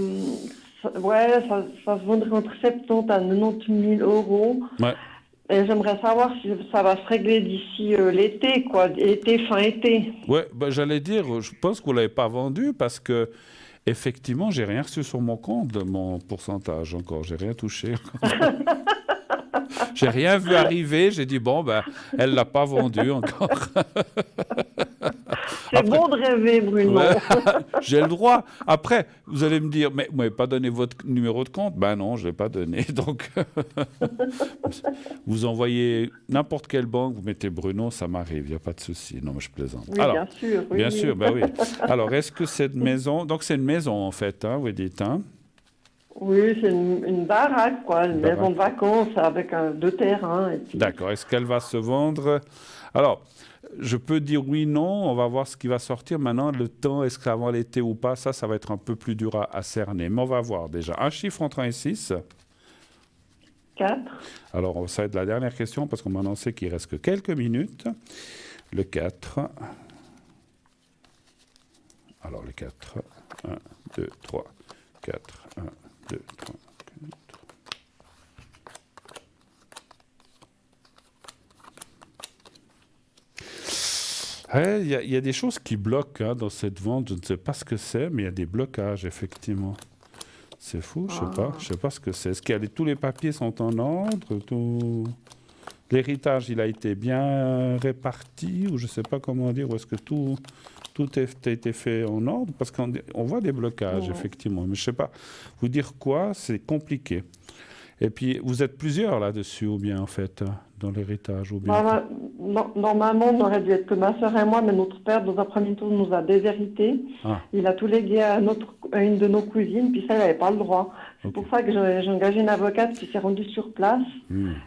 se vendrait entre 70 à 90 000 euros. Ouais. Et j'aimerais savoir si ça va se régler d'ici l'été, quoi, fin été. Ouais, j'allais dire, je pense que vous ne l'avez pas vendu parce que effectivement, j'ai rien reçu sur mon compte de mon pourcentage encore, j'ai rien touché. J'ai rien vu arriver, j'ai dit bon elle l'a pas vendu encore. C'est bon de rêver, Bruno. Ouais, j'ai le droit. Après, vous allez me dire, mais vous m'avez pas donné votre numéro de compte? Ben non, je l'ai pas donné. Donc, vous envoyez n'importe quelle banque, vous mettez Bruno, ça m'arrive, il n'y a pas de souci. Non, mais je plaisante. Oui, alors, bien sûr. Oui, bien oui. sûr, ben oui. Alors, est-ce que cette maison, donc c'est une maison en fait, hein, vous dites, hein? Oui, c'est une baraque, quoi, une Baraque. maison de vacances avec 2 terrains. Et puis... D'accord. Est-ce qu'elle va se vendre? Alors, je peux dire oui, non. On va voir ce qui va sortir. Maintenant, le temps, est-ce que c'est avant l'été ou pas? Ça va être un peu plus dur à cerner. Mais on va voir déjà. Un chiffre entre 1 et 6. 4. Alors, ça va être la dernière question parce qu'on m'a annoncé qu'il reste que quelques minutes. Le 4. Alors, le 4. 1, 2, 3, 4. 1, 2, 3, 4. Il y a des choses qui bloquent dans cette vente. Je ne sais pas ce que c'est, mais il y a des blocages, effectivement. C'est fou, je sais pas ce que c'est. Est-ce que tous les papiers sont en ordre? L'héritage, il a été bien réparti, ou je ne sais pas comment dire, ou est-ce que tout a été fait en ordre? Parce qu'on voit des blocages, effectivement. Mais je ne sais pas vous dire quoi, c'est compliqué. Et puis, vous êtes plusieurs là-dessus, ou bien, en fait, dans l'héritage, ou bien... Normalement, on aurait dû être que ma sœur et moi, mais notre père, dans un premier tour, nous a déshérités. Ah. Il a tout légué à une de nos cousines, puis ça, il n'avait pas le droit. C'est pour ça que j'ai engagé une avocate qui s'est rendue sur place.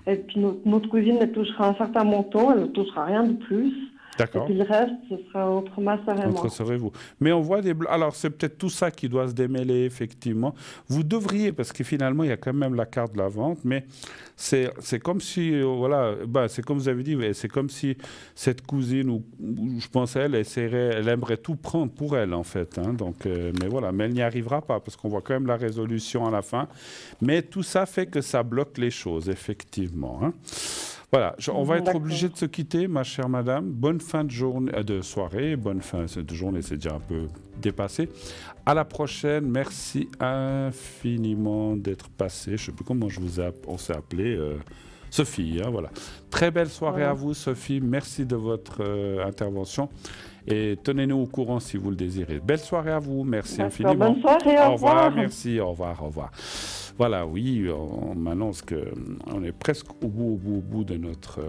Et puis, notre cousine, elle touchera un certain montant, elle ne touchera rien de plus. D'accord. Et puis le reste, ce sera entre ma sœur et moi. Entre sœur et vous. Mais on voit alors c'est peut-être tout ça qui doit se démêler, effectivement. Vous devriez, parce que finalement, il y a quand même la carte de la vente, mais c'est comme si, c'est comme vous avez dit, c'est comme si cette cousine, ou je pense elle aimerait tout prendre pour elle, en fait. Hein, donc, mais voilà, mais elle n'y arrivera pas, parce qu'on voit quand même la résolution à la fin. Mais tout ça fait que ça bloque les choses, effectivement. Hein. Voilà, on va être obligé de se quitter, ma chère madame. Bonne fin de journée, de soirée, bonne fin de journée, c'est déjà un peu dépassé. À la prochaine, merci infiniment d'être passé. Je ne sais plus comment on s'est appelé, Sophie, hein, voilà. Très belle soirée à vous, Sophie. Merci de votre intervention. Et tenez-nous au courant si vous le désirez. Belle soirée à vous, merci infiniment. Bonne soirée, au revoir. Merci, au revoir. Voilà, oui, on m'annonce qu'on est presque au bout de notre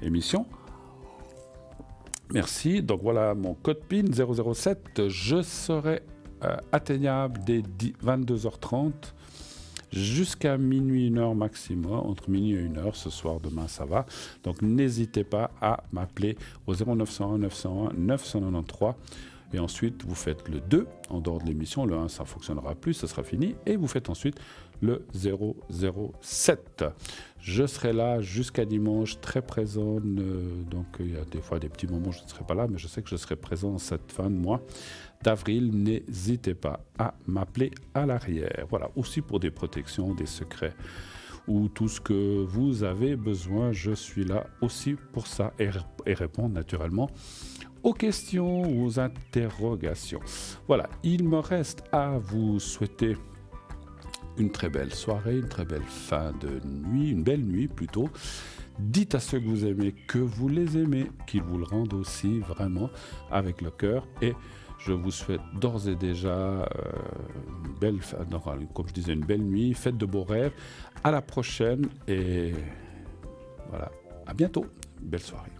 émission. Merci. Donc voilà mon code PIN 007. Je serai atteignable dès 22h30 jusqu'à minuit, 1h maximum, entre minuit et 1h ce soir, demain ça va. Donc n'hésitez pas à m'appeler au 0901 901 993. Et ensuite, vous faites le 2 en dehors de l'émission. Le 1, ça ne fonctionnera plus, ça sera fini. Et vous faites ensuite le 007. Je serai là jusqu'à dimanche, très présent. Donc, il y a des fois des petits moments où je ne serai pas là, mais je sais que je serai présent en cette fin de mois d'avril. N'hésitez pas à m'appeler à l'arrière. Voilà, aussi pour des protections, des secrets ou tout ce que vous avez besoin. Je suis là aussi pour ça et répondre naturellement aux questions, aux interrogations. Voilà, il me reste à vous souhaiter une très belle soirée, une très belle fin de nuit, une belle nuit plutôt. Dites à ceux que vous aimez que vous les aimez, qu'ils vous le rendent aussi vraiment avec le cœur. Et je vous souhaite d'ores et déjà une belle, comme je disais, une belle nuit, faites de beaux rêves. À la prochaine et voilà, à bientôt. Belle soirée.